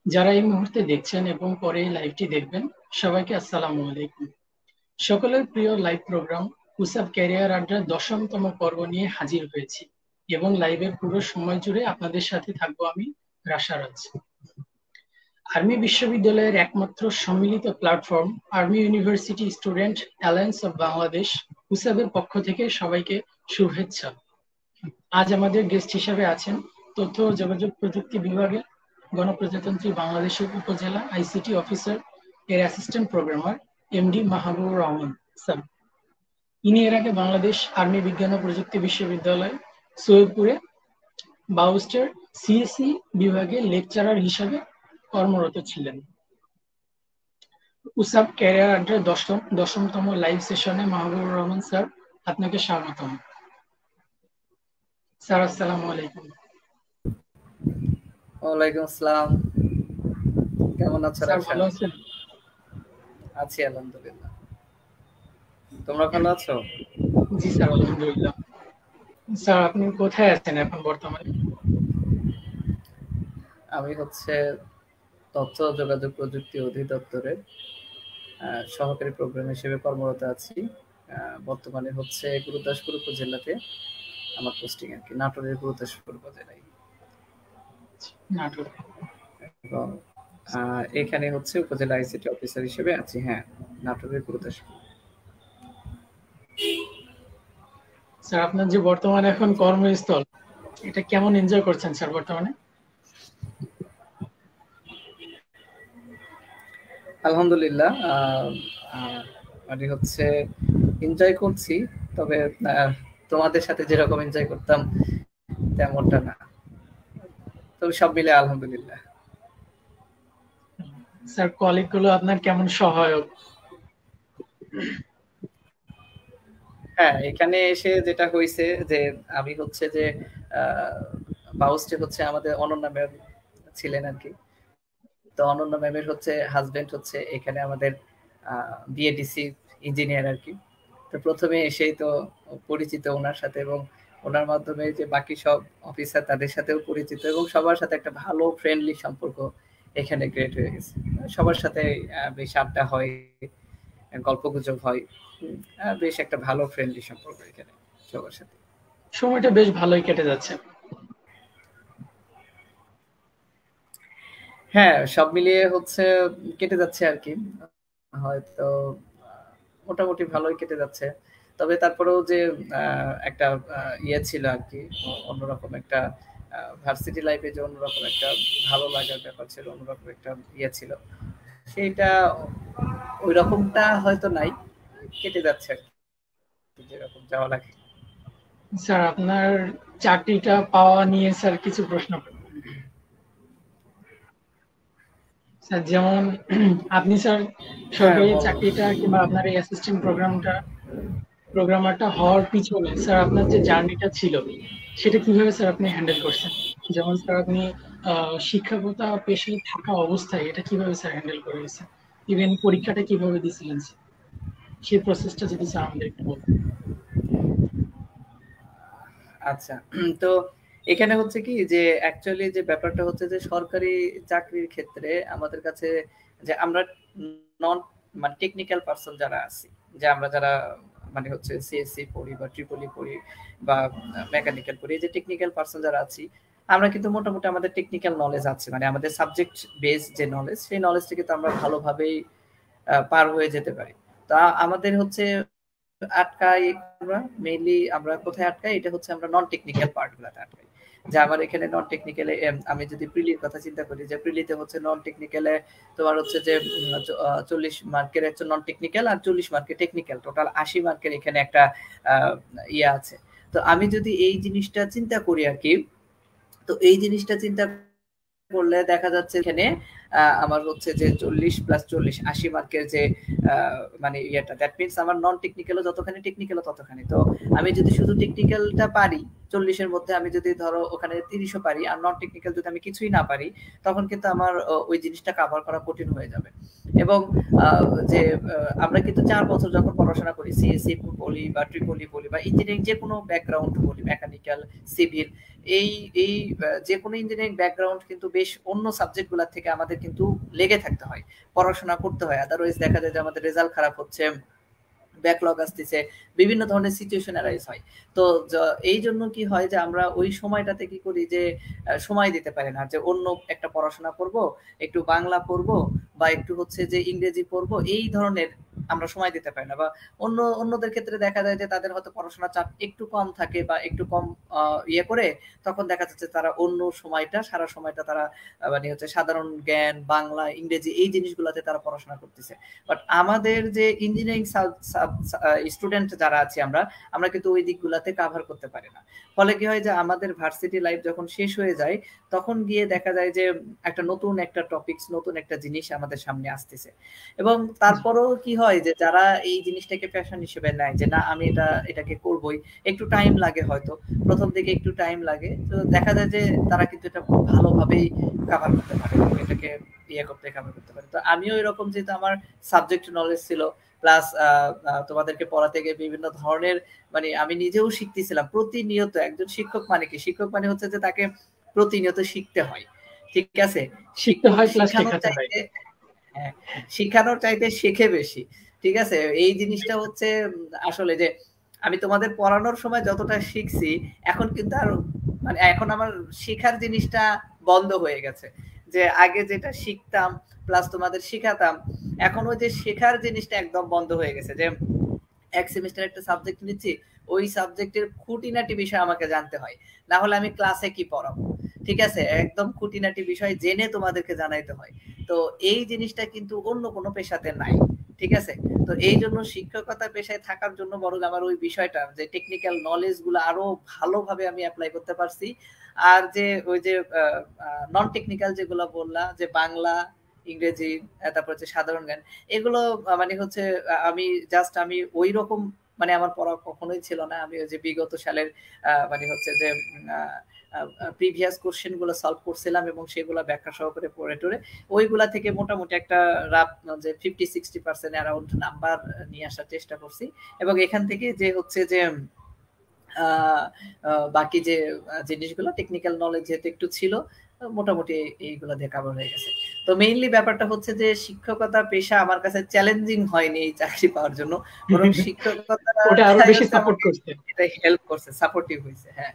যারা এই মুহূর্তে দেখছেন এবং পরে এই লাইভটি দেখবেন, সবাইকে আসসালামু আলাইকুম। সকলের প্রিয় লাইভ প্রোগ্রাম কুসাব ক্যারিয়ার আড্ডার 10তম পর্ব নিয়ে হাজির হয়েছি এবং লাইভের পুরো সময় জুড়ে আপনাদের সাথে থাকবো আমি, রাশারাজ। আর্মি বিশ্ববিদ্যালয়ের একমাত্র সম্মিলিত platform army university student alliance of Bangladesh কুসাবের পক্ষ থেকে সবাইকে শুভেচ্ছা। আজ আমাদের গেস্ট হিসেবে আছেন তথ্য ও যোগাযোগ প্রযুক্তি বিভাগের গণপ্রজাতন্ত্রী বাংলাদেশের উপজেলা আইসিটি অফিসার এর assistant programmer MD Mahbubur Rahman sir. ইনি এর আগে বাংলাদেশ আর্মি বিজ্ঞান ও প্রযুক্তি বিশ্ববিদ্যালয় সৈয়দপুরে বাউস্টার সিএসি বিভাগে লেকচারার হিসাবে কর্মরত ছিলেন। উসাব ক্যারিয়ার আড্ডার 10তম লাইভ সেশনে মাহবুবুর রহমান স্যার, আপনাকে স্বাগতম। স্যার আসসালামু আলাইকুম। ওয়ালাইকুম আসসালাম। কেমন আছো স্যার রাশা? ভালো আছেন? আছি আলহামদুলিল্লাহ। তোমরা ভালো আছো? জি স্যার, আলহামদুলিল্লাহ। স্যার আপনি কোথায় আছেন এখন বর্তমানে? আমি তথ্য যোগাযোগ প্রযুক্তি অধিদপ্তরের সহকারী প্রোগ্রাম হিসেবে কর্মরত আছি। বর্তমানে গুরুদাসপুর উপজেলাতে আমার পোস্টিং আর কি, নাটোরের গুরুদাসপুর উপজেলায়। নাটোর। এবং এখানে উপজেলা আইসিটি অফিসার হিসেবে আছি। হ্যাঁ, নাটোরের গুরুদাসপুর। স্যার আপনার যে বর্তমানে এখন কর্মস্থল, এটা কেমন এনজয় করছেন স্যার বর্তমানে? আলহামদুলিল্লাহ, মানে এনজয় করছি, তবে তোমাদের সাথে যেরকম এনজয় করতাম তেমনটা না, তবে সব মিলে আলহামদুলিল্লাহ। স্যার কলিগ গুলো আপনার কেমন সহায়ক? হ্যাঁ, এখানে এসে যেটা হয়েছে যে আমি যে বাউস্টে আমাদের অনন্যা ম্যাম ছিলেন আর কি। তো অনন্যা ম্যামের হাজবেন্ড এখানে আমাদের বিএডিসি ইঞ্জিনিয়ার আর কি। তো প্রথমে এসেই তো পরিচিত ওনার সাথে, এবং ওনার মাধ্যমে যে বাকি সব অফিসার তাদের সাথেও পরিচিত, এবং সবার সাথে একটা ভালো ফ্রেন্ডলি সম্পর্ক এখানে ক্রিয়েট হয়ে গেছে। সবার সাথে বেশ আড্ডা হয়, গল্পগুজব হয়, বেশ একটা ভালো ফ্রেন্ডলি সম্পর্ক এখানে সবার সাথে। সময়টা বেশ ভালোই কেটে যাচ্ছে। হ্যাঁ, সব মিলিয়ে কেটে যাচ্ছে আর কি। হয়তো মোটামুটি ভালোই কেটে যাচ্ছে, তবে তারপরেও যে একটা ইয়ে ছিল আর কি, অন্যরকম একটা ভার্সিটি লাইফে যে অন্যরকম একটা ভালো লাগার ব্যাপার ছিল, অন্যরকম একটা ইয়ে ছিল, সেইটা ওই রকমটা হয়তো নাই, কেটে যাচ্ছে আর কি, যেরকম যাওয়া লাগে। স্যার আপনার চাকরিটা পাওয়া নিয়ে স্যার কিছু প্রশ্ন করব। স্যার যেমন আপনি স্যার হ্যাঁ, সরকারি বলো। চাকরিটা কিংবা আপনার এই অ্যাসিস্ট্যান্ট প্রোগ্রামারটা হওয়ার পিছনে স্যার আপনার যে জার্নিটা ছিল, সেটা কিভাবে স্যার আপনি হ্যান্ডেল করছেন? যেমন স্যার আপনি শিক্ষকতা পেশায় থাকা অবস্থায় এটা কিভাবে স্যার হ্যান্ডেল করে গেছেন? ইভেন পরীক্ষাটা কিভাবে দিয়েছিলেন স্যার? সেই প্রসেসটা যদি স্যার আমাদের একটু বলতেন। আচ্ছা, তো এখানে কি যে অ্যাকচুয়ালি যে ব্যাপারটা যে সরকারি চাকরির ক্ষেত্রে আমাদের কাছে যে আমরা নন মানে টেকনিক্যাল পারসন যারা আছি, যে আমরা যারা মানে সিএসসি পড়ি বা ট্রিপলি পড়ি বা মেকানিক্যাল পড়ি, যে টেকনিক্যাল পারসন যারা আছি, আমরা কিন্তু মোটামুটি আমাদের টেকনিক্যাল নলেজ আছে, মানে আমাদের সাবজেক্ট বেস যে নলেজ, সেই নলেজটা কিন্তু আমরা ভালোভাবেই পার হয়ে যেতে পারি। তা আমাদের আটকাই আমরা মেইনলি, আমরা কোথায় আটকাই, এটা আমরা নন টেকনিক্যাল পার্ট গুলাতে আটকাই। যে আমার এখানে নন টেকনিক্যালে, আমি যদি প্রিলির কথা চিন্তা করি, যে প্রিলিতে নন টেকনিক্যালে তোমার যে 40 মার্কের নন টেকনিক্যাল আর 40 মার্কের টেকনিক্যাল, টোটাল 80 মার্কের এখানে একটা ইয়ে আছে। তো আমি যদি এই জিনিসটা চিন্তা করি আর কি, তো এই জিনিসটা চিন্তা করলে দেখা যাচ্ছে এখানে আমার হচ্ছে যে 40+40 80 মার্কের যে মানে ইয়েটা, দ্যাট মিনস আমার নন টেকনিক্যালও যতখানি টেকনিক্যালও ততখানি। তো আমি যদি শুধু টেকনিক্যালটা পারি 40-এর মধ্যে, আমি যদি ধরো ওখানে 30ও পারি আর নন টেকনিক্যাল যদি আমি কিছুই না পারি, তখন কিন্তু আমার ওই জিনিসটা কভার করা কঠিন হয়ে যাবে। এবং যে আমরা কিন্তু 4 বছর যখন পড়াশোনা করি, সিএসসি বলি বা ট্রিপলি বলি বা ইঞ্জিনিয়ারিং যে কোনো ব্যাকগ্রাউন্ড বলি, মেকানিক্যাল, সিভিল, এই এই যে কোনো ইঞ্জিনিয়ারিং ব্যাকগ্রাউন্ড কিন্তু বেশ অন্য সাবজেক্টগুলোর থেকে আমাদের কিন্তু লেগে থাকতে হয়, পড়াশোনা করতে হয়। আদারওয়াইজ দেখা যায় যে আমাদের রেজাল্ট খারাপ হচ্ছে, ব্যাকলগ আসতেছে, বিভিন্ন ধরনের সিচুয়েশন অ্যারাইজ হয়। তো এই জন্য কি হয় যে আমরা ওই সময়টাতে কি করি যে সময় দিতে পারি না, যে অন্য একটা পড়াশোনা করব, একটু বাংলা পড়ব বা একটু হচ্ছে যে ইংরেজি পড়ব, এই ধরনের আমরা সময় দিতে পারি না। বা অন্যদের ক্ষেত্রে দেখা যায় যে তাদের হয়তো পড়াশোনার চাপ একটু কম থাকে বা একটু কম ইয়ে করে, তখন দেখা যাচ্ছে তারা অন্য সময়টা, সারা সময়টা তারা মানে হচ্ছে সাধারণ জ্ঞান, বাংলা, ইংরেজি এই জিনিসগুলোতে তারা পড়াশোনা করতেছে। বাট আমাদের যে ইঞ্জিনিয়ারিং স্টুডেন্ট যারা আছি আমরা কিন্তু ওই দিকগুলাতে কাভার করতে পারি না। ফলে কি হয় যে আমাদের ভার্সিটি লাইফ যখন শেষ হয়ে যায়, তখন গিয়ে দেখা যায় যে একটা নতুন একটা টপিকস, নতুন একটা জিনিস আমাদের সামনে আসতেছে। এবং তারপরেও কি হয় যে যারা এই জিনিসটাকে প্যাশন হিসেবে নেয় যে না আমি এটাকে করবই, একটু টাইম লাগে, হয়তো প্রথম দিকে একটু টাইম লাগে, তো দেখা যায় যে তারা কিন্তু এটা খুব ভালোভাবেই কাভার করতে পারে, এটাকে কাভার করতে পারে। তো আমিও এরকম, যেহেতু আমার সাবজেক্ট নলেজ ছিল, প্লাস তোমাদেরকে পড়াতে গিয়ে বিভিন্ন ধরনের মানে আমি নিজেও শিখতেছিলাম প্রতিনিয়ত। একজন শিক্ষক মানে কি, শিক্ষক মানে হচ্ছে যে তাকে প্রতিনিয়ত শিখতে হয়, ঠিক আছে? শিখতে হয় প্লাস শিখানোর শেখাতে হয়। চাইতে, হ্যাঁ, শিখানোর চাইতে শেখে বেশি, ঠিক আছে? এই জিনিসটা হচ্ছে আসলে যে আমি তোমাদের পড়ানোর সময় যতটা শিখছি, এখন কিন্তু আর মানে এখন আমার শেখার জিনিসটা বন্ধ হয়ে গেছে। যে আগে যেটা শিখতাম প্লাস তোমাদের শিখাতাম, এখন ওই যে শেখার জিনিসটা একদম বন্ধ হয়ে গেছে। যে এক সেমিস্টার একটা সাবজেক্ট নিচ্ছি, ওই সাবজেক্টের খুঁটিনাটি বিষয় আমাকে জানতে হয়, না হলে আমি ক্লাসে কি পড়াবো, ঠিক আছে? একদম খুঁটিনাটি বিষয় জেনে তোমাদেরকে জানাইতে হয়। তো এই জিনিসটা কিন্তু অন্য কোনো পেশাতে নাই, ঠিক আছে? তো এই জন্য শিক্ষকতা পেশায় থাকার জন্য বরং আমার ওই বিষয়টা, যে টেকনিক্যাল নলেজ গুলো আরো ভালোভাবে আমি অ্যাপ্লাই করতে পারছি। আর যে ওই যে নন টেকনিক্যাল যেগুলো বললাম, যে বাংলা, ইংরেজি, তারপর হচ্ছে সাধারণ জ্ঞান, এগুলো মানে হচ্ছে আমি ওই রকম মানে আমার পড়া কখনোই ছিল না। আমি ওই যে বিগত সালের মানে হচ্ছে যে প্রিভিয়াস কোশ্চেন গুলো সলভ করছিলাম এবং সেগুলো ব্যাখ্যা সহকারে পড়ে টরে ওইগুলা থেকে মোটামুটি একটা রাফ যে 50-60% অ্যারাউন্ড নাম্বার নিয়ে আসার চেষ্টা করছি। এবং এখান থেকে যে হচ্ছে যে বাকি যে জিনিসগুলো টেকনিক্যাল নলেজ যেহেতু একটু ছিল, মোটামুটি এইগুলো দিয়ে কাভার হয়ে গেছে। তো মেইনলি ব্যাপারটা হচ্ছে যে শিক্ষকতা পেশা আমার কাছে চ্যালেঞ্জিং হয়নি এই চাকরি পাওয়ার জন্য, বরং ওটা আরো শিক্ষকতাটাই বেশি হচ্ছে সাপোর্ট আমাকে করছে। এটা হেল্প করছে, সাপোর্টিভ হয়েছে। হ্যাঁ,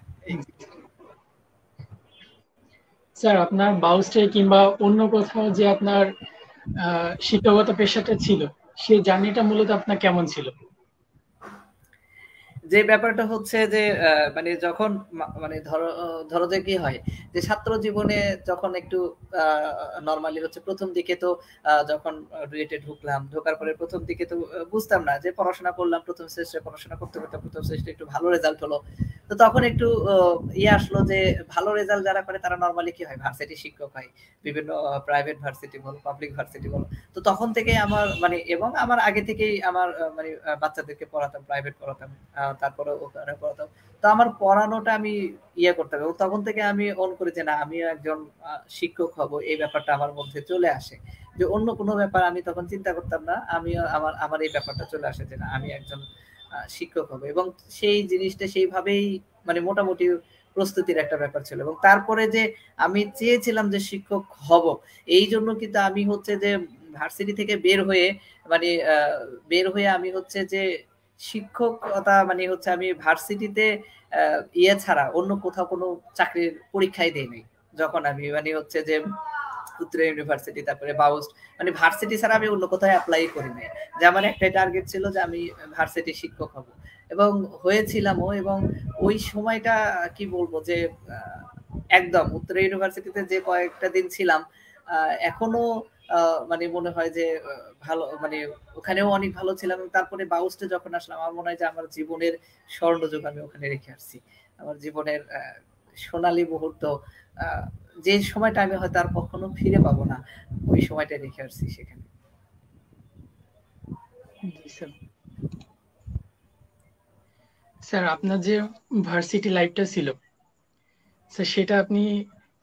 স্যার, আপনার বাউস্টে কিংবা অন্য কোথাও যে আপনার শিক্ষকতা পেশাটা ছিল, সেই জার্নিটা মূলত আপনার কেমন ছিল? যে ব্যাপারটা হচ্ছে যে মানে যখন মানে ধরো যে কি হয় যে ছাত্র জীবনে যখন একটু নরমালি হচ্ছে প্রথম দিকে তো যখন ডুয়েটে ঢোকার পরে প্রথম দিকে তো বুঝতাম না, যে পড়াশোনা করলাম, প্রথম সেমিস্টারে পড়াশোনা করতে করতে প্রথম সেমিস্টারে একটু ভালো রেজাল্ট হলো। তো তখন একটু আসলো যে ভালো রেজাল্ট যারা করে তারা নরমালি কি হয়, ভার্সিটি শিক্ষক হয়, বিভিন্ন প্রাইভেট ভার্সিটি বলো, পাবলিক ভার্সিটি বলো। তো তখন থেকে আমার মানে, এবং আমার আগে থেকেই আমার মানে বাচ্চাদেরকে পড়াতাম, প্রাইভেট পড়াতাম, তারপরে ওখানে পড়াতাম। তো আমার পড়ানোটা আমি করতে হবে। তখন থেকে আমি অন করি যে না, আমিও একজন শিক্ষক হব, এই ব্যাপারটা আমার মধ্যে চলে আসে। যে অন্য কোনো ব্যাপার আমি তখন চিন্তা করতাম না, আমিও আমার এই ব্যাপারটা চলে আসে যে না, আমি একজন শিক্ষক হব। এবং সেই জিনিসটা সেইভাবেই মানে মোটামুটি প্রস্তুতির একটা ব্যাপার ছিল। এবং তারপরে যে আমি চেয়েছিলাম যে শিক্ষক হব, এই জন্য কিন্তু আমি হচ্ছে যে ভার্সিটি থেকে মানে আমি হচ্ছে যে শিক্ষকতা মানে হচ্ছে আমি ভার্সিটিতে ছাড়া অন্য কোথাও কোনো চাকরির পরীক্ষাই দেই নাই। যখন আমি মানে হচ্ছে যে উত্তরা ইউনিভার্সিটি, তারপরে বাউস্ট, মানে ভার্সিটি ছাড়া আমি অন্য কোথাও অ্যাপ্লাই করি নাই। যে আমার একটাই টার্গেট ছিল যে আমি ভার্সিটি শিক্ষক হব, এবং হয়েছিলামও। এবং ওই সময়টা কি বলবো যে একদম উত্তরা ইউনিভার্সিটিতে যে কয়েকটা দিন ছিলাম, এখনো মানে মনে হয় যে ভালো, মানে ওখানেও অনেক ভালো ছিলাম। তারপরে বাউস্টে যখন আসলাম, আমার মনে হয় যে আমার জীবনের স্বর্ণযুগ আমি ওখানে রেখে আসছি। আমার জীবনের সোনালী মুহূর্ত যে সময়টা আমি হয়তো আর কখনো ফিরে পাবো না, ওই সময়টা রেখে আসছি সেখানে। স্যার আপনার যে ভার্সিটি লাইফটা ছিল স্যার সেটা আপনি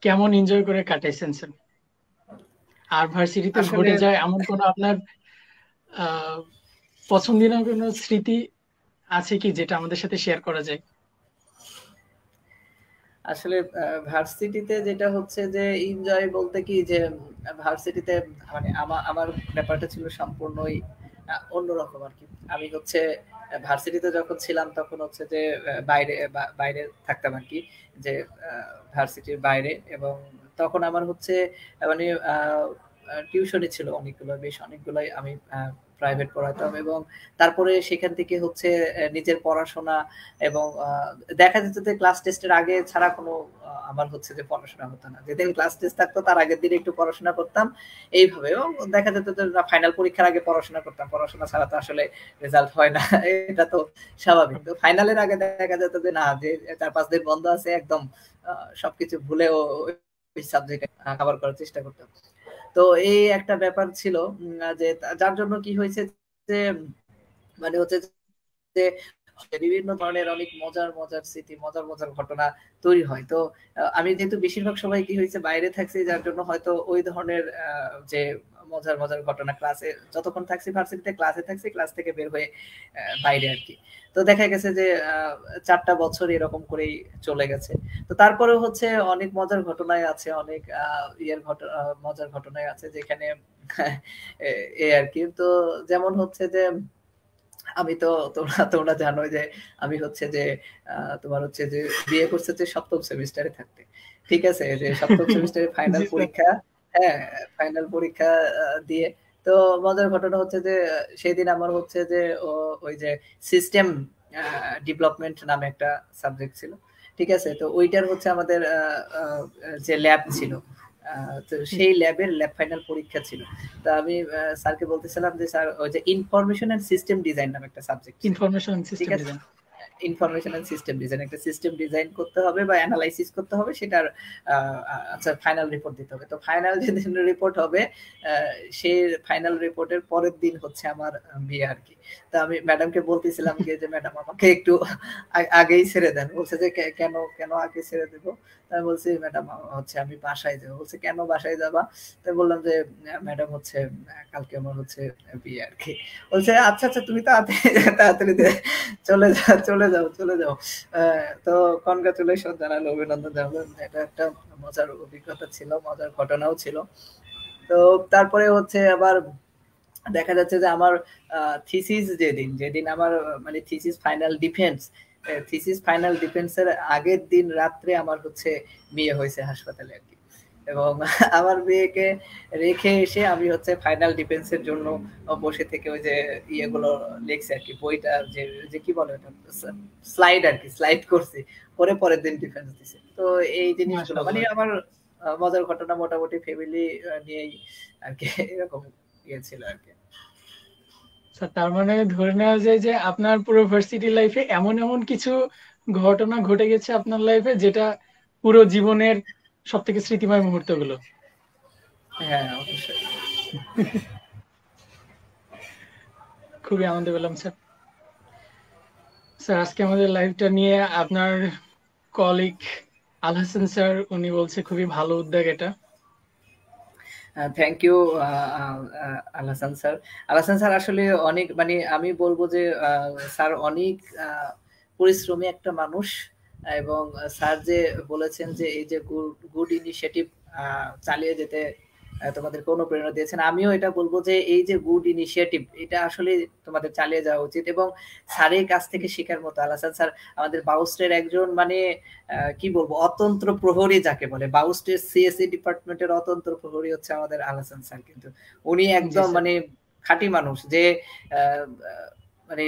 কেমন এনজয় করে কাটাইছেন স্যার? আর ভার্সিটিতে আসলে ঘটে যায় এমন কোনো আপনার আহ পছন্দের কোনো স্মৃতি আছে কি যেটা আমাদের সাথে শেয়ার করা যায়? আসলে ভার্সিটিতে যেটা হচ্ছে যে এনজয় বলতে কি যে ভার্সিটিতে মানে আমার ব্যাপারটা ছিল সম্পূর্ণই অন্যরকম আর কি। আমি হচ্ছে ভার্সিটিতে যখন ছিলাম তখন হচ্ছে যে বাইরে থাকতাম আর কি, যে ভার্সিটির বাইরে। এবং তখন আমার হচ্ছে মানে টিউশনি ছিল অনেকগুলো, বেশ অনেকগুলোই আমি প্রাইভেট পড়াতাম। এবং তারপরে সেখান থেকে হচ্ছে নিজের পড়াশোনা এবং দেখা যেত যে ক্লাস টেস্টের আগে ছাড়া কোনো আমার হচ্ছে যে পড়াশোনা হতো না। যেদিন ক্লাস টেস্ট থাকতো তার আগের দিন একটু পড়াশোনা করতাম এইভাবে। এবং দেখা যেত যে ফাইনাল পরীক্ষার আগে পড়াশোনা করতাম, পড়াশোনা ছাড়া তো আসলে রেজাল্ট হয় না এটা তো স্বাভাবিক। তো ফাইনালের আগে দেখা যেত যে না, যে 4-5 দিন বন্ধ আছে একদম সবকিছু ভুলেও ওই সাবজেক্ট কভার করার চেষ্টা করতাম। তো এই একটা ব্যাপার ছিল যে যার জন্য কি হয়েছে যে মানে হচ্ছে যে বিভিন্ন ধরনের অনেক মজার মজার স্মৃতি, মজার মজার ঘটনা তৈরি হয়। তো আমি যেহেতু বেশিরভাগ সময় কি হয়েছে বাইরে থাকছি, যার জন্য হয়তো ওই ধরনের যে মজার মজার ঘটনা ক্লাসে যতক্ষণ থাকছি, ভার্সিটিতে ক্লাসে থাকছি, ক্লাস থেকে বের হয়ে বাইরে আর কি। তো দেখা গেছে যে 4টা বছর এরকম করেই চলে গেছে। তো তারপরে হচ্ছে অনেক মজার ঘটনায় আছে, অনেক মজার ঘটনায় আছে যেখানে এই আর কি। তো যেমন হচ্ছে যে আমি তো তোমরা জানো যে আমি হচ্ছে যে তোমার হচ্ছে যে বিয়ে করছে যে 7ম সেমিস্টারে থাকতে, ঠিক আছে, যে 7ম সেমিস্টারে ফাইনাল জি স্যার। পরীক্ষা। হ্যাঁ, ফাইনাল পরীক্ষা দিয়ে তো মজার ঘটনা হচ্ছে যে সেদিন আমার হচ্ছে যে ওই যে সিস্টেম ডেভেলপমেন্ট নামে একটা সাবজেক্ট ছিল, ঠিক আছে। তো ওইটার হচ্ছে আমাদের যে ল্যাব ছিল, তো সেই ল্যাব ফাইনাল পরীক্ষা ছিল। তো আমি স্যারকে বলতেছিলাম যে স্যার ওই যে ইনফরমেশন এন্ড সিস্টেম ডিজাইন নামে একটা সাবজেক্ট ছিল, ইনফরমেশন ঠিক সিস্টেম আছে। Design. Information and system design, একটা সিস্টেম ডিজাইন করতে হবে বা অ্যানালাইসিস করতে হবে, সেটার আচ্ছা ফাইনাল রিপোর্ট দিতে হবে। তো ফাইনাল যেদিন রিপোর্ট হবে সেই ফাইনাল রিপোর্টের পরের দিন হচ্ছে আমার বিয়ে আর কি। তো আমি ম্যাডামকে বলতেছিলাম কি যে ম্যাডাম আমাকে একটু আগেই ছেড়ে দেন। বলছে যে কেন কেন আগে ছেড়ে দেবো? আমি বলছি ম্যাডাম হচ্ছে আমি বাসায় যাবো। বলছে কেন বাসায় যাবা? তো বললাম যে ম্যাডাম হচ্ছে কালকে আমার হচ্ছে বিয়ে আর কি। বলছে আচ্ছা আচ্ছা তুমি তাড়াতাড়ি চলে যাও। তো কনগ্রাচুলেশন জানালো, অভিনন্দন জানালো। এটা একটা মজার অভিজ্ঞতা ছিল, মজার ঘটনাও ছিল। তো তারপরে হচ্ছে আবার দেখা যাচ্ছে যে আমার থিসিস যেদিন আমার মানে থিসিস ফাইনাল ডিফেন্সের আগের দিন রাত্রে আমার হচ্ছে বিয়ে হয়েছে হাসপাতালে আর কি। এবং আমার মেয়েকে রেখে এসে আমি হচ্ছে ফাইনাল ডিফেন্সের জন্য বসে থেকে ওই যে ইয়েগুলো লিখছি আর কি, বইটা যে যে কি বলে ওটা, স্লাইড আর কি, স্লাইড করছি, করে পরের দিন ডিফেন্স দিছে। তো এই জিনিসগুলো মানে মাশাআল্লাহ। আমার মজার ঘটনা মোটামুটি ফ্যামিলি নিয়েই আর কি এরকম ইয়ে ছিল আর কি। স্যার তার মানে ধরে নেওয়া যায় যে আপনার পুরো ভার্সিটি লাইফে এমন এমন কিছু ঘটনা ঘটে গেছে আপনার লাইফে যেটা পুরো জীবনের সব থেকে স্মৃতিময় মুহূর্তগুলো। হ্যাঁ অবশ্যই। খুবই আনন্দ পেলাম স্যার। স্যার আজকে আমাদের লাইভটা নিয়ে আপনার কলিগ আল হাসান স্যার উনি বলছে খুবই ভালো উদ্যোগ এটা। Thank you Alhasan sir. Alhasan sir আসলে অনেক মানে আমি বলবো যে স্যার অনেক পরিশ্রমী একটা মানুষ। এবং স্যার যে বলেছেন যে এই যে গুড ইনিশিয়েটিভ চালিয়ে যেতে তোমাদেরকে অনুপ্রেরণা দিয়েছেন, আমিও এটা বলবো যে এই যে গুড ইনিশিয়েটিভ এটা আসলে তোমাদের চালিয়ে যাওয়া উচিত। এবং স্যারের কাছ থেকে শেখার মতো। আলহাসান স্যার আমাদের বাউস্টের একজন মানে কি বলবো অতন্ত্র প্রহরী যাকে বলে, বাউস্টের সিএসসি ডিপার্টমেন্টের অতন্ত্র প্রহরী হচ্ছে আমাদের আলহাসান স্যার। কিন্তু উনি জি একদম স্যার। মানে খাঁটি মানুষ, যে মানে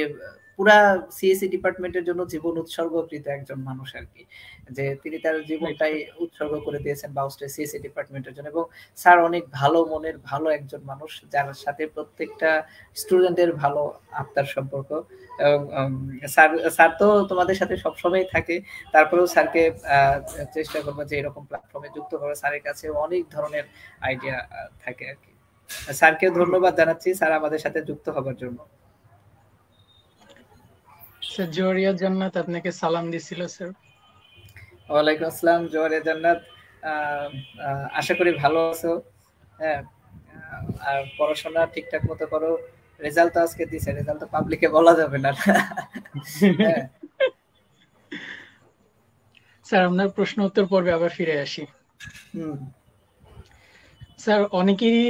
পুরা সিএসসি ডিপার্টমেন্টের জন্য জীবন উৎসর্গকৃত একজন মানুষ আর কি, যে তিনি তার জীবনটাই উৎসর্গ করে দিয়েছেন বাউস্টের সিএসসি ডিপার্টমেন্টের জন্য। এবং স্যার অনেক ভালো মনের ভালো একজন মানুষ, যার সাথে প্রত্যেকটা স্টুডেন্টের ভালো আত্মার সম্পর্ক। এবং স্যার স্যার তো তোমাদের সাথে সবসময় থাকে, তারপরেও স্যারকে চেষ্টা করবো যে এরকম প্ল্যাটফর্মে যুক্ত করা। স্যারের কাছে অনেক ধরনের আইডিয়া থাকে আর কি। স্যারকে ধন্যবাদ জানাচ্ছি স্যার আমাদের সাথে যুক্ত হবার জন্য। স্যার জোহরিয়া জান্নাত আপনাকে সালাম দিছিল স্যার। ওয়ালাইকুম আসসালাম জোহরিয়া জান্নাত, আশা করি ভালো আছো। হ্যাঁ, আর পড়াশোনা ঠিকঠাক মতো করো। রেজাল্ট তো আজকে দিছে, রেজাল্ট তো পাবলিকে বলা যাবে না। স্যার আপনার প্রশ্ন উত্তর পর্বে আবার ফিরে আসি। স্যার অনেকেরই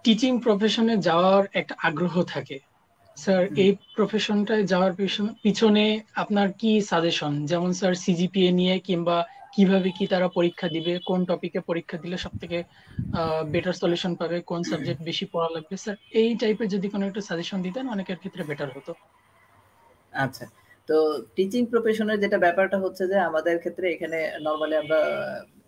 টিচিং প্রফেশনে যাওয়ার একটা আগ্রহ থাকে। স্যার এই প্রফেশনটায় যাওয়ার পিছনে আপনার কি সাজেশন, যেমন স্যার সিজিপিএ নিয়ে কিংবা কিভাবে কি তারা পরীক্ষা দিবে, কোন টপিকে পরীক্ষা দিলে সবথেকে বেটার সলিউশন পাবে, কোন সাবজেক্ট বেশি পড়া লাগবে, স্যার এই টাইপের যদি কোনো একটা সাজেশন দিতেন অনেকের ক্ষেত্রে বেটার হতো। আচ্ছা, তো টিচিং প্রফেশনের যেটা ব্যাপারটা হচ্ছে যে আমাদের ক্ষেত্রে এখানে নরমালি আমরা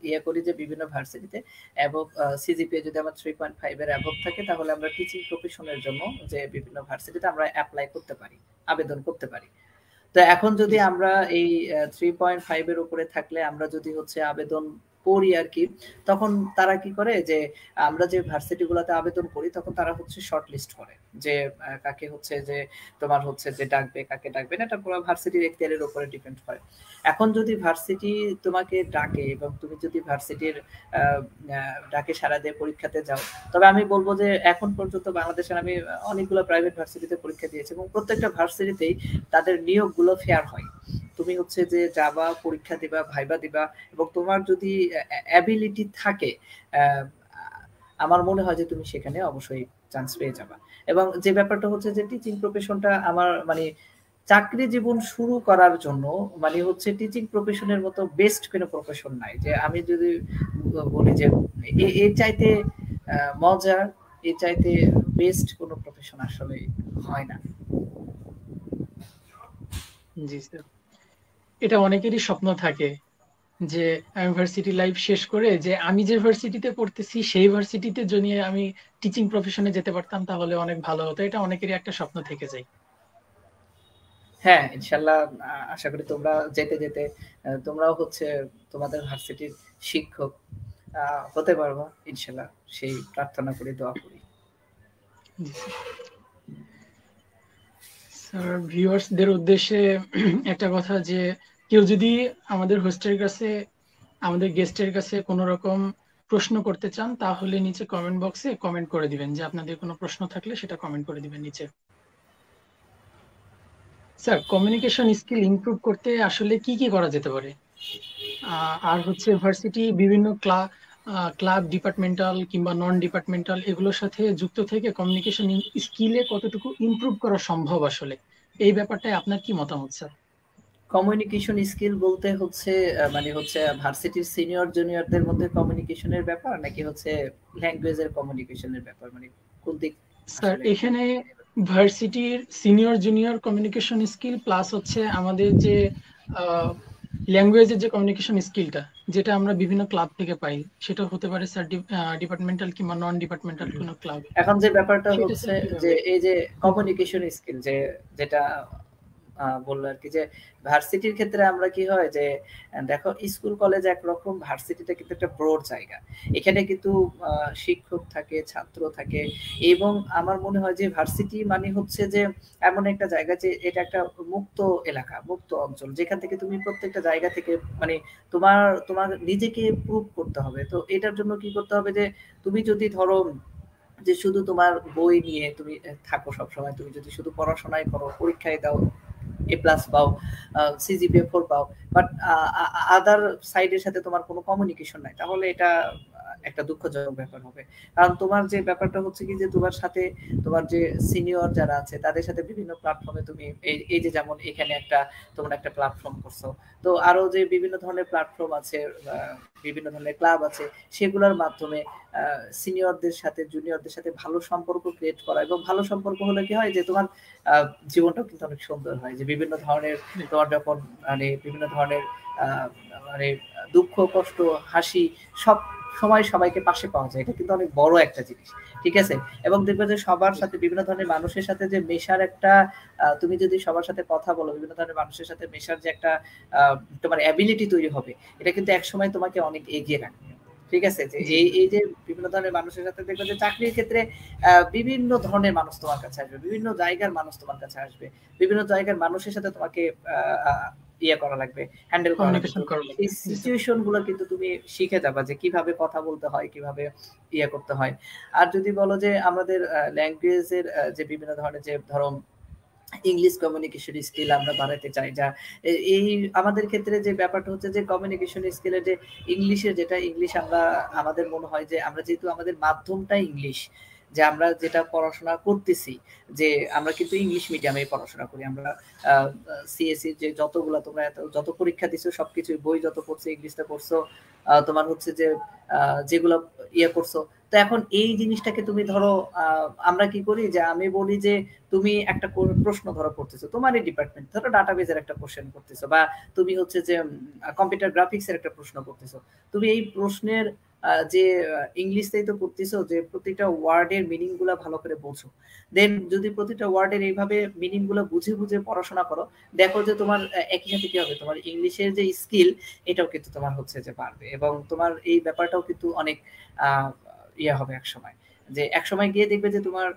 ইয়ে করি যে বিভিন্ন ভার্সিটিতে এবং সিজিপিএ যদি আমার 3.5 এর অ্যাবভ থাকে তাহলে আমরা টিচিং প্রফেশনের জন্য যে বিভিন্ন ভার্সিটিতে আমরা অ্যাপ্লাই করতে পারি, আবেদন করতে পারি। তো এখন যদি আমরা এই 3.5 এর উপরে থাকলে আমরা যদি হচ্ছে আবেদন করি আর কি, তখন তারা কি করে যে আমরা যে ভার্সিটি গুলোতে আবেদন করি তখন তারা হচ্ছে শর্ট লিস্ট করে যে কাকে হচ্ছে যে তোমার হচ্ছে যে ডাকবে কাকে ডাকবে না, এটা পুরো ভার্সিটির এখতিয়ারের উপরে ডিপেন্ড করে। এখন যদি ভার্সিটি তোমাকে ডাকে এবং তুমি যদি ভার্সিটির ডাকে সাড়া দিয়ে পরীক্ষাতে যাও, তবে আমি বলবো যে এখন পর্যন্ত বাংলাদেশের আমি অনেকগুলো প্রাইভেট ভার্সিটিতে পরীক্ষা দিয়েছি এবং প্রত্যেকটা ভার্সিটিতেই তাদের নিয়োগগুলো ফেয়ার হয়। তুমি হচ্ছে যে যাবা, পরীক্ষা দিবা, ভাইবা দিবা এবং তোমার যদি অ্যাবিলিটি থাকে আমার মনে হয় যে তুমি সেখানে অবশ্যই চান্স পেয়ে যাবা। এবং যে ব্যাপারটা হচ্ছে যে টিচিং প্রফেশনটা আমার মানে চাকরি জীবন শুরু করার জন্য মানে হচ্ছে টিচিং প্রফেশনের মতো বেস্ট কোনো প্রফেশন নাই, যে আমি যদি বলি যে এর চাইতে মজার, এর চাইতে বেস্ট কোনো প্রফেশন আসলে হয় না। জি স্যার, এটা অনেকেরই স্বপ্ন থাকে যে ইউনিভার্সিটি লাইফ শেষ করে যে আমি যে ভার্সিটিতে পড়তেছি সেই ভার্সিটিতে যদি আমি টিচিং প্রফেশনে যেতে পারতাম তাহলে অনেক ভালো হতো, এটা অনেকেরই একটা স্বপ্ন থেকে যায়। হ্যাঁ, ইনশাল্লাহ আশা করি তোমরা যেতে যেতে তোমরাও হচ্ছে তোমাদের ভার্সিটির শিক্ষক হতে পারবো ইনশাল্লাহ, সেই প্রার্থনা করি, দোয়া করি। স্যার ভিউয়ার্সদের উদ্দেশ্যে একটা কথা, যে কেউ যদি আমাদের হোস্টের কাছে আমাদের গেস্টের কাছে কোনো রকম প্রশ্ন করতে চান তাহলে নিচে কমেন্ট বক্সে কমেন্ট করে দিবেন, যে আপনাদের কোনো প্রশ্ন থাকলে সেটা কমেন্ট করে দিবেন নিচে। স্যার কমিউনিকেশন স্কিল ইমপ্রুভ করতে আসলে কি কি করা যেতে পারে, আর হচ্ছে ভার্সিটি বিভিন্ন ক্লাব ডিপার্টমেন্টাল কিংবা নন ডিপার্টমেন্টাল এগুলোর সাথে যুক্ত থেকে কমিউনিকেশন স্কিলে কতটুকু ইমপ্রুভ করা সম্ভব, আসলে এই ব্যাপারটায় আপনার কি মতামত স্যার? কমিউনিকেশন স্কিল বলতে হচ্ছে মানে হচ্ছে ভার্সিটির সিনিয়র জুনিয়রদের মধ্যে কমিউনিকেশনের ব্যাপার নাকি হচ্ছে ল্যাঙ্গুয়েজের কমিউনিকেশনের ব্যাপার, মানে কোন দিক? স্যার এখানে ভার্সিটির senior junior communication skill plus হচ্ছে আমাদের যে ল্যাঙ্গুয়েজের যে কমিউনিকেশন স্কিলটা যেটা আমরা বিভিন্ন ক্লাব থেকে পাই, সেটা হতে পারে স্যার ডিপার্টমেন্টাল কিংবা নন ডিপার্টমেন্টাল কোনো ক্লাব। এখন যে ব্যাপারটা হচ্ছে যে এই যে কমিউনিকেশন স্কিল যেটা বললো আর কি, যে ভার্সিটির ক্ষেত্রে আমরা কি হয় যে দেখো স্কুল কলেজ একরকম, ভার্সিটিটা কিন্তু একটা ব্রড জায়গা, এখানে কিন্তু শিক্ষক থাকে, ছাত্র থাকে এবং আমার মনে হয় যে ভার্সিটি মানে হচ্ছে যে এমন একটা জায়গা যে এটা একটা মুক্ত এলাকা, মুক্ত অঞ্চল, যেখান থেকে তুমি প্রত্যেকটা জায়গা থেকে মানে তোমার নিজেকে প্রুভ করতে হবে। তো এটার জন্য কি করতে হবে যে তুমি যদি ধরো যে শুধু তোমার বই নিয়ে তুমি থাকো সবসময়, তুমি যদি শুধু পড়াশোনায় করো, পরীক্ষায় দাও, A+ পাও, CGPA 4 পাও, বাট আদার সাইডের সাথে তোমার কোনো কমিউনিকেশন নাই, তাহলে এটা একটা দুঃখজনক ব্যাপার হবে। কারণ তোমার যে ব্যাপারটা হচ্ছে কি যে তোমার সাথে তোমার যে সিনিয়র যারা আছে তাদের সাথে বিভিন্ন প্ল্যাটফর্মে তুমি এই যে যেমন এখানে তোমরা একটা প্ল্যাটফর্ম করছো, তো আরো যে বিভিন্ন ধরনের প্ল্যাটফর্ম আছে, বিভিন্ন ধরনের ক্লাব আছে, সেগুলোর মাধ্যমে সিনিয়রদের সাথে জুনিয়রদের সাথে ভালো সম্পর্ক ক্রিয়েট করা, এবং ভালো সম্পর্ক হলে কি হয় যে তোমার জীবনটাও কিন্তু অনেক সুন্দর হয়, যে বিভিন্ন ধরনের তোমার যখন মানে বিভিন্ন ধরনের মানে দুঃখ কষ্ট হাসি সব সময় সবাইকে পাশে পাওয়া যায়, এটা কিন্তু অনেক বড় একটা জিনিস, ঠিক আছে। এবং দেখবে যে সবার সাথে বিভিন্ন ধরনের মানুষের সাথে যে মেশার একটা তুমি যদি সবার সাথে কথা বলো, বিভিন্ন ধরনের মানুষের সাথে মেশার যে একটা তোমার অ্যাবিলিটি তৈরি হবে, এটা কিন্তু একসময় তোমাকে অনেক এগিয়ে রাখবে, ঠিক আছে। যে এই যে বিভিন্ন ধরনের মানুষের সাথে দেখবে যে চাকরির ক্ষেত্রে বিভিন্ন ধরনের মানুষ তোমার কাছে আসবে, বিভিন্ন জায়গার মানুষ তোমার কাছে আসবে, বিভিন্ন জায়গার মানুষের সাথে তোমাকে ইয়ে করা লাগবে, হ্যান্ডেল করা লাগবে। এই সিচুয়েশন গুলো কিন্তু তুমি শিখে যাবা যে কিভাবে কথা বলতে হয়, কিভাবে ইয়ে করতে হয়। আর যদি বলো যে আমাদের ল্যাঙ্গুয়েজের যে বিভিন্ন ধরনের যে ধরো ইংলিশ কমিউনিকেশন স্কিল আমরা বাড়াতে চাই, যা এই আমাদের ক্ষেত্রে যে ব্যাপারটা হচ্ছে যে কমিউনিকেশন স্কিলের যে ইংলিশের যেটা ইংলিশ আমরা আমাদের মনে হয় যে আমরা যেহেতু আমাদের মাধ্যমটাই ইংলিশ, যে আমরা যেটা পড়াশোনা করতেছি, যে আমরা কিন্তু ইংলিশ মিডিয়ামে পড়াশোনা করি, আমরা সিএসসি যে যতগুলা তোমরা যত পরীক্ষা দিছো সবকিছু বই যত পড়ছো ইংলিশটা পড়ছো, তোমার হচ্ছে যে যেগুলো ইয়ে করছো। তো এখন এই জিনিসটাকে তুমি ধরো আমরা কি করি যে আমি বলি যে তুমি একটা প্রশ্ন ধরো করতেছো তোমারই ডিপার্টমেন্ট, ধরো ডাটাবেজের একটা কোশ্চেন করতেছো, বা তুমি হচ্ছে যে কম্পিউটার গ্রাফিক্সের একটা প্রশ্ন করতেছো, তুমি এই প্রশ্নের যে ইংলিশটাই তো করতেছো, যে প্রতিটা ওয়ার্ডের মিনিং গুলা ভালো করে বোঝো, দেন যদি প্রতিটা ওয়ার্ডের এইভাবে মিনিং গুলো বুঝে বুঝে পড়াশোনা করো, দেখো যে তোমার একই সাথে কি হবে, তোমার ইংলিশের যে স্কিল এটাও কিন্তু তোমার হচ্ছে যে বাড়বে, এবং তোমার এই ব্যাপারটাও কিন্তু অনেক ইয়ে হবে এক সময়, যে এক সময় গিয়ে দেখবে যে তোমার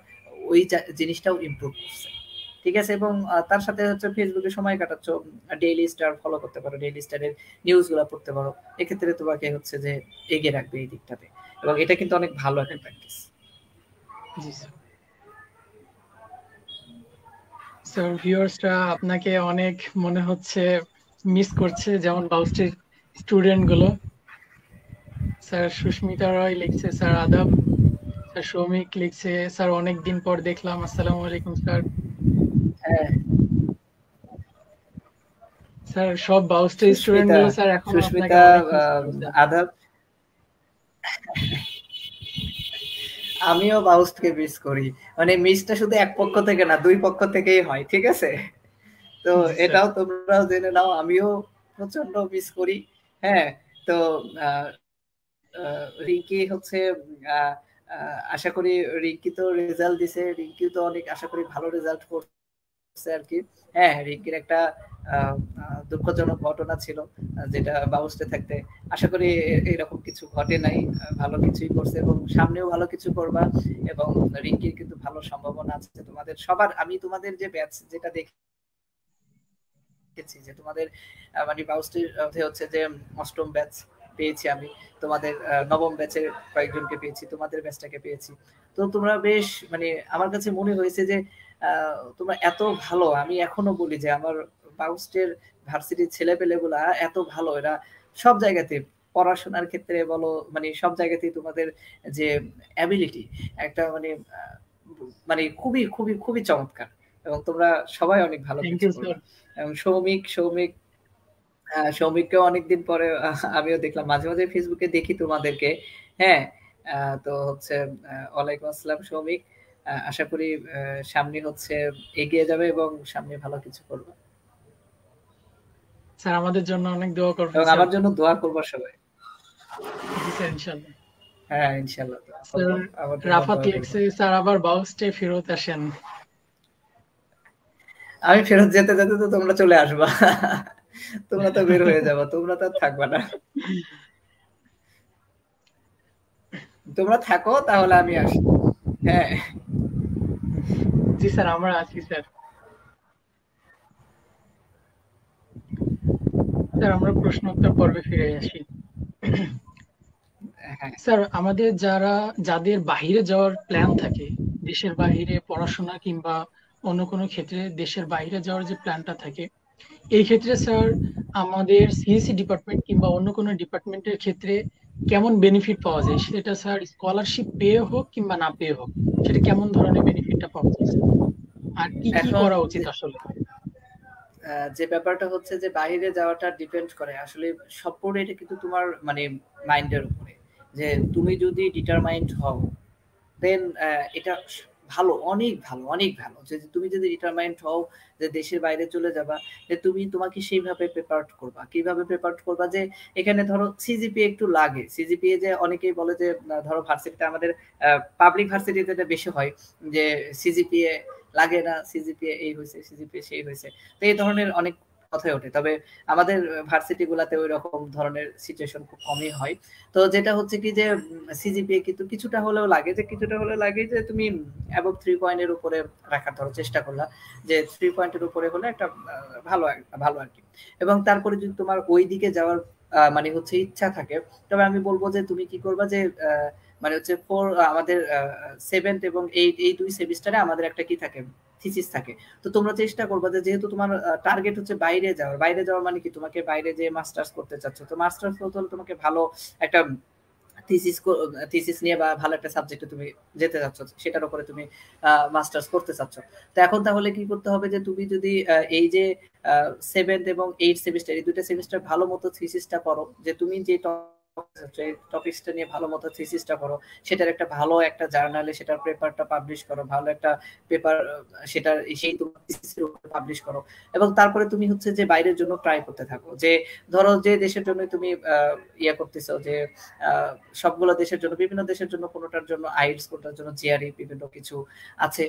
ওই জিনিসটাও ইমপ্রুভ করছে, ঠিক আছে। এবং তার সাথে হচ্ছে ফেসবুকে সময় কাটাচ্ছ, ডেইলি স্টার ফলো করতে পারো, ডেইলি স্টারের নিউজ গুলো পড়তে পারো, এক্ষেত্রে তোমাকে হচ্ছে যে এগিয়ে রাখবে এই দিকটাতে, এবং এটা কিন্তু অনেক ভালো একটা প্র্যাকটিস। জি স্যার, ভিউয়ার্সরা আপনাকে অনেক মনে হচ্ছে মিস করছে, যেমন বাউস্টের স্টুডেন্ট গুলো। স্যার সুস্মিতা রয় লিখছে স্যার আদাব, স্যার সৌমিক লিখছে স্যার অনেকদিন পর দেখলাম, আসসালামু আলাইকুম স্যার। হ্যাঁ স্যার সব বাউস্টের স্টুডেন্ট গুলো স্যার এখন সুস্মিতা আদাব। আমিও বাউস্টকে মিস করি, মানে মিসটা শুধু এক পক্ষ থেকে না, দুই পক্ষ থেকেই হয়, ঠিক আছে। তো এটাও তোমরাও জেনে নাও, আমিও প্রচন্ড মিস করি। হ্যাঁ, তো রিঙ্কি হচ্ছে আশা করি রিঙ্কি তো রেজাল্ট দিছে, রিঙ্কি তো অনেক আশা করি ভালো রেজাল্ট করছে আর কি। হ্যাঁ, রিঙ্কির একটা দুঃখজনক ঘটনা ছিল, যেটা বাউস্টে থাকতে আশা করি এরকম কিছু ঘটে নাই, ভালো কিছুই করছে এবং সামনেও ভালো কিছু করবা, এবং রিঙ্কির কিন্তু ভালো সম্ভাবনা আছে তোমাদের সবার। আমি তোমাদের যে ব্যাচ যেটা দেখেছি যে তোমাদের মানে বাউস্টের হচ্ছে যে অষ্টম ব্যাচ পেয়েছি আমি, তোমাদের নবম ব্যাচের কয়েকজনকে পেয়েছি, তোমাদের ব্যাচটাকে পেয়েছি। তো তোমরা বেশ মানে আমার কাছে মনে হয়েছে যে তোমরা এত ভালো, আমি এখনো বলি যে আমার বাউস্টের ভার্সিটির ছেলেপেলেগুলা এত ভালো, এরা সব জায়গাতে পড়াশোনার ক্ষেত্রে বলো, মানে সব জায়গাতেই তোমাদের যে অ্যাবিলিটি একটা মানে মানে খুবই খুবই খুবই চমৎকার, এবং তোমরা সবাই অনেক ভালো কিছু করবে। এবং সৌমিককেও অনেকদিন পরে আমিও দেখলাম, মাঝে মাঝে ফেসবুকে দেখি তোমাদেরকে। হ্যাঁ, তো হচ্ছে ওয়ালাইকুম আসসালাম সৌমিক, আশা করি সামনে হচ্ছে এগিয়ে যাবে এবং সামনে ভালো কিছু করবে। স্যার আমাদের জন্য অনেক দোয়া করবেন, এবং আমার জন্য দোয়া করবা সবাই। জি স্যার, ইনশাআল্লাহ। হ্যাঁ ইনশাআল্লাহ। রাফাত লিখছে স্যার আবার বাউস্টে ফেরত আসেন। আমি ফেরত যেতে যেতে তো তোমরা চলে আসবা, তোমরা তো বের হয়ে যাবা, তোমরা তো থাকবা না। তোমরা থাকো তাহলে আমি আসি। হ্যাঁ জি স্যার, আমরা আছি স্যার। স্যার আমরা প্রশ্নোত্তর পর্বে ফিরে আসি। স্যার আমাদের যাদের বাহিরে যাওয়ার প্ল্যান থাকে, দেশের বাহিরে পড়াশোনা কিংবা অন্য কোনো ক্ষেত্রে দেশের বাইরে যাওয়ার যে প্ল্যানটা থাকে, এই ক্ষেত্রে স্যার আমাদের সিএসসি ডিপার্টমেন্ট কিংবা অন্য কোনো ডিপার্টমেন্টের ক্ষেত্রে কেমন বেনিফিট পাওয়া যায়, সেটা স্যার স্কলারশিপ পেয়ে হোক কিংবা না পেয়ে হোক, সেটা কেমন ধরনের বেনিফিটটা পাওয়া যায় স্যার? আর কি কি এখন করা উচিত আসলে? যে ব্যাপারটা হচ্ছে যে বাইরে যাওয়াটা ডিপেন্ড করে আসলে সম্পূর্ণ, এটা কিন্তু তোমার মানে মাইন্ডের উপরে, যে তুমি যদি ডিটারমাইন্ড হও দেন এটা ভালো, অনেক ভালো, অনেক ভালো। যে তুমি যদি ডিটারমাইন্ড হও যে দেশের বাইরে চলে যাবা, যে তুমি তোমাকে সেইভাবে প্রিপেয়ার করবা। কিভাবে প্রিপেয়ার করবা, যে এখানে ধরো সিজিপিএ একটু লাগে। সিজিপিএ যে অনেকেই বলে যে ধরো ভার্সিটিতে আমাদের পাবলিক ভার্সিটিতে এটা বেশি হয় যে সিজিপিএ লাগে না, সিজিপিএ এই হয়েছে, সিজিপিএ সেই হয়েছে। তো এই ধরনের অনেক কথাই ওঠে। তবে আমাদের ভার্সিটি গুলাতে ওই রকম ধরনের সিচুয়েশন খুব কমই হয়। তো যেটা হচ্ছে কি যে সিজিপিএ কিন্তু কিছুটা হলেও লাগে, যে কিছুটা হলেও লাগে যে তুমি অ্যাবভ 3 পয়েন্টের উপরে রাখার ধরো চেষ্টা করলা, যে 3 পয়েন্টের উপরে হলে একটা ভালো ভালো আর কি। এবং তারপরে যদি তোমার ওই দিকে যাওয়ার মানে হচ্ছে ইচ্ছা থাকে, তবে আমি বলবো যে তুমি কি করবা, যে মানে হচ্ছে আমাদের 7th এবং 8 এই দুই সেমিস্টারে আমাদের একটা কি থাকে, থিসিস থাকে। তো তোমরা চেষ্টা করবা যে যেহেতু তোমার টার্গেট হচ্ছে বাইরে যাওয়ার, বাইরে যাওয়ার মানে কি তোমাকে বাইরে যে মাস্টার্স করতে চাচ্ছ, তো মাস্টার্স করতে হলে তোমাকে ভালো একটা থিসিস থিসিস নিয়ে বা ভালো একটা সাবজেক্টে তুমি যেতে চাচ্ছ, সেটার উপরে তুমি মাস্টার্স করতে চাচ্ছ। তো এখন তাহলে কি করতে হবে, যে তুমি যদি এই যে 7th এবং 8th সেমিস্টার, এই দুইটা সেমিস্টার ভালো মতো থিসিসটা করো, যে তুমি যে টপিকসটা নিয়ে ভালো মতো থিসিসটা করো, সেটার একটা ভালো একটা জার্নালে সেটার পেপারটা পাবলিশ করো, ভালো একটা পেপার সেটার সেই তোমার থিসিসের উপরে পাবলিশ করো। এবং তারপরে তুমি হচ্ছে যে বাইরের জন্য ট্রাই করতে থাকো, যে ধরো যে দেশের জন্য তুমি ইয়া করতেছো, যে সবগুলো দেশের জন্য, বিভিন্ন দেশের জন্য, কোনোটার জন্য আইএলটিএস, কোনোটার জন্য জিআরই, বিভিন্ন কিছু আছে,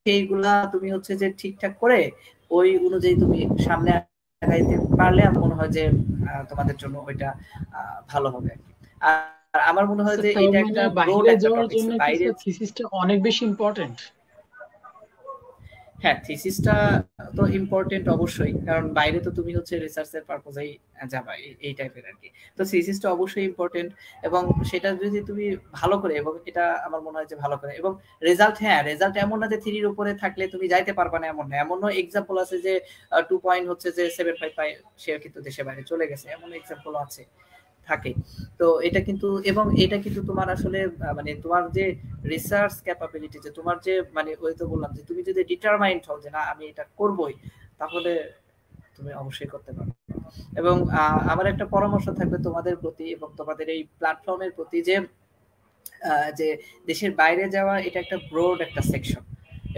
সেইগুলা তুমি হচ্ছে যে ঠিকঠাক করে ওই অনুযায়ী তুমি সামনে আগাইতে পারলে আমার মনে হয় যে তোমাদের জন্য ওইটা ভালো হবে আর কি। আর আমার মনে হয় যে তার এটা মানে একটা ব্রড বাইরে একটা যাওয়ার টপিক, জন্য কি বাইরে। স্যার থিসিসটা অনেক বেশি ইম্পর্টেন্ট? হ্যাঁ, থিসিসটা তো ইম্পর্টেন্ট অবশ্যই, কারণ বাইরে তো তুমি হচ্ছে রিসার্চের পারপোজেই যাবা, এই টাইপের আর কি। তো থিসিসটা অবশ্যই ইম্পর্টেন্ট, এবং সেটা যদি তুমি ভালো করে, এবং এটা আমার মনে হয় যে ভালো করে, এবং রেজাল্ট, হ্যাঁ রেজাল্ট এমন না যে 3 এর উপরে থাকলে তুমি যাইতে পারবা না, এমন না। এমনও এক্সাম্পল আছে যে 2 পয়েন্ট হচ্ছে যে 7.5 পায়, সে কিন্তু দেশে বাইরে চলে গেছে, এমন এক্সাম্পল আছে, থাকে। তো এটা কিন্তু, এবং এটা কিন্তু তোমার আসলে মানে তোমার যে রিসার্চ ক্যাপাবিলিটি, যে তোমার যে মানে ওই তো বললাম যে তুমি যদি ডিটারমাইন্ড হও যে না আমি এটা করবই, তাহলে তুমি অবশ্যই করতে পারো। এবং আমার একটা পরামর্শ থাকবে তোমাদের প্রতি এবং তোমাদের এই প্ল্যাটফর্মের প্রতি, যে যে দেশের বাইরে যাওয়া এটা একটা ব্রড একটা সেকশন,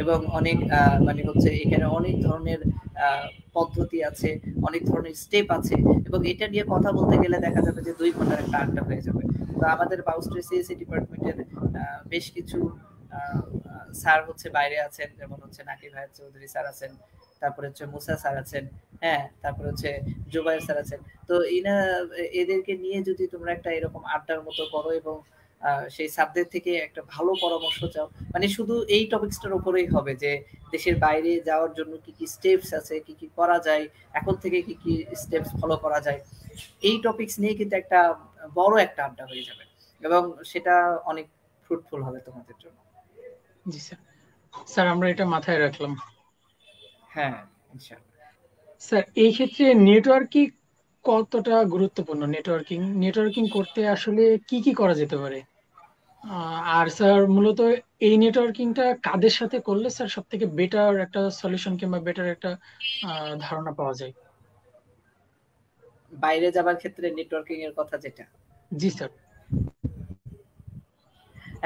এবং অনেক মানে হচ্ছে এখানে অনেক ধরনের পদ্ধতি আছে, অনেক ধরনের স্টেপ আছে, এবং এটা নিয়ে কথা বলতে গেলে দেখা যাবে যে 2 ঘন্টার একটা আড্ডা হয়ে যাবে। তো আমাদের বাউস্টার সিএসসি ডিপার্টমেন্টের বেশ কিছু স্যার হচ্ছে বাইরে আছেন, যেমন হচ্ছে নাকি ভাই চৌধুরী স্যার আছেন, তারপরে হচ্ছে মুসা স্যার আছেন, হ্যাঁ, তারপরে হচ্ছে জুবাইর স্যার আছেন। তো এদেরকে নিয়ে যদি তোমরা একটা এরকম আড্ডার মতো করো, এবং সেই সাবজেক্ট থেকে একটা ভালো পরামর্শ চাও, মানে শুধু এই টপিকসটার উপরেই হবে যে দেশের বাইরে যাওয়ার জন্য কি কি স্টেপস আছে, কি কি করা যায়, এখন থেকে কি কি স্টেপস ফলো করা যায়, এই টপিকস নিয়ে কিন্তু একটা বড় একটা আড্ডা হয়ে যাবে, এবং সেটা অনেক ফ্রুটফুল হবে তোমাদের জন্য। জি স্যার। স্যার আমরা এটা মাথায় রাখলাম। হ্যাঁ, ইনশাআল্লাহ। স্যার এই ক্ষেত্রে নেটওয়ার্কিং কতটা গুরুত্বপূর্ণ? নেটওয়ার্কিং নেটওয়ার্কিং করতে আসলে কি কি করা যেতে পারে? আর স্যার মূলত এই নেটওয়ার্কিংটা কাদের সাথে করলে স্যার সব থেকে বেটার একটা সলিউশন কিংবা বেটার একটা ধারণা পাওয়া যায়? বাইরে যাবার ক্ষেত্রে নেটওয়ার্কিং এর কথা যেটা, জি স্যার।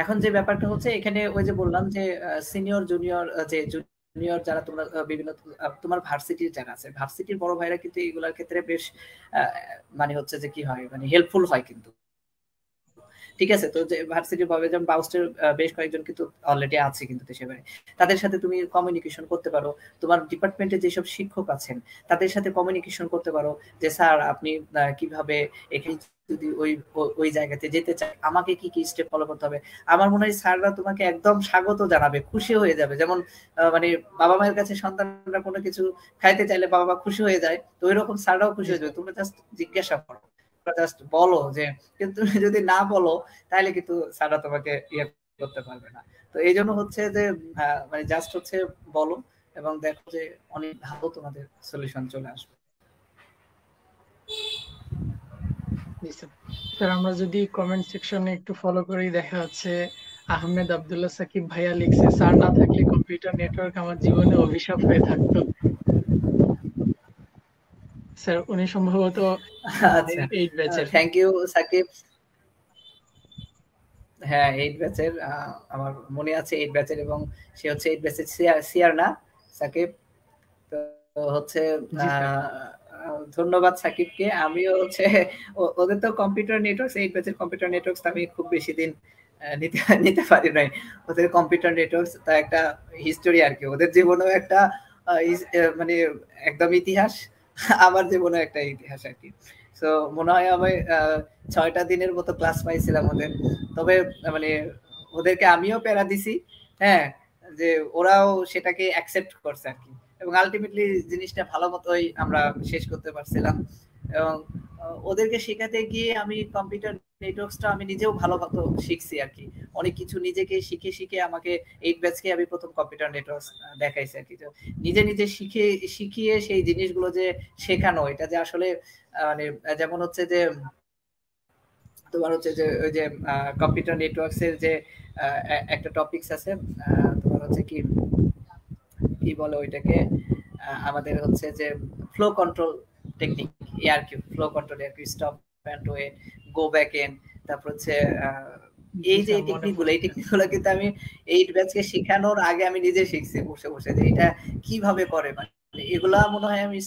এখন যে ব্যাপারটা হচ্ছে এখানে ওই যে বললাম যে সিনিয়র জুনিয়র, যে জুনিয়র যারা তোমরা বিভিন্ন তোমার ভার্সিটির যারা আছে, ভার্সিটির বড় ভাইরা কিন্তু এগুলোর ক্ষেত্রে বেশ মানে হচ্ছে যে কি হয়, মানে হেল্পফুল হয় কিন্তু। ঠিক আছে, তো যে ভার্সিটি ভাবে যেমন বাউস্টের বেশ কয়েকজন কিন্তু অলরেডি আছে কিন্তু দেশে বাইরে, তাদের সাথে তুমি কমিউনিকেশন করতে পারো। তোমার ডিপার্টমেন্টে যেসব শিক্ষক আছেন তাদের সাথে কমিউনিকেশন করতে পারো, যে স্যার আপনি কিভাবে এখানে যদি ওই জায়গাতে যেতে চাই আমাকে কি কি স্টেপ ফলো করতে হবে। আমার মনে হয় স্যাররা তোমাকে একদম স্বাগত জানাবে, খুশি হয়ে যাবে। যেমন মানে বাবা মায়ের কাছে সন্তানরা কোনো কিছু খাইতে চাইলে বাবা মা খুশি হয়ে যায়, তো ওই রকম স্যাররাও খুশি জি হয়ে স্যার। যাবে। তোমরা জাস্ট জিজ্ঞাসা করো, জাস্ট বলো যে, কিন্তু তুমি যদি না বলো তাহলে কিন্তু স্যাররা তোমাকে ইয়ে করতে পারবে না। তো এই জন্য হচ্ছে যে মানে জাস্ট হচ্ছে বলো, এবং দেখো যে অনেক ভালো তোমাদের সলিউশন চলে আসবে। স্যার আমরা যদি কমেন্ট সেকশনে একটু ফলো করি, দেখা যাচ্ছে আহমেদ আব্দুল্লাহ সাকিব ভাইয়া লিখছে, স্যার না থাকলে কম্পিউটার নেটওয়ার্ক আমার জীবনে অভিশাপ হয়ে থাকতো। স্যার উনি সম্ভবত আচ্ছা, 8 ব্যাচের। Thank you Sakib. হ্যাঁ 8 ব্যাচের, আমার মনে আছে 8 ব্যাচের, এবং সে হচ্ছে 8 ব্যাচের সিআর না সাকিব। তো হচ্ছে ধন্যবাদ সাকিবকে। আমিও হচ্ছে ওদের তো কম্পিউটার নেটওয়ার্কস, 8 ব্যাচের কম্পিউটার নেটওয়ার্কস আমি খুব বেশি দিন নিতে নিতে পারি নাই। ওদের কম্পিউটার নেটওয়ার্কস তা একটা হিস্টোরি আর কি, ওদের জীবনেও একটা মানে একদম ইতিহাস, আমার জীবনে একটা ইতিহাস আর কি। তো মনে হয় আমি 6টা দিনের মতো ক্লাস পাইছিলাম ওদের। তবে মানে ওদেরকে আমিও প্যারা দিছি, হ্যাঁ, যে ওরাও সেটাকে অ্যাকসেপ্ট করছে আর কি, এবং আলটিমেটলি জিনিসটা ভালো মতোই আমরা শেষ করতে পারছিলাম। এবং ওদেরকে শেখাতে গিয়ে আমি কম্পিউটার নেটওয়ার্কসটা আমি নিজেও ভালো মতো শিখছি আর কি। অনেক কিছু নিজেকে শিখে শিখে আমাকে 8 ব্যাচকে আমি প্রথম কম্পিউটার নেটওয়ার্কস দেখাইছে আর কি। তো নিজে নিজে শিখিয়ে সেই জিনিসগুলো যে শেখানো, এটা যে আসলে মানে যেমন হচ্ছে যে তোমার হচ্ছে যে ওই যে কম্পিউটার নেটওয়ার্কস এর যে একটা টপিকস আছে, তোমার হচ্ছে কি কি বলে ওইটাকে, আমাদের হচ্ছে যে flow control technique, ARQ, flow control, ARQ, stop and wait, go back N, তারপর হচ্ছে এই যে টেকনিকগুলো, এই টেকনিকগুলো কিন্তু আমি 8 ব্যাচকে শেখানোর আগে আমি নিজে শিখছি বসে বসে, যে এটা কিভাবে করে। মানে এগুলা মনে হয় আমি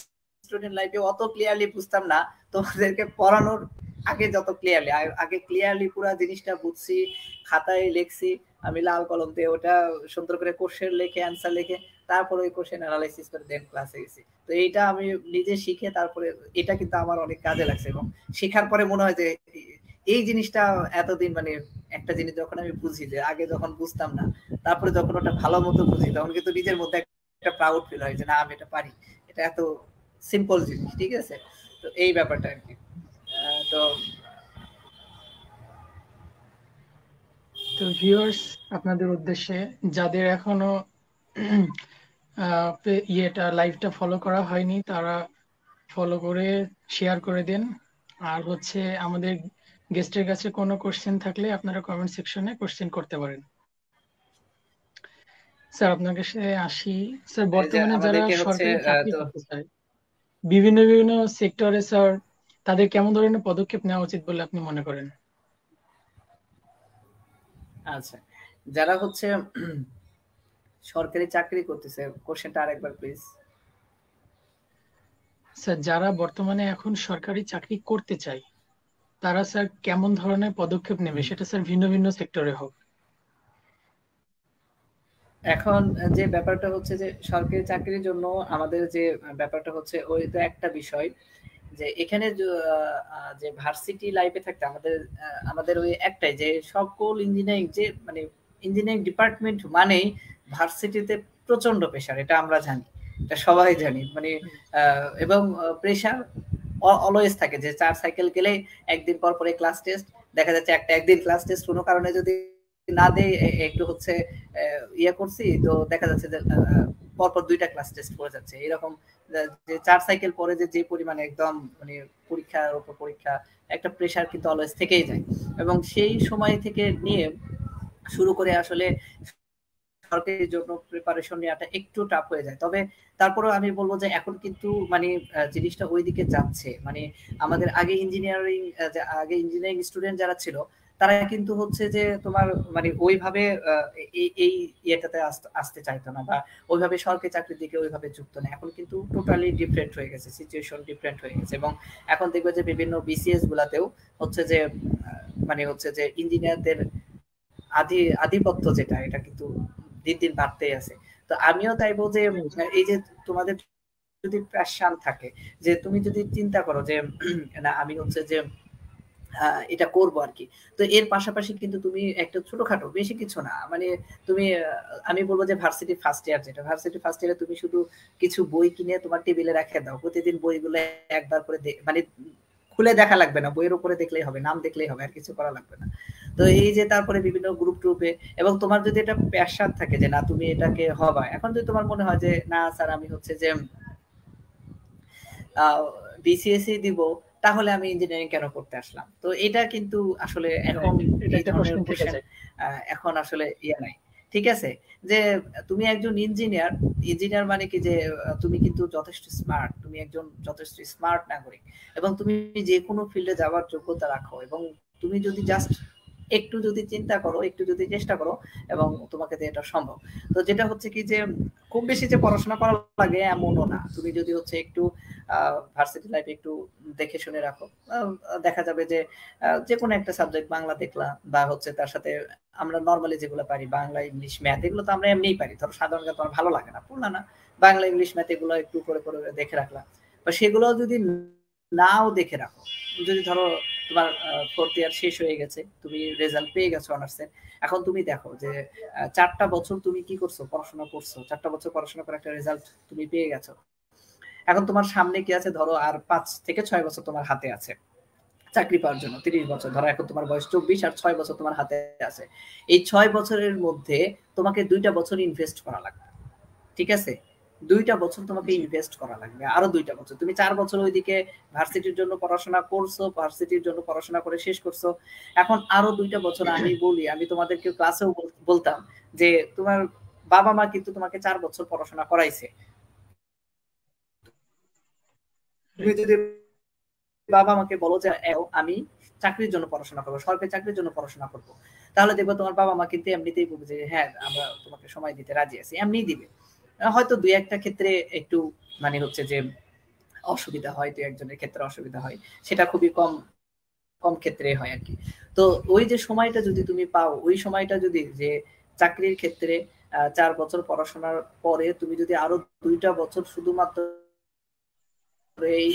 স্টুডেন্ট লাইফে অত ক্লিয়ারলি বুঝতাম না, তোমাদেরকে পড়ানোর আগে যত ক্লিয়ারলি, আগে ক্লিয়ারলি পুরো জিনিসটা বুঝছি, খাতায় লিখছি আমি লাল কলম দিয়ে, ওটা সুন্দর করে কোশ্চেন লিখে অ্যান্সার লিখে তারপরে ওই কোশ্চেন অ্যানালাইসিস করে দেন ক্লাসে গেছি। তো এইটা আমি নিজে শিখে তারপরে এটা কিন্তু আমার অনেক কাজে লাগছে, এবং শেখার পরে মনে হয় যে এই জিনিসটা এতদিন মানে একটা জিনিস যখন আমি বুঝি, যে আগে যখন বুঝতাম না, তারপরে যখন ওটা ভালো মতো বুঝি, তখন কিন্তু নিজের মধ্যে একটা প্রাউড ফিল হয় যে না আমি এটা পারি, এটা এত সিম্পল জিনিস, ঠিক আছে। তো এই ব্যাপারটা আর কি। তো তো ভিউয়ার্স, আপনাদের উদ্দেশ্যে যাদের এখনো ইয়েটা লাইভটা ফলো করা হয়নি, তারা ফলো করে শেয়ার করে দেন। আর হচ্ছে আমাদের গেস্টের কাছে কোনো কোশ্চেন থাকলে আপনারা কমেন্ট সেকশনে কোশ্চেন করতে পারেন। স্যার আপনার কাছে আসি। স্যার বর্তমানে যারা আমাদেরকে হচ্ছে সরকারি চাকরি করতে চায় বিভিন্ন বিভিন্ন সেক্টরে, স্যার তাদের কেমন ধরনের পদক্ষেপ নেওয়া উচিত বলে আপনি মনে করেন? আচ্ছা, যারা হচ্ছে সরকারি চাকরি করতেছে, কোশ্চেনটা আরেকবার প্লিজ। স্যার যারা বর্তমানে এখন সরকারি চাকরি করতে চায়, তারা স্যার কেমন ধরনের পদক্ষেপ নেবে, সেটা স্যার ভিন্ন ভিন্ন সেক্টরে হোক। এখন যে ব্যাপারটা হচ্ছে যে সরকারি চাকরির জন্য আমাদের যে ব্যাপারটা হচ্ছে, ওই তো একটা বিষয় যে এখানে যে ভার্সিটি লাইফে থাকতে আমাদের আমাদের ওই একটাই যে সকল ইঞ্জিনিয়ারিং যে মানে ইঞ্জিনিয়ারিং ডিপার্টমেন্ট মানেই ভার্সিটিতে প্রচন্ড প্রেশার, এটা আমরা জানি, এটা সবাই জানি মানে এবং প্রেশার অলওয়েজ থাকে, যে 4 সাইকেল গেলে একদিন পর পরে ক্লাস টেস্ট, দেখা যাচ্ছে একদিন ক্লাস টেস্ট কোনো কারণে যদি না দেয়, একটু হচ্ছে ইয়ে করছি, তো দেখা যাচ্ছে যে পরপর 2টা ক্লাস টেস্ট পড়ে যাচ্ছে, এরকম যে 4 সাইকেল পরে যে পরিমাণে একদম মানে পরীক্ষার উপর পরীক্ষা, একটা প্রেশার কিন্তু অলওয়েজ থেকেই যায়। এবং সেই সময় থেকে নিয়ে শুরু করে আসলে সরকারির জন্য প্রিপারেশন নেওয়াটা একটু টাফ হয়ে যায়। তবে তারপরেও আমি বলবো যে এখন কিন্তু মানে জিনিসটা ওইদিকে যাচ্ছে। মানে আমাদের আগে ইঞ্জিনিয়ারিং স্টুডেন্ট যারা ছিল, তারা কিন্তু হচ্ছে যে তোমার মানে ওইভাবে এই ইয়েটাতে আসতে চাইতো না, বা ওইভাবে সরকারি চাকরির দিকে ওইভাবে যুক্ত না। এখন কিন্তু টোটালি ডিফারেন্ট হয়ে গেছে, সিচুয়েশন ডিফারেন্ট হয়ে গেছে। এবং এখন দেখবে যে বিভিন্ন বিসিএস গুলাতেও হচ্ছে যে মানে হচ্ছে যে ইঞ্জিনিয়ারদের আধিপত্য যেটা, এটা কিন্তু দিন দিন বাড়তেই আছে। তো আমিও চাইবো যে এই যে তোমাদের যদি প্যাশন থাকে, যে তুমি যদি চিন্তা করো যে না আমি হচ্ছে যে এটা করবো আর কি, তো এর পাশাপাশি কিন্তু তুমি একটা ছোটখাটো বেশি কিছু না মানে তুমি আমি বলবো যে ভার্সিটি ফার্স্ট ইয়ার, যেটা ভার্সিটি ফার্স্ট ইয়ারে তুমি শুধু কিছু বই কিনে তোমার টেবিলে রেখে দাও, প্রতিদিন বইগুলো একবার করে মানে খুলে দেখা লাগবে না, বইয়ের উপরে দেখলেই হবে, নাম দেখলেই হবে, আর কিছু করা লাগবে না। তো এই যে তারপরে বিভিন্ন গ্রুপ ট্রুপে, এবং তোমার যদি এটা প্যাশন থাকে যে না তুমি এটাকে হবা, এখন যদি তোমার মনে হয় যে না স্যার আমি হচ্ছে যে বিসিএসসি দিব, তাহলে আমি ইঞ্জিনিয়ারিং কেন করতে আসলাম? তো এটা কিন্তু আসলে এখন এই ধরনের কোশ্চেন এখন আসলে ইয়ে নাই, ঠিক আছে? যে তুমি একজন ইঞ্জিনিয়ার, ইঞ্জিনিয়ার মানে কি যে তুমি কিন্তু যথেষ্ট স্মার্ট, তুমি একজন যথেষ্ট স্মার্ট নাগরিক, এবং তুমি যে কোনো ফিল্ডে যাওয়ার যোগ্যতা রাখো, এবং তুমি যদি জাস্ট একটু যদি চিন্তা করো, একটু যদি চেষ্টা করো, এবং তোমাকে দিয়ে এটা সম্ভব। তো যেটা হচ্ছে কি যে খুব বেশি যে পড়াশোনা করা লাগে এমনও না, তুমি যদি হচ্ছে একটু ভার্সিটি লাইফে একটু দেখে শুনে রাখো, দেখা যাবে যে যে কোনো একটা সাবজেক্ট, বাংলা দেখলা, বা হচ্ছে তার সাথে আমরা নর্মালি যেগুলো পারি, বাংলা ইংলিশ ম্যাথ, এগুলো তো আমরা এমনিই পারি, ধরো সাধারণত তোমার ভালো লাগে না, পড়লা না, বাংলা ইংলিশ ম্যাথ এগুলো একটু করে করে দেখে রাখলা, বা সেগুলো যদি নাও দেখে রাখো, যদি ধরো তোমার 4th ইয়ার শেষ হয়ে গেছে, তুমি রেজাল্ট পেয়ে গেছো অনার্সের, এখন তুমি দেখো যে 4টা বছর তুমি কি করছো, পড়াশোনা করছো, 4টা বছর পড়াশোনা করে একটা রেজাল্ট তুমি পেয়ে গেছো, এখন তোমার সামনে কি আছে, ধরো আর 5 থেকে 6 বছর তোমার হাতে আছে চাকরি পাওয়ার জন্য, 30 বছর, ধরো এখন তোমার বয়স 24 আর 6 বছর তোমার হাতে আছে, এই 6 বছরের মধ্যে তোমাকে 2টা বছর ইনভেস্ট করা লাগবে, ঠিক আছে? 2টা বছর তোমাকে ইনভেস্ট করা লাগবে, আরো 2টা বছর, তুমি 4 বছর ওইদিকে ভার্সিটির জন্য পড়াশোনা করছো, ভার্সিটির জন্য পড়াশোনা করে শেষ করছো, এখন আরো 2টা বছর, আমি বলি, আমি তোমাদেরকে ক্লাসেও বলতাম যে তোমার বাবা মা কিন্তু তোমাকে 4 বছর পড়াশোনা করাইছে, তুমি যদি বাবা আমাকে বলো যে আমি চাকরির জন্য পড়াশোনা করবো, সরকারি চাকরির জন্য পড়াশোনা করবো, তাহলে দেখবো তোমার বাবা মা কিন্তু এমনিতেই বলবে যে হ্যাঁ আমরা তোমাকে সময় দিতে রাজি আছি, এমনিই দিবে। হয়তো 2-1টা ক্ষেত্রে একটু মানে হচ্ছে যে অসুবিধা হয়, 2-1জনের ক্ষেত্রে অসুবিধা হয়, সেটা খুবই কম কম ক্ষেত্রে হয় আর কি। তো ওই যে সময়টা যদি তুমি পাও, ওই সময়টা যদি যে চাকরির ক্ষেত্রে 4 বছর পড়াশোনার পরে তুমি যদি আরো 2টা বছর শুধুমাত্র এই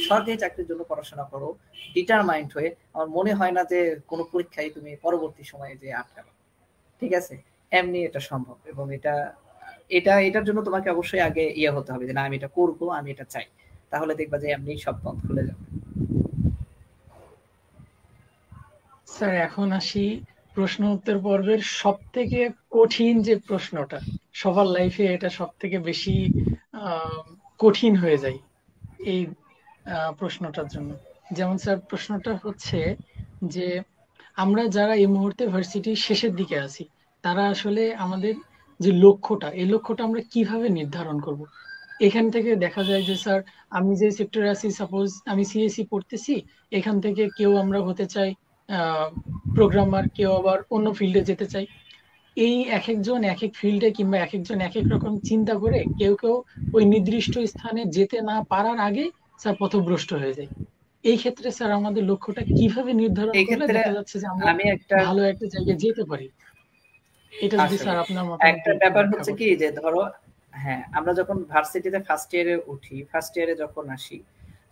সরকারি চাকরির জন্য পড়াশোনা করো ডিটারমাইন্ড হয়ে, আমার মনে হয় না যে কোনো পরীক্ষায় তুমি পরবর্তী সময়ে যে আটকাবে, ঠিক আছে? এমনি এটা সম্ভব, এবং এটার জন্য তোমাকে অবশ্যই আগে ইয়ে হতে হবে যে না আমি এটা করবো, আমি এটা চাই, তাহলে দেখবা যে এমনি সব পথ খুলে যাবে। স্যার এখন আসি প্রশ্ন উত্তর পর্বের সব থেকে কঠিন যে প্রশ্নটা, সবার লাইফে এটা সব থেকে বেশি কঠিন হয়ে যায় এই প্রশ্নটার জন্য। যেমন স্যার প্রশ্নটা হচ্ছে যে আমরা যারা এই মুহূর্তে ভার্সিটির শেষের দিকে আছি, তারা আসলে আমাদের যে লক্ষ্যটা, এই লক্ষ্যটা আমরা কিভাবে নির্ধারণ করব? এখান থেকে দেখা যায় যে স্যার আমি যে সেক্টরে আছি, সাপোজ আমি সিএসসি পড়তেছি, এখান থেকে কেউ আমরা হতে চাই প্রোগ্রামার, কেউ আবার অন্য ফিল্ডে যেতে চাই। এই এক একজন এক এক ফিল্ডে কিংবা এক একজন এক এক রকম চিন্তা করে কেউ কেউ ওই নির্দিষ্ট স্থানে যেতে না পারার আগে স্যার পথভ্রষ্ট হয়ে যায়। এই ক্ষেত্রে স্যার আমাদের লক্ষ্যটা কিভাবে নির্ধারণ এই করলে ক্ষেত্রে দেখা যাচ্ছে যে আমরা আমি একটা ভালো একটা জায়গায় যেতে পারি? এটা যদি আসলে স্যার আপনার মতামত একটা দিয়ে একটু ব্যাপার ব্যাখ্যা হচ্ছে কি করতেন। যে ধরো হ্যাঁ আমরা যখন ভার্সিটিতে ফার্স্ট ইয়ারে উঠি, ফার্স্ট ইয়ারে যখন আসি,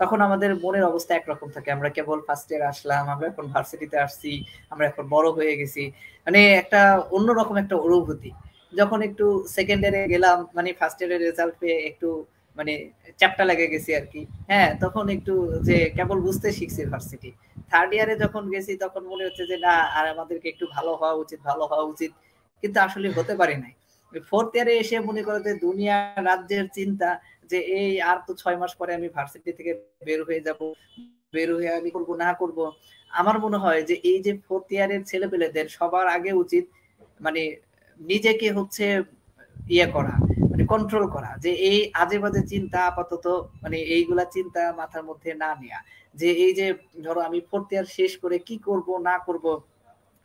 তখন আমাদের মনের অবস্থা একরকম থাকে, আমরা কেবল ফার্স্ট ইয়ার আসলাম, আমরা এখন ভার্সিটিতে আসছি, আমরা এখন বড় হয়ে গেছি, মানে একটা অন্যরকম একটা অনুভূতি। যখন একটু সেকেন্ড ইয়ারে গেলাম, মানে ফার্স্ট ইয়ারের রেজাল্ট পেয়ে একটু মানে চ্যাপটা লেগে গেছি আর কি, হ্যাঁ তখন একটু যে কেবল বুঝতে শিখছি ভার্সিটি। থার্ড ইয়ারে যখন গেছি তখন মনে হচ্ছে যে না আর আমাদেরকে একটু ভালো হওয়া উচিত, ভালো হওয়া উচিত, কিন্তু আসলে হতে পারি নাই। ফোর্থ ইয়ারে এসে মনে করো যে দুনিয়া রাজ্যের চিন্তা, যে এই আর তো 6 মাস পরে আমি ভার্সিটি থেকে বের হয়ে যাব, বের হয়ে আমি করব না করব। আমার মনে হয় যে এই যে ফোর্থ ইয়ারের ছেলেপেলেদের সবার আগে উচিত মানে নিজেকে হচ্ছে ইয়ে করা, মানে কন্ট্রোল করা, যে এই আজে বাজে চিন্তা আপাতত মানে এইগুলা চিন্তা মাথার মধ্যে না নেয়া। যে এই যে ধরো আমি ফোর্থ ইয়ার শেষ করে কি করব না করব,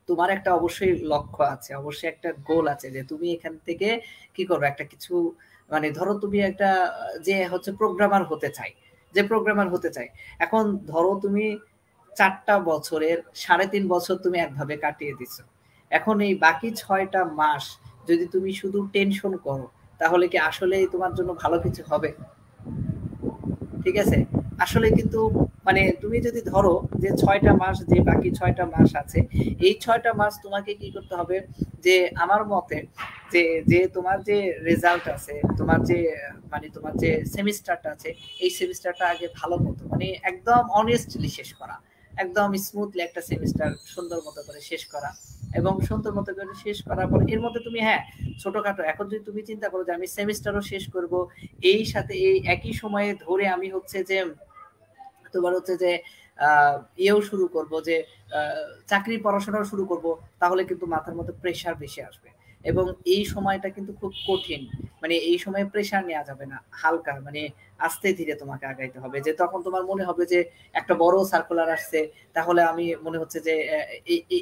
তোমার একটা অবশ্যই লক্ষ্য আছে, অবশ্যই একটা গোল আছে যে তুমি এখান থেকে কি করবে, একটা কিছু মানে ধরো তুমি একটা যে হচ্ছে প্রোগ্রামার হতে চাই, যে প্রোগ্রামার হতে চাই, এখন ধরো তুমি 4টা বছরের 3.5 বছর তুমি একভাবে কাটিয়ে দিছো, এখন এই বাকি 6টা মাস যদি তুমি শুধু টেনশন করো, তাহলে কি আসলেই তোমার জন্য ভালো কিছু হবে? ঠিক আছে? আসলে কিন্তু মানে তুমি যদি ধরো যে 6টা মাস, যে বাকি 6টা মাস আছে, এই 6টা মাস তোমাকে কি করতে হবে, যে আমার মতে যে যে তোমার যে রেজাল্ট আছে, তোমার যে মানে তোমার যে সেমিস্টারটা আছে, এই সেমিস্টারটা আগে ভালো মতো মানে একদম অনেস্টলি শেষ করা, একদম স্মুথলি একটা সেমিস্টার সুন্দর মতো করে শেষ করা। এবং সুন্দর মতো করে শেষ করার পর এর মধ্যে তুমি হ্যাঁ ছোটখাটো, এখন যদি তুমি চিন্তা করো যে আমি সেমিস্টারও শেষ করব, এই সাথে এই একই সময়ে ধরে আমি হচ্ছে যে তোমার হচ্ছে যে ইয়েও শুরু করব, যে চাকরির পড়াশোনাও শুরু করব, তাহলে কিন্তু মাথার মধ্যে প্রেশার বেশি আসবে। এবং এই সময়টা কিন্তু খুব কঠিন, মানে এই সময় প্রেশার নেওয়া যাবে না, হালকা মানে আস্তে ধীরে তোমাকে আগাইতে হবে। যে তখন তোমার মনে হবে যে একটা বড় সার্কুলার আসছে, তাহলে আমি মনে হচ্ছে যে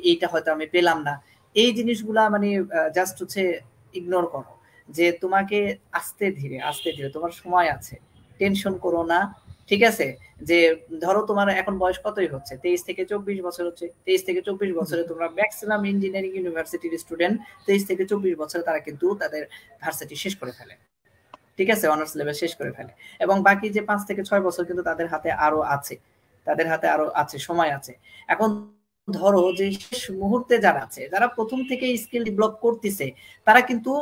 এইটা হয়তো আমি পেলাম না, এই জিনিসগুলা মানে জাস্ট হচ্ছে ইগনোর করো। যে তোমাকে আস্তে ধীরে তোমার সময় আছে, টেনশন করো না, ঠিক আছে? যে ধরো তোমার এখন বয়স কতই হচ্ছে, 23 থেকে 24 বছর হচ্ছে, 23 থেকে 24 বছরে তোমরা ম্যাক্সিমাম ইঞ্জিনিয়ারিং ইউনিভার্সিটির স্টুডেন্ট 23 থেকে 24 বছরে তারা কিন্তু তাদের ভার্সিটি শেষ করে ফেলে, ঠিক আছে, অনার্স লেভেল শেষ করে ফেলে। এবং বাকি যে 5 থেকে 6 বছর কিন্তু তাদের হাতে আরো আছে, সময় আছে। এখন ধরো যে শেষ মুহূর্তে যারা আছে, যারা প্রথম থেকে স্কিল ডেভেলপ করতেছে, তারা কিন্তু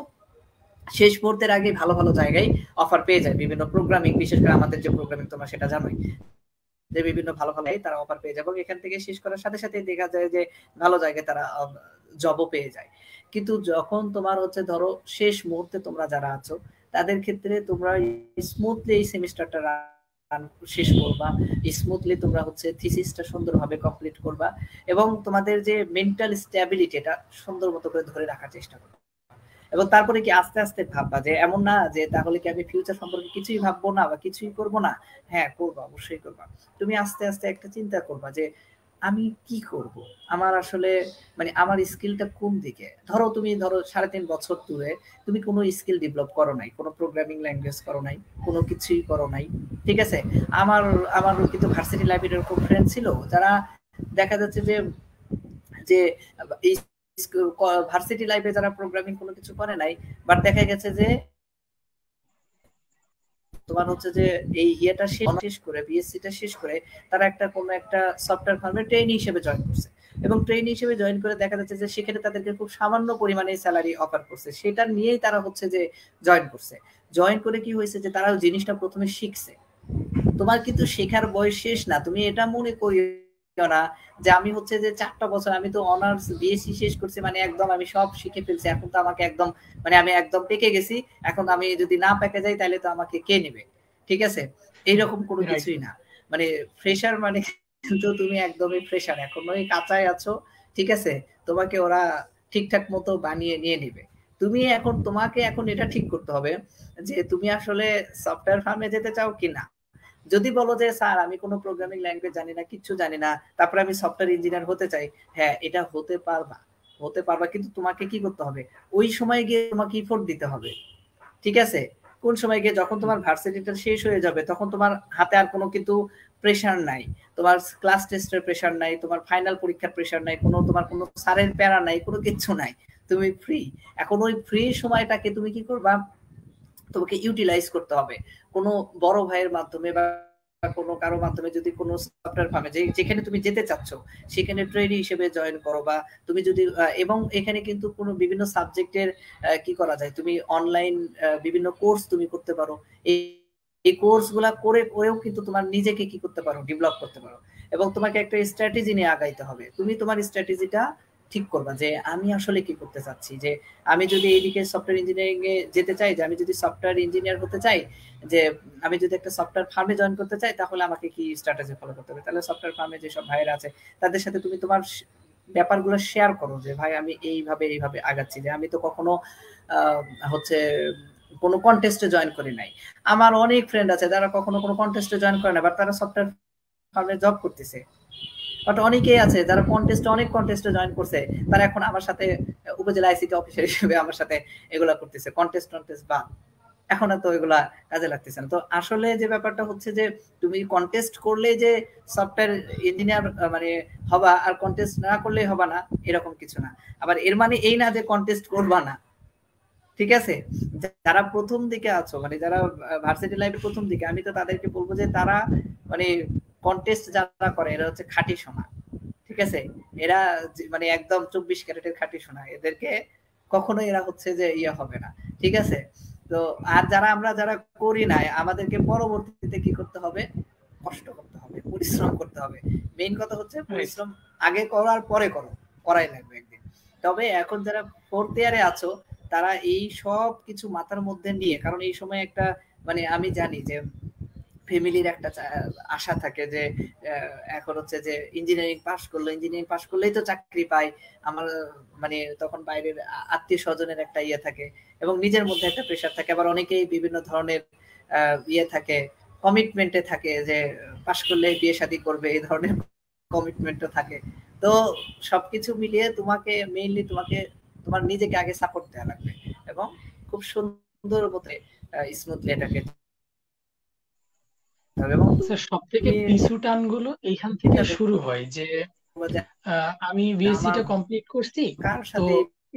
শেষ মুহূর্তের আগে ভালো ভালো জায়গায় অফার পেয়ে যায়, বিভিন্ন প্রোগ্রামিং, বিশেষ করে আমাদের যে প্রোগ্রামিং তোমরা সেটা জানোই, যে বিভিন্ন ভালো ভালো তারা অফার পেয়ে যায় এবং এখান থেকে শেষ করার সাথে সাথে দেখা যায় যে ভালো জায়গায় তারা জবও পেয়ে যায়। কিন্তু যখন তোমার হচ্ছে ধরো শেষ মুহূর্তে তোমরা যারা আছো, তাদের ক্ষেত্রে তোমরা স্মুথলি এই সেমিস্টারটা শেষ করবা, স্মুথলি তোমরা হচ্ছে থিসিসটা সুন্দরভাবে কমপ্লিট করবা এবং তোমাদের যে মেন্টাল স্ট্যাবিলিটি এটা সুন্দর মতো করে ধরে রাখার চেষ্টা করবে। এবং তারপরে কি আস্তে আস্তে ভাববা, যে এমন না যে তাহলে কি আমি ফিউচার সম্পর্কে কিছুই ভাববো না বা কিছুই করবো না, হ্যাঁ করবা, অবশ্যই করবা। তুমি আস্তে আস্তে একটা চিন্তা করবা যে আমি কি করব, আমার আসলে মানে আমার স্কিলটা কোন দিকে। ধরো তুমি ধরো 3.5 বছর দূরে তুমি কোনো স্কিল ডেভেলপ করো নাই, কোনো প্রোগ্রামিং ল্যাঙ্গুয়েজ করো নাই, কোনো কিছুই করো নাই, ঠিক আছে। আমার আমার কিন্তু ভার্সিটি লাইব্রেরির এরকম ফ্রেন্ড ছিল যারা দেখা যাচ্ছে যে যে এই ভার্সিটি লাইফে যারা প্রোগ্রামিং কোনো কিছু করে নাই, বাট দেখা গেছে যে তোমার হচ্ছে যে এই ইয়েটা শেষ করে, বিএসসিটা শেষ করে তারা একটা কোনো একটা সফটওয়্যার ফার্মে ট্রেনি হিসেবে জয়েন করছে এবং ট্রেনি হিসেবে জয়েন করে দেখা যাচ্ছে যে সেখানে তাদেরকে খুব সামান্য পরিমাণে স্যালারি অফার করছে, সেটা নিয়েই তারা হচ্ছে যে জয়েন করছে। জয়েন করে কি হয়েছে যে তারা জিনিসটা প্রথমে শিখছে। তোমার কিন্তু শেখার বয়স শেষ না, তুমি এটা মনে করি না যে আমি হচ্ছে যে 4টা বছর আমি তো অনার্স বিএসসি শেষ করছি মানে একদম আমি সব শিখে ফেলছি, এখন তো আমাকে একদম মানে আমি একদম পেকে গেছি, এখন আমি যদি না পেকে যাই তাহলে তো আমাকে কে নেবে, ঠিক আছে? এইরকম কোনো কিছুই না। মানে ফ্রেশার মানে কিন্তু তুমি একদমই ফ্রেশার, এখনোই কাঁচায় আছো, ঠিক আছে? তোমাকে ওরা ঠিকঠাক মতো বানিয়ে নিয়ে নিবে। তুমি এখন তোমাকে এখন এটা ঠিক করতে হবে যে তুমি আসলে সফটওয়্যার ফার্মে যেতে চাও কিনা। যদি বলো যে স্যার আমি কোনো প্রোগ্রামিং ল্যাঙ্গুয়েজ জানি না, কিচ্ছু জানি না, তারপরে আমি সফটওয়্যার ইঞ্জিনিয়ার হতে চাই, হ্যাঁ এটা হতে পারবা, কিন্তু তোমাকে কি করতে হবে, ওই সময় গিয়ে তোমাকে ইফোর্ট দিতে হবে, ঠিক আছে? কোন সময় গিয়ে যখন তোমার ভার্সিটিটা শেষ হয়ে যাবে তখন তোমার হাতে আর কোনো কিন্তু প্রেশার নাই, তোমার ক্লাস টেস্টের প্রেশার নাই, তোমার ফাইনাল পরীক্ষার প্রেশার নাই, কোনো তোমার কোনো স্যারের প্যারা নাই, কোনো কিছু নাই, তুমি ফ্রি। এখন ওই ফ্রি সময়টাকে তুমি কি করবা, তোমাকে ইউটিলাইজ করতে হবে কোনো বড় ভাইয়ের মাধ্যমে বা কোনো কারো মাধ্যমে, যদি কোনো সফটওয়্যার ফার্মে যেখানে তুমি যেতে চাচ্ছ সেখানে ট্রেনি হিসেবে জয়েন করো, বা তুমি যদি এবং এখানে কিন্তু কোনো বিভিন্ন সাবজেক্টের কি করা যায়, তুমি অনলাইন বিভিন্ন কোর্স তুমি করতে পারো, এই কোর্স গুলা করেও কিন্তু তোমার নিজেকে কি করতে পারো, ডেভেলপ করতে পারো। এবং তোমাকে একটা স্ট্র্যাটেজি নিয়ে আগাইতে হবে, তুমি তোমার স্ট্র্যাটেজিটা ঠিক করবা যে আমি আসলে কি করতে চাচ্ছি, যে আমি যদি এইদিকে সফটওয়্যার ইঞ্জিনিয়ারিং এ যেতে চাই, যে আমি যদি সফটওয়্যার ইঞ্জিনিয়ার হতে চাই, যে আমি যদি একটা সফটওয়্যার ফার্মে জয়েন করতে চাই, তাহলে আমাকে কি স্ট্র্যাটেজি ফলো করতে হবে। তাহলে সফটওয়্যার ফার্মে যেসব ভাইয়েরা আছে তাদের সাথে তুমি তোমার ব্যাপারগুলো শেয়ার করো, যে ভাই আমি এইভাবে আগাচ্ছি, যে আমি তো কখনো হচ্ছে কোনো কন্টেস্টে জয়েন করি নাই। আমার অনেক ফ্রেন্ড আছে যারা কখনো কোনো কন্টেস্টে জয়েন করে না, বাট তারা সফটওয়্যার ফার্মে জব করতেছে। বাট অনেকেই আছে যারা অনেক কন্টেস্টে জয়েন করছে, তারা এখন আমার সাথে উপজেলা আইসিটি অফিসার হিসেবে আমার সাথে এগুলা করতেছে, কন্টেস্ট বা এখন তো এগুলা কাজে লাগতেছে না। তো আসলে যে ব্যাপারটা হচ্ছে যে তুমি কন্টেস্ট করলে যে সফটওয়্যার ইঞ্জিনিয়ার মানে হবা, আর কন্টেস্ট না করলে হবা না, এরকম কিছু না। আবার এর মানে এই না যে কন্টেস্ট করবা না, ঠিক আছে, যারা প্রথম দিকে আছো মানে যারা ভার্সিটি লাইফের প্রথম দিকে, আমি তো তাদেরকে বলবো যে তারা মানে কন্টেস্ট যারা করে এরা হচ্ছে খাঁটি সোনা। ঠিক আছে, এরা মানে একদম 24 ক্যারেটের খাঁটি সোনা, এদেরকে কখনো এরা হচ্ছে যে ইয়ে হবে না। ঠিক আছে, তো আর যারা করি নাই, আমাদেরকে পরবর্তীতে কি করতে হবে, কষ্ট করতে হবে, পরিশ্রম করতে হবে। মেইন কথা হচ্ছে পরিশ্রম আগে করো আর পরে করো, করাই লাগবে একদিন। তবে এখন যারা ফোর্থ ইয়ারে আছো তারা এই সব কিছু মাথার মধ্যে নিয়ে, কারণ এই সময় একটা মানে আমি জানি যে ফ্যামিলির একটা আশা থাকে যে এখন হচ্ছে যে ইঞ্জিনিয়ারিং পাশ করলেই তো চাকরি পাই আমার, মানে তখন বাইরের আত্মীয় স্বজনের একটা ইয়ে থাকে এবং নিজের মধ্যে একটা প্রেশার থাকে। আবার অনেকেই বিভিন্ন ধরনের ইয়ে থাকে, কমিটমেন্টে থাকে যে পাশ করলে বিয়ে শাদী করবে, এই ধরনের কমিটমেন্টও থাকে। তো সবকিছু মিলিয়ে তোমাকে মেইনলি তোমার নিজেকে আগে সাপোর্ট দেওয়া লাগবে এবং খুব সুন্দর মতো স্মুথলি এটাকে। সব থেকে পিছু টানগুলো এইখান থেকে শুরু হয় যে আমি বিএসসিটা কমপ্লিট করছি, তো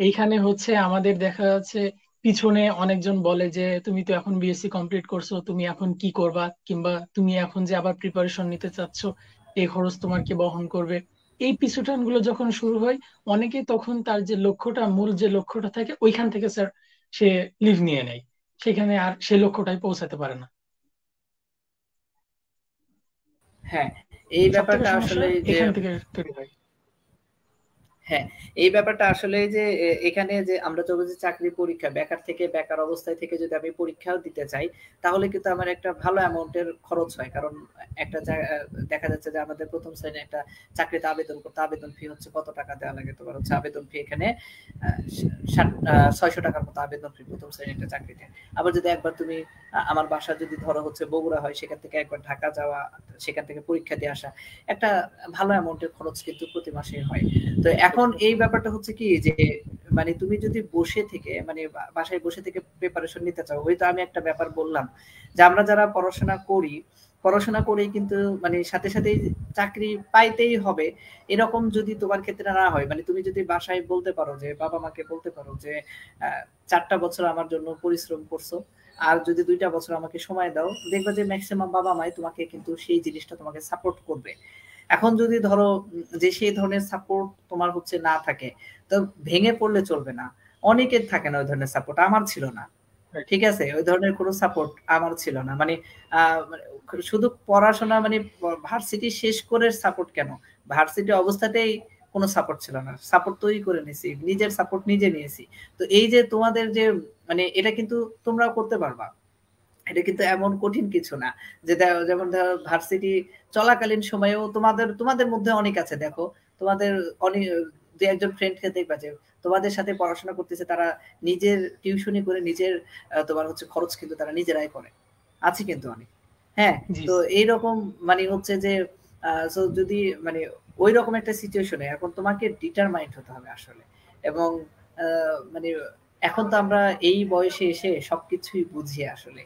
এইখানে হচ্ছে আমাদের দেখা যাচ্ছে পিছনে অনেকজন বলে যে তুমি তো এখন বিএসসি কমপ্লিট করছো, তুমি এখন কি করবা, কিংবা তুমি এখন যে আবার প্রিপারেশন নিতে চাচ্ছ এই খরচ তোমার কে বহন করবে। এই পিছুটান গুলো যখন শুরু হয়, অনেকে তখন তার যে লক্ষ্যটা, মূল যে লক্ষ্যটা থাকে ওইখান থেকে স্যার সে লিভ নিয়ে নেয়, সেখানে আর সে লক্ষ্যটাই পৌঁছাতে পারে না। হ্যাঁ, এই ব্যাপারটা আসলে এখান থেকে তৈরি হয়। হ্যাঁ, এই ব্যাপারটা আসলে যে এখানে যে আমরা তো বলছি চাকরি পরীক্ষা, বেকার অবস্থায় থেকে যদি আমি পরীক্ষাও দিতে চাই তাহলে কিন্তু আমার একটা ভালো অ্যামাউন্টের খরচ হয়। কারণ একটা দেখা যাচ্ছে যে আমাদের প্রথম শ্রেণীর একটা চাকরিতে আবেদন করতে আবেদন ফি হচ্ছে কত টাকা দেওয়া লাগে, তোমার হচ্ছে আবেদন ফি এখানে 600 টাকার মতো আবেদন ফি প্রথম শ্রেণীর একটা চাকরিতে। আবার যদি একবার তুমি আমার বাসা যদি ধরো হচ্ছে বগুড়া হয়, সেখান থেকে একবার ঢাকা যাওয়া, সেখান থেকে পরীক্ষা দিয়ে আসা, একটা ভালো অ্যামাউন্টের খরচ কিন্তু প্রতি মাসে হয়। তো এখন এই ব্যাপারটা হচ্ছে কি যে মানে তুমি যদি বসে থেকে মানে বাসায় বসে থেকে প্রিপারেশন নিতে চাও, হয়তো আমি একটা ব্যাপার বললাম যে আমরা যারা পড়াশোনা করেই কিন্তু মানে সাথে সাথে চাকরি পাইতেই হবে এরকম যদি তোমার ক্ষেত্রে না হয়, মানে তুমি যদি বাসায় বলতে পারো যে বাবা মাকে বলতে পারো যে 4টা বছর আমার জন্য পরিশ্রম করছো আর যদি 2টা বছর আমাকে সময় দাও, দেখবে যে ম্যাক্সিমাম বাবা মাই তোমাকে কিন্তু সেই জিনিসটা তোমাকে সাপোর্ট করবে। এখন যদি ধরো যে সেই ধরনের সাপোর্ট তোমার হচ্ছে না থাকে, তো ভেঙে পড়লে চলবে না। অনেকের থাকে না ওই ধরনের সাপোর্ট, আমার ছিল না। ঠিক আছে, ওই ধরনের কোনো সাপোর্ট আমার ছিল না। মানে শুধু পড়াশোনা মানে ভার্সিটি শেষ করে সাপোর্ট কেন, ভার্সিটি অবস্থাতেই কোনো সাপোর্ট ছিল না, সাপোর্ট তৈরি করে নিয়েছি, নিজের সাপোর্ট নিজে নিয়েছি। তো এই যে তোমাদের যে মানে এটা কিন্তু তোমরাও করতে পারবা, এটা কিন্তু এমন কঠিন কিছু না যে যেমন ধরো ভার্সিটি চলাকালীন সময়েও তোমাদের মধ্যে অনেক আছে, দেখো তোমাদের অনেক দু একজন ফ্রেন্ডকে দেখবা যে তোমাদের সাথে পড়াশোনা করতেছে, তারা নিজের টিউশনি করে নিজের তোমার হচ্ছে খরচ কিন্তু তারা নিজেরাই করে, আছে কিন্তু অনেক। হ্যাঁ, তো এইরকম মানে হচ্ছে যে যদি মানে ওই রকম একটা সিচুয়েশনে এখন তোমাকে ডিটারমাইন্ড হতে হবে আসলে। এবং মানে এখন তো আমরা এই বয়সে এসে সবকিছুই বুঝি আসলে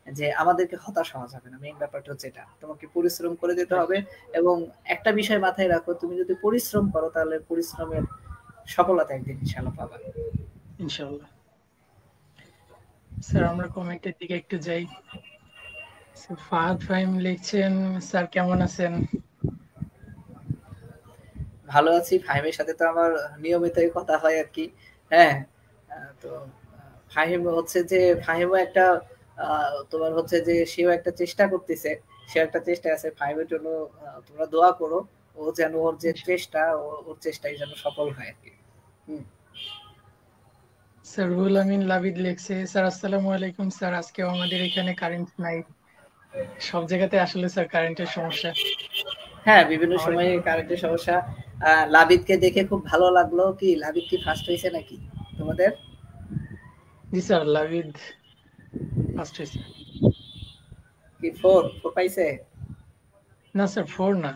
যে আমাদেরকে হতাশ হওয়া যাবে না। মেইন ব্যাপারটা হচ্ছে এটা, তোমাকে পরিশ্রম করে যেতে হবে এবং একটা বিষয় মাথায় রাখো, তুমি যদি পরিশ্রম করো তাহলে পরিশ্রমের সফলতা একদিন ইনশাআল্লাহ পাবে। ইনশাআল্লাহ। স্যার আমরা কমেন্টের দিকে একটু যাই। ফাহাদ ফাহিম লিখছেন, স্যার কেমন আছেন? ভালো আছি, ফাহিমের সাথে তো আমার নিয়মিতই কথা হয় আর কি। হ্যাঁ, তো ফাহিম হচ্ছে যে ফাহিমও একটা তোমার হচ্ছে যে সেও একটা চেষ্টা করতেছে, সে একটা চেষ্টা আছে ফাহিমের জন্য। তোমরা দোয়া করো, ও যেন ওর যে চেষ্টা ওর চেষ্টাই যেন সফল হয় আর কি। স্যার রুহুল আমিন লাবিদ লিখছে, স্যার আসসালামু আলাইকুম স্যার, আজকেও আমাদের এখানে কারেন্ট নাই। সব জায়গাতে আসলে স্যার কারেন্টের সমস্যা। হ্যাঁ, বিভিন্ন সময়ে কারেন্টের সমস্যা। লাবিদকে দেখে খুব ভালো লাগলো। কি লাবিদ কি ফার্স্ট হয়েছে নাকি তোমাদের? জি স্যার, লাবিদ ফার্স্ট হয়েছে। কি ফোর পাইছে? না স্যার, 4 না।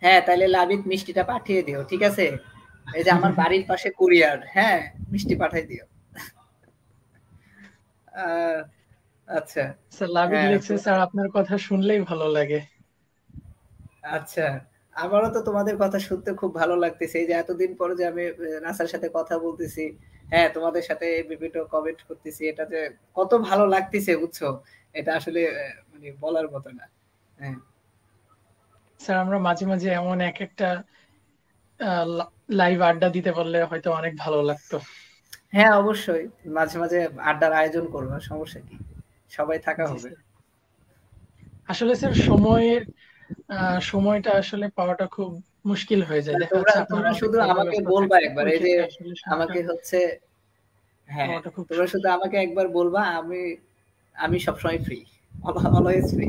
হ্যাঁ, তাহলে লাবিদ মিষ্টিটা পাঠিয়ে দিও, ঠিক আছে? এই যে আমার বাড়ির পাশে কুরিয়ার, হ্যাঁ মিষ্টি পাঠিয়ে দিও। আচ্ছা স্যার লাবিদ লিখছে, স্যার আপনার কথা শুনলেই ভালো লাগে। আচ্ছা, আমারও তো তোমাদের কথা শুনতে খুব ভালো লাগতেছে। এই যে এতদিন পরে যে আমি নাসার সাথে কথা বলতেছি, হ্যাঁ তোমাদের সাথে বিভিন্ন কমেন্ট করতেছি, এটা যে কত ভালো লাগতেছে বুঝছো, এটা আসলে মানে বলার মতো না। হ্যাঁ স্যার আমরা মাঝে মাঝে এমন এক একটা লাইভ আড্ডা দিতে পারলে হয়তো অনেক ভালো লাগতো। হ্যাঁ অবশ্যই মাঝে মাঝে আড্ডার আয়োজন করবো, সমস্যা কি, সবাই থাকা জি হবে। স্যার। আসলে স্যার সময়টা আসলে পাওয়াটা খুব মুশকিল হয়ে যায়, দেখা তোমরা যাচ্ছে আপনারা তোমরা অনেক শুধু আমাকে কর্মব্যস্ত বলবা থাকেন, একবার, ওই এই যে ক্ষেত্রে আসলে সময়টা আমাকে হচ্ছে, হ্যাঁ পাওয়াটা খুব তোমরা শুধু আমাকে একবার বলবা, আমি আমি সবসময় ফ্রি, অলওয়েজ ফ্রি।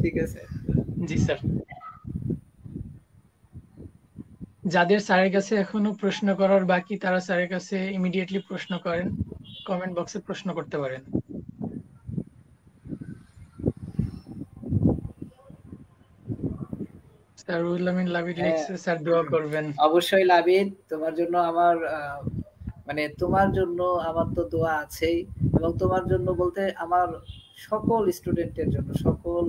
ঠিক আছে। জি স্যার। যাদের স্যারের কাছে এখনো প্রশ্ন করার বাকি তারা স্যারের কাছে ইমিডিয়েটলি প্রশ্ন করেন, কমেন্ট বক্সে প্রশ্ন করতে পারেন। স্যার রুহুল আমিন লাবিদ হ্যাঁ লিখছে স্যার দোয়া করবেন। অবশ্যই লাবিদ, তোমার জন্য আমার মানে তোমার জন্য আমার তো দোয়া আছেই, এবং তোমার জন্য বলতে আমার সকল স্টুডেন্টের জন্য, সকল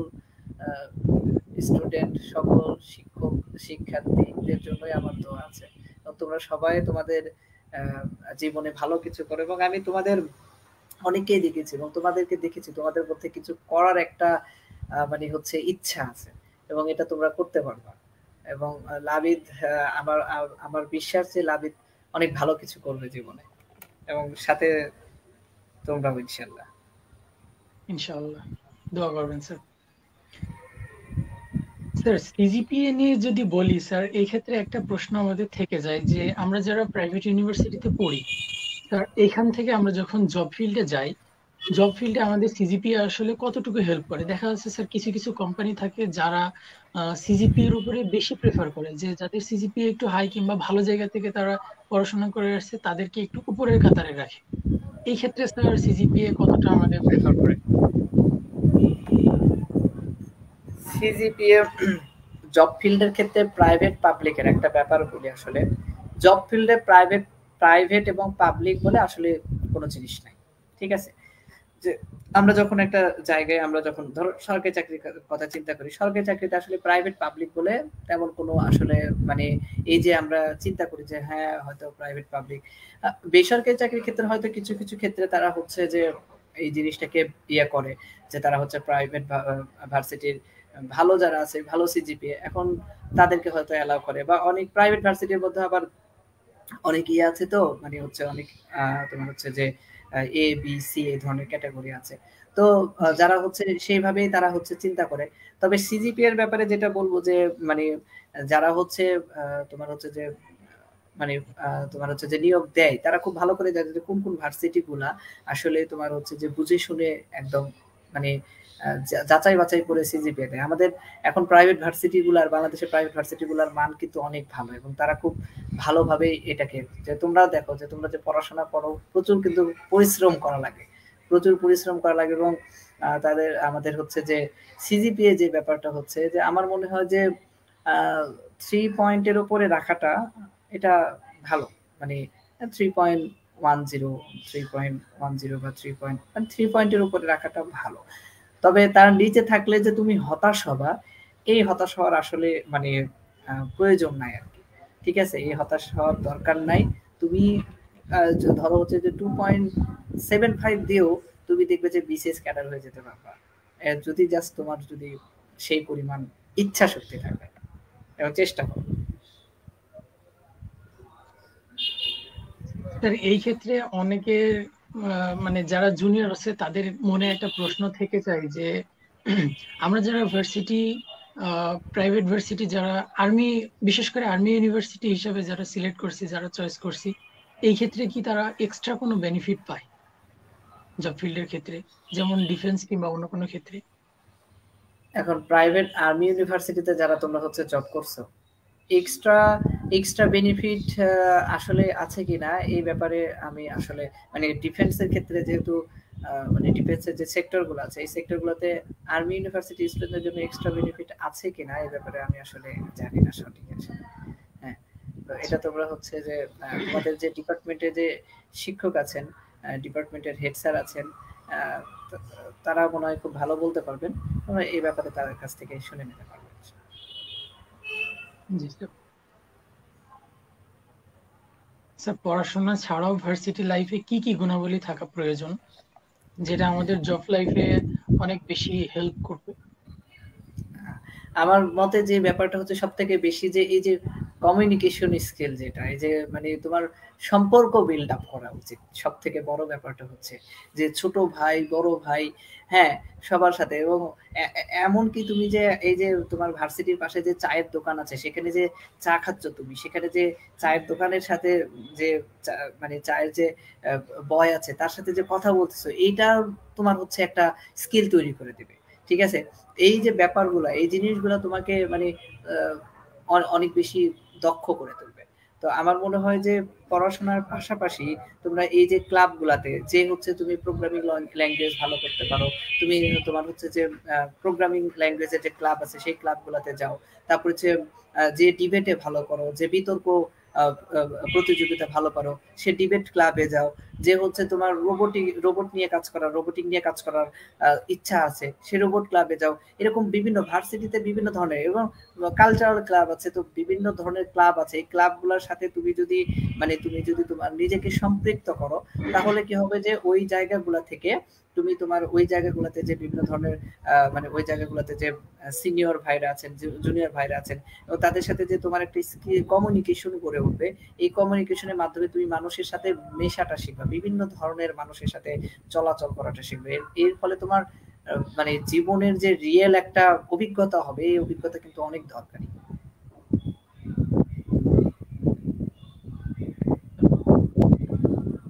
স্টুডেন্ট, সকল শিক্ষক শিক্ষার্থীদের জন্যই আমার দোয়া আছে। এবং তোমরা সবাই তোমাদের জীবনে ভালো কিছু করো, এবং আমি তোমাদের অনেককেই দেখেছি এবং তোমাদেরকে দেখেছি তোমাদের মধ্যে কিছু করার একটা মানে হচ্ছে ইচ্ছা আছে, এবং এটা তোমরা করতে পারবা। এবং লাবিদ আমার আমার বিশ্বাস যে লাবিদ অনেক ভালো কিছু করবে জীবনে, এবং সাথে তোমরাও ইনশাল্লাহ। ইনশাআল্লাহ দোয়া করবেন স্যার। স্যার সিজিপিএ নিয়ে যদি বলি স্যার, এই ক্ষেত্রে একটা প্রশ্ন আমাদের থেকে যায় যে আমরা যারা প্রাইভেট ইউনিভার্সিটিতে পড়ি স্যার, এখান থেকে আমরা যখন জব ফিল্ডে যাই, জব ফিল্ডে আমাদের সিজিপিএ আসলে কতটুকু হেল্প করে? দেখা যাচ্ছে স্যার কিছু কিছু কোম্পানি থাকে যারা সিজিপিএ এর উপরে বেশি প্রেফার করে, যে যাদের সিজিপিএ একটু হাই কিংবা ভালো জায়গা থেকে তারা পড়াশোনা করে আসছে তাদেরকে একটু উপরের কাতারে রাখে। এই ক্ষেত্রে স্যার সিজিপিএ কতটা আমাদের প্রেফার করে? সিজিপিএ জব ফিল্ডের ক্ষেত্রে প্রাইভেট পাবলিকের একটা ব্যাপার বলি, আসলে জব ফিল্ডে প্রাইভেট প্রাইভেট এবং পাবলিক বলে আসলে কোনো জিনিস নাই। ঠিক আছে, যে আমরা যখন একটা জায়গায়, আমরা যখন ধরো সরকারি চাকরির কথা চিন্তা করি, সরকারি চাকরিতে আসলে প্রাইভেট পাবলিক বলে তেমন কোনো আসলে মানে এই যে আমরা চিন্তা করি যে হ্যাঁ হয়তো প্রাইভেট পাবলিক, বেসরকারি চাকরির ক্ষেত্রে হয়তো কিছু কিছু ক্ষেত্রে তারা হচ্ছে যে এই জিনিসটাকে ইয়ে করে, যে তারা হচ্ছে প্রাইভেট ভার্সিটির ভালো যারা আছে, ভালো সিজিপিএ, এখন তাদেরকে হয়তো অ্যালাউ করে, বা অনেক প্রাইভেট ভার্সিটির মধ্যে আবার অনেক ইয়ে আছে, তো মানে হচ্ছে অনেক তোমার হচ্ছে যে এ বি সি এই ধরনের ক্যাটাগরি আছে। তো জি যারা স্যার। হচ্ছে সেইভাবেই তারা হচ্ছে চিন্তা করে। তবে সিজিপি এর ব্যাপারে যেটা বলবো যে মানে যারা হচ্ছে তোমার হচ্ছে যে মানে তোমার হচ্ছে যে নিয়োগ দেয় তারা খুব ভালো করে জানে যে কোন কোন ভার্সিটি গুলা আসলে তোমার হচ্ছে যে বুঝে শুনে একদম মানে যাচাই বাছাই করে সিজিপিএ দেয়। আমাদের এখন প্রাইভেট ভার্সিটি গুলার, বাংলাদেশের প্রাইভেট ভার্সিটি গুলার মান কিন্তু অনেক ভালো, এবং তারা খুব ভালোভাবে এটাকে, যে তোমরা দেখো যে তোমরা যে পড়াশোনা করো প্রচুর কিন্তু পরিশ্রম করা লাগে, প্রচুর পরিশ্রম করা লাগে, এবং তাদের আমাদের হচ্ছে যে সিজিপিএ যে ব্যাপারটা হচ্ছে যে আমার মনে হয় যে 3 পয়েন্টের উপরে রাখাটা এটা ভালো, মানে 3.10, 3.10 বা 3 পয়েন্ট মানে 3 পয়েন্টের উপরে রাখাটা ভালো। তবে তার নিচে থাকলে যে তুমি হতাশ হবা, এই হতাশ হওয়ার আসলে মানে প্রয়োজন নাই আর কি। ঠিক আছে, এই হতাশ হওয়ার দরকার নাই। তুমি ধরো হচ্ছে যে 2.75 দিয়েও তুমি দেখবে যে বিসিএস ক্যাডার হয়ে যেতে পারবা, যদি জাস্ট তোমার যদি সেই পরিমাণ ইচ্ছা শক্তি থাকে এবং চেষ্টা করো। স্যার এই ক্ষেত্রে অনেকের মানে যারা জুনিয়র আছে তাদের মনে একটা প্রশ্ন থেকে যায় যে আমরা যারা ভার্সিটি, প্রাইভেট ভার্সিটি যারা আর্মি, বিশেষ করে আর্মি ইউনিভার্সিটি হিসেবে যারা সিলেক্ট করছি, যারা চয়েস করছি, এই ক্ষেত্রে কি তারা এক্সট্রা কোনো বেনিফিট পায় জব ফিল্ডের ক্ষেত্রে, যেমন ডিফেন্স কিংবা অন্য কোনো ক্ষেত্রে? এখন প্রাইভেট আর্মি ইউনিভার্সিটিতে যারা তোমরা হচ্ছে জব করছো, এক্সট্রা এক্সট্রা বেনিফিট আসলে আছে কিনা এই ব্যাপারে আমি আসলে মানে ডিফেন্সের ক্ষেত্রে যেহেতু মানে ডিফেন্সের যে সেক্টর গুলো আছে এই সেক্টর গুলোতে আর্মি ইউনিভার্সিটি স্টুডেন্টদের জন্য এক্সট্রা বেনিফিট আছে কিনা এই ব্যাপারে আমি আসলে জানি না সঠিক আছে। হ্যাঁ, তো এটা তোমরা হচ্ছে যে তোমাদের যে ডিপার্টমেন্টে যে শিক্ষক আছেন, ডিপার্টমেন্টের হেড স্যার আছেন, আহ, তারা মনে হয় খুব ভালো বলতে পারবেন, তোমরা এই ব্যাপারে তাদের কাছ থেকে শুনে নিতে পারবে। জি স্যার। স্যার পড়াশোনা ছাড়াও ভার্সিটি লাইফে কি কি গুণাবলী থাকা প্রয়োজন যেটা আমাদের জব লাইফে অনেক বেশি হেল্প করবে? আমার মতে যে ব্যাপারটা হচ্ছে সব থেকে বেশি যে এই যে কমিউনিকেশন স্কিল, যেটা এই যে মানে তোমার সম্পর্ক বিল্ড আপ করা উচিত। সব থেকে বড় ব্যাপারটা হচ্ছে যে ছোট ভাই বড় ভাই, হ্যাঁ, সবার সাথে। এবং এমনকি তুমি যে এই যে তোমার ভার্সিটির পাশে যে চায়ের দোকান আছে, সেখানে যে চা খাচ্ছ তুমি, সেখানে যে চায়ের দোকানের সাথে যে মানে চায়ের যে বয় আছে তার সাথে যে কথা বলতেছো, এইটা তোমার হচ্ছে একটা স্কিল তৈরি করে দিবে। ঠিক আছে? এই যে ব্যাপারগুলা, এই জিনিসগুলা তোমাকে মানে অনেক বেশি দক্ষ করে তুলবে। তো আমার মনে হয় যে পড়াশোনার পাশাপাশি তোমরা এই যে ক্লাবগুলাতে যে হচ্ছে তুমি প্রোগ্রামিং ল্যাঙ্গুয়েজ ভালো করতে পারো, তুমি তোমার হচ্ছে যে প্রোগ্রামিং ল্যাঙ্গুয়েজের যে ক্লাব আছে সেই ক্লাবগুলাতে যাও। তারপর হচ্ছে যে ডিবেটে ভালো করো, যে বিতর্ক প্রতিযোগিতা ভালো পারো, সে ডিবেট ক্লাবে যাও। যে হচ্ছে তোমার রোবট নিয়ে কাজ করার, রোবোটিক নিয়ে কাজ করার ইচ্ছা আছে, সে রোবট ক্লাবে যাও। এরকম বিভিন্ন ভার্সিটিতে বিভিন্ন ধরনের এবং কালচারাল ক্লাব আছে, তো বিভিন্ন ধরনের ক্লাব আছে। এই ক্লাবগুলোর সাথে তুমি যদি তোমার নিজেকে সম্পৃক্ত করো, তাহলে কি হবে যে ওই জায়গাগুলো থেকে তুমি তোমার ওই জায়গাগুলোতে যে বিভিন্ন ধরনের মানে ওই জায়গাগুলোতে যে সিনিয়র ভাইরা আছেন, জুনিয়র ভাইরা আছেন, এবং তাদের সাথে যে তোমার একটা স্কিল কমিউনিকেশন গড়ে উঠবে। এই কমিউনিকেশনের মাধ্যমে তুমি মানুষের সাথে মেশাটা শিখবা, বিভিন্ন ধরনের মানুষের সাথে চলাচল করাটা শিখবে। এর ফলে তোমার মানে জীবনের যে রিয়েল একটা অভিজ্ঞতা হবে, এই অভিজ্ঞতা কিন্তু অনেক দরকারি।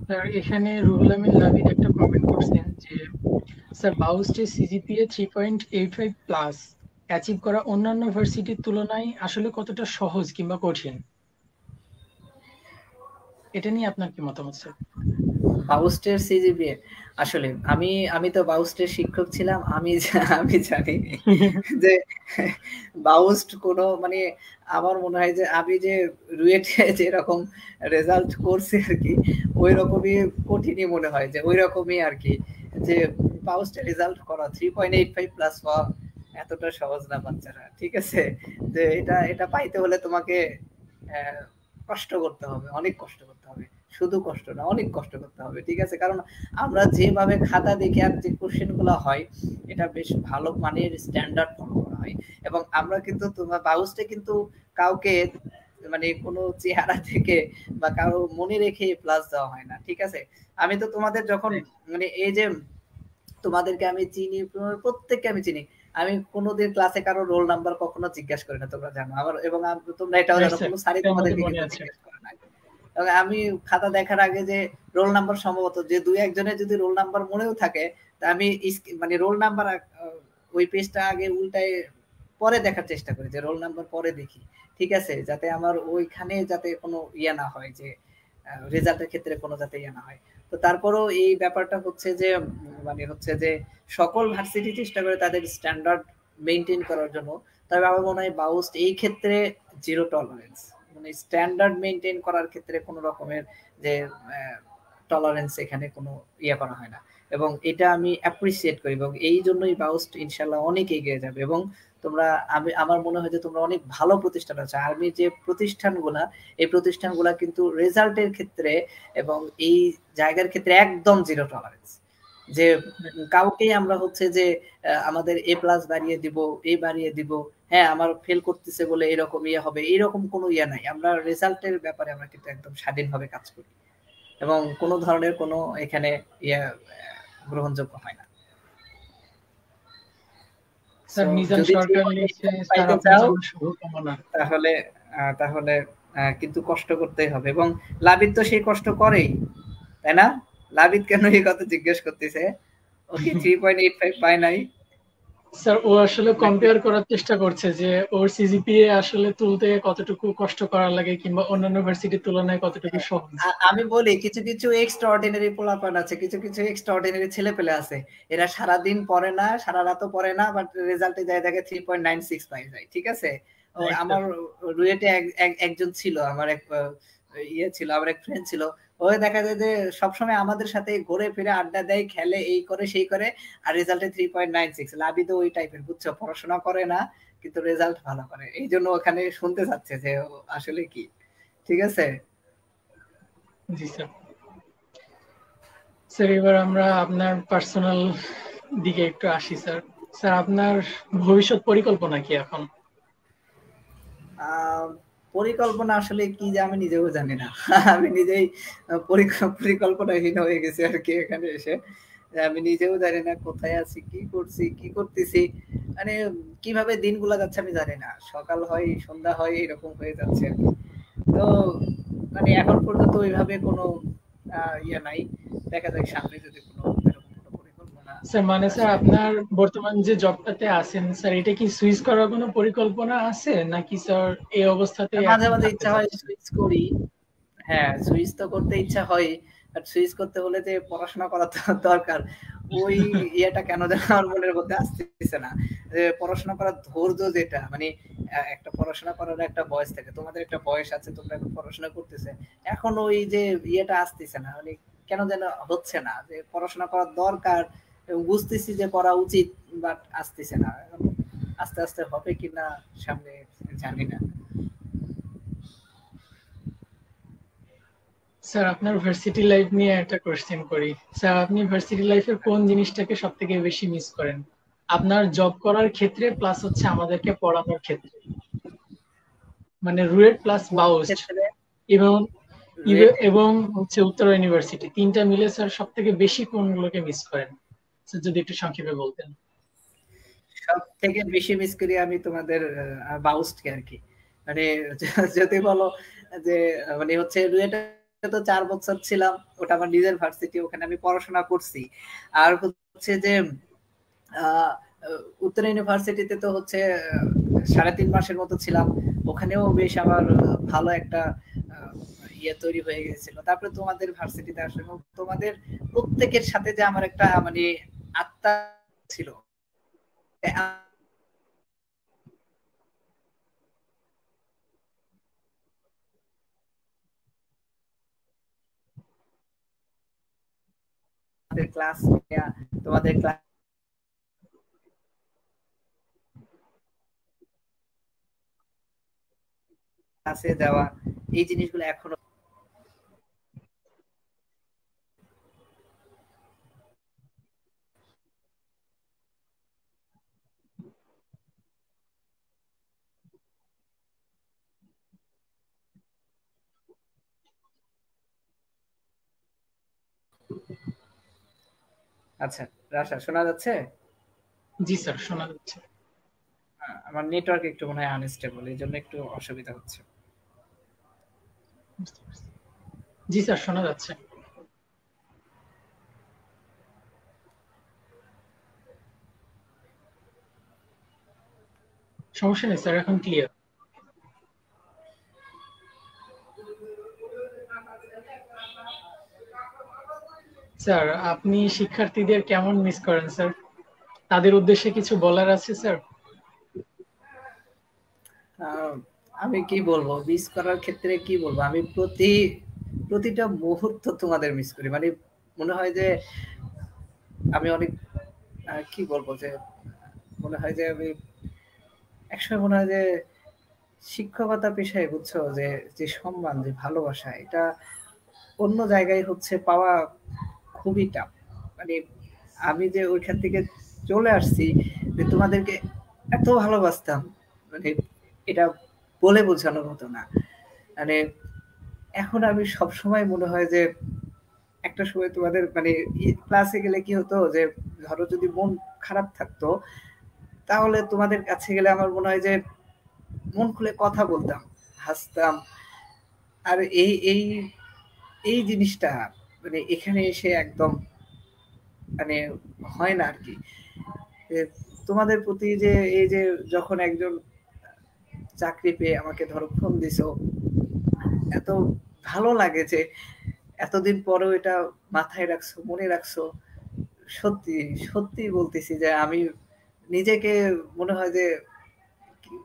স্যার এখানে রুহুল আমিন লাবিদ একটা কমেন্ট করছেন যে স্যার বাউস্টে সিজিপিএ 3.85 প্লাস অ্যাচিভ করা অন্যান্য ভার্সিটির তুলনায় আসলে কতটা সহজ কিংবা কঠিন, এটা নিয়ে আপনার কি মতামত স্যার? বাউস্টের সিজিপিএ, আসলে আমি আমি তো বাউস্টের শিক্ষক ছিলাম। আমি জানি যে বাউস্ট কোনো মানে আমার মনে হয় যে আমি যে রুয়েটে যেরকম রেজাল্ট করছি আর কি, ওই রকমই কঠিনই মনে হয়, যে ওই রকমই আর কি, যে বাউস্টের রেজাল্ট করা 3.85 প্লাস পাওয়া এতটা সহজ না বাচ্চারা। ঠিক আছে? যে এটা এটা পাইতে হলে তোমাকে কষ্ট করতে হবে, অনেক কষ্ট করতে হবে। শুধু কষ্ট না, অনেক কষ্ট করতে হবে। ঠিক আছে? কারণ আমরা যেভাবে খাতা দেখে আর যে কোশ্চেন গুলো হয়, এটা বেশ ভালো মানের স্ট্যান্ডার্ড ফলো করা হয়। এবং আমরা কিন্তু তোমার বাউসে কিন্তু কাউকে মানে কোনো চেহারা থেকে বা কারো মনে রেখে প্লাস দেওয়া হয় না। ঠিক আছে? আমি তো তোমাদের যখন মানে এই যে তোমাদেরকে আমি চিনি, প্রত্যেককে আমি চিনি। আমি কোনোদিন ক্লাসে কারো রোল নাম্বার কখনো জিজ্ঞাসা করি না, তোমরা জানো। আমার এবং তোমরা এটাও জানো, কোনো স্যারই তোমাদেরকে কিন্তু জিজ্ঞেস করে না। এবং আমি খাতা দেখার আগে যে রোল নাম্বার, সম্ভবত যে দুই একজনের যদি রোল নাম্বার মনেও থাকে, তা আমি মানে রোল নাম্বার ওই পেজটা আগে উল্টায় পরে দেখার চেষ্টা করি, যে রোল নাম্বার পরে দেখি। ঠিক আছে? যাতে আমার ওইখানে যাতে কোনো ইয়ে না হয়, যে রেজাল্টের ক্ষেত্রে কোনো যাতে ইয়ে না হয়। তো তারপরেও এই ব্যাপারটা হচ্ছে যে মানে হচ্ছে যে সকল ভার্সিটি চেষ্টা করে তাদের স্ট্যান্ডার্ড মেনটেন করার জন্য। তবে আমার মনে হয় বাউস্ট এই ক্ষেত্রে জিরো টলারেন্স, মানে স্ট্যান্ডার্ড মেনটেন করার ক্ষেত্রে কোনো রকমের যে টলারেন্স এখানে কোনো ইয়ে করা হয় না। এবং এটা আমি অ্যাপ্রিসিয়েট করি, এবং এই জন্যই বাউস্ট ইনশাল্লাহ অনেক এগিয়ে যাবে। এবং তোমরা আমার মনে হয় যে তোমরা অনেক ভালো প্রতিষ্ঠান আছে। আর্মি যে প্রতিষ্ঠানগুলা, এই প্রতিষ্ঠানগুলা কিন্তু রেজাল্টের ক্ষেত্রে এবং এই জায়গার ক্ষেত্রে একদম জিরো টলারেন্স। যে কাউকেই আমরা হচ্ছে যে আমাদের এ প্লাস বাড়িয়ে দিব, এ বাড়িয়ে দিব, হ্যাঁ আমার ফেল করতেছে বলে এরকম ইয়ে হবে, এরকম কোনো ইয়ে নাই। আমরা রেজাল্টের ব্যাপারে আমরা কিন্তু একদম স্বাধীনভাবে কাজ করি, এবং কোনো ধরনের কোনো এখানে ইয়ে গ্রহণযোগ্য হয় না। স্যার মিজান যদি সরকার লিখছে স্যার আপনার জন্য শুভকামনা। তাহলে তাহলে কিন্তু কষ্ট করতেই হবে, এবং লাবিদ তো সেই কষ্ট করেই, তাই না? লাবিদ কেন এই কথা জিজ্ঞেস করতেছে? ওকে 3.85 পায় নাই? স্যার ও আসলে কম্পেয়ার করার চেষ্টা করছে যে ওর সিজিপিএ আসলে তুলতে কতটুকু কষ্ট করা লাগে কিংবা অন্যান্য ভার্সিটির তুলনায় কতটুকু সহজ। আমি বলি কিছু কিছু এক্সট্রা অর্ডিনারি পোলাপান আছে, কিছু কিছু এক্সট্রা অর্ডিনারি ছেলে পেলে আছে, এরা সারাদিন পড়ে না, সারা রাতও পড়ে না, বাট রেজাল্টে যায় দেখে 3.96 পাই যায়। ঠিক আছে? আমার রুয়েটে একজন ছিল, আমার এক ইয়ে ছিল, আমার এক ফ্রেন্ড ছিল। ওই দেখা যায় যে সবসময় আমাদের সাথে ঘুরে ফিরে আড্ডা দেয়, খেলে, এই করে সেই করে, আর রেজাল্টে 3.96। লাবিদও ওই টাইপের, বুঝছো? পড়াশোনা করে না কিন্তু রেজাল্ট ভালো করে, এই জন্য ওখানে শুনতে চাচ্ছে যে আসলে কি। ঠিক আছে? জি স্যার। স্যার এবার আমরা আপনার পার্সোনাল দিকে একটু আসি স্যার। স্যার আপনার ভবিষ্যৎ পরিকল্পনা কি এখন? পরিকল্পনা আসলে কি যে আমি নিজেও জানি না। আমি নিজেই পরিকল্পনাহীন হয়ে গেছি আরকি এখানে এসে। আমি নিজেও জানি না কোথায় আছি, কি করছি, কি করতেছি। মানে কিভাবে দিনগুলা যাচ্ছে আমি জানি না। সকাল হয়, সন্ধ্যা হয় এরকম হয়ে যাচ্ছে আরকি। তো মানে এখন পর্যন্ত ওইভাবে কোনো ইয়ে নাই। দেখা যাক সামনে যদি কোনো এরকম কোনো পরিকল্পনা স্যার মানে স্যার আসে। আপনার বর্তমান যে জবটাতে আছেন স্যার, এটা কি সুইচ করার কোনো পরিকল্পনা আছে নাকি স্যার এই অবস্থাতেই মাঝে, এখন মাঝে থাকতে ইচ্ছা হয় চাচ্ছেন? সুইচ করি। হ্যাঁ, সুইচ তো করতে ইচ্ছা হয়ই। বাট সুইচ করতে হলে যে পড়াশোনা করা তো দরকার। ওই ইয়েটা কেন যেন আমার মনের মধ্যে আসতেছে না। যে পড়াশোনা করার ধৈর্য যেটা মানে একটা পড়াশোনা করার একটা বয়স থাকে। তোমাদের একটা বয়স আছে, তোমরা এখন পড়াশোনা করতেছে। এখন ওই যে ইয়েটা আসতেছে না। মানে কেন যেন হচ্ছে না যে পড়াশোনা করার দরকার এবং বুঝতেছি যে করা উচিত বাট আসতেছে না। এখন আস্তে, আস্তে হবে কিনা সামনে জানি না। স্যার আপনার ভার্সিটি লাইফ নিয়ে একটা কোশ্চেন করি। স্যার আপনি ভার্সিটি লাইফের কোন জিনিসটাকে সব থেকে বেশি মিস করেন? আপনার জব করার ক্ষেত্রে প্লাস হচ্ছে আমাদেরকে পড়ানোর ক্ষেত্রে, মানে রুয়েট প্লাস কোন বাউস্ট ক্ষেত্রে এবং রেট এবং হচ্ছে উত্তরা ইউনিভার্সিটি, তিনটা মিলে স্যার সব থেকে বেশি কোনগুলোকে মিস করেন? স্যার যদি একটু সংক্ষেপে বলতেন। সবথেকে বেশি মিস করি আমি তোমাদের বাউস্টকে আরকি। মানে যদি বলো যে মানে হচ্ছে রুয়েটে তো ৪ বছর ছিলাম। ওটা আমার নিজের ভার্সিটি, ওখানে আমি পড়াশোনা করছি। আর হচ্ছে যে আ উত্তরা ইউনিভার্সিটিতে তো হচ্ছে ৩.৫ মাসের মতো ছিলাম। ওখানেও বেশ আমার ভালো একটা আ ইয়ে তৈরি হয়ে গেছিল। তারপরে তোমাদের ভার্সিটিতে আসলাম এবং তোমাদের প্রত্যেকের সাথে যে আমার একটা মানে আত্মা ছিল। তোমাদের ক্লাস নেয়া, তোমাদের ক্লাসে যাওয়া, এই জিনিসগুলো এখনো আচ্ছা, রাশা শোনা যাচ্ছে? জি স্যার, শোনা যাচ্ছে। আমার নেটওয়ার্ক একটু মনে হয় আনস্টেবল, এইজন্য একটু অসুবিধা হচ্ছে। বুঝতে পারছি। জি স্যার, শোনা যাচ্ছে। সমস্যা নেই স্যার, এখন ক্লিয়ার। স্যার আপনি শিক্ষার্থীদের কেমন মিস করেন স্যার? তাদের উদ্দেশ্যে কিছু বলার আছে স্যার? আহ, আমি কি বলবো মিস করার ক্ষেত্রে কি বলবো, আমি প্রতিটা মুহূর্ত তোমাদের মিস করি। মানে মনে হয় যে আমি অনেক কি বলবো যে মনে হয় যে আমি একসময় মনে হয় যে শিক্ষকতা পেশায় বুঝছো যে যে সম্মান যে ভালোবাসা এটা অন্য জায়গায় হচ্ছে পাওয়া খুবই টাফ। মানে আমি যে ওইখান থেকে চলে আসছি যে তোমাদেরকে এত ভালোবাসতাম, মানে এটা বলে বোঝানোর মতো না। মানে এখন আমি সবসময় মনে হয় যে একটা সময় তোমাদের মানে ক্লাসে গেলে কি হতো যে ধরো যদি মন খারাপ থাকতো তাহলে তোমাদের কাছে গেলে আমার মনে হয় যে মন খুলে কথা বলতাম, হাসতাম। আর এই জিনিসটা মানে এখানে এসে একদম মানে হয় না আরকি। যে তোমাদের প্রতি যে এই যে যখন একজন চাকরি পেয়ে আমাকে ধরো ফোন দিছো, এত ভালো লাগে যে এতদিন পরেও এটা মাথায় রাখছো, মনে রাখছো। সত্যি, সত্যি বলতেছি যে আমি নিজেকে মনে হয় যে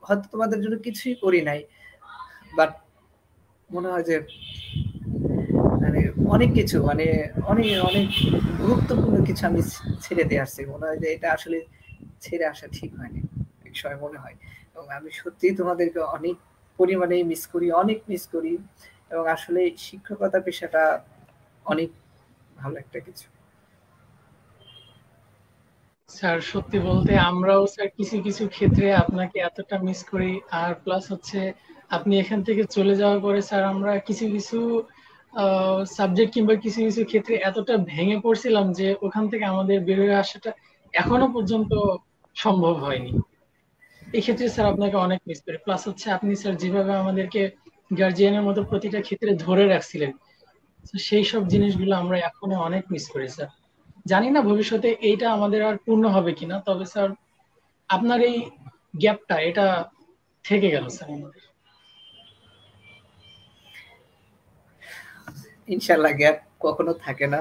হয়তো তোমাদের জন্য কিছুই করি নাই। বাট মনে হয় যে মানে অনেক কিছু মানে অনেক গুরুত্বপূর্ণ কিছু আমি ছেড়ে দিয়ে আসছি। মনে হয় যে এটা আসলে ছেড়ে আসা ঠিক হয়নি। এক সময় মনে হয়। এবং আমি সত্যিই তোমাদেরকে অনেক পরিমাণে মিস করি, অনেক মিস করি। এবং আসলে শিক্ষকতা পেশাটা অনেক ভালো একটা কিছু। স্যার সত্যি বলতে আমরাও স্যার কিছু কিছু ক্ষেত্রে আপনাকে এতটা মিস করি। আর প্লাস হচ্ছে আপনি এখান থেকে চলে যাওয়ার পরে স্যার আমরা কিছু কিছু সাবজেক্ট কিংবা কিছু কিছু ক্ষেত্রে এতটা ভেঙে পড়ছিলাম যে ওখান থেকে আমাদের বের হয়ে আসাটা এখনো পর্যন্ত সম্ভব হয়নি। এই ক্ষেত্রে স্যার আপনাকে অনেক মিস করি। প্লাস হচ্ছে আপনি স্যার যেভাবে আমাদেরকে গার্জিয়ানের মতো প্রতিটা ক্ষেত্রে ধরে রাখছিলেন, তো সেই সব জিনিসগুলো আমরা এখনো অনেক মিস করি স্যার। জানি না ভবিষ্যতে এইটা আমাদের আর পূর্ণ হবে কিনা, তবে স্যার আপনার এই গ্যাপটা এটা থেকে গেল স্যার আমাদের। ইনশাল্লাহ গ্যাপ কখনো থাকে না,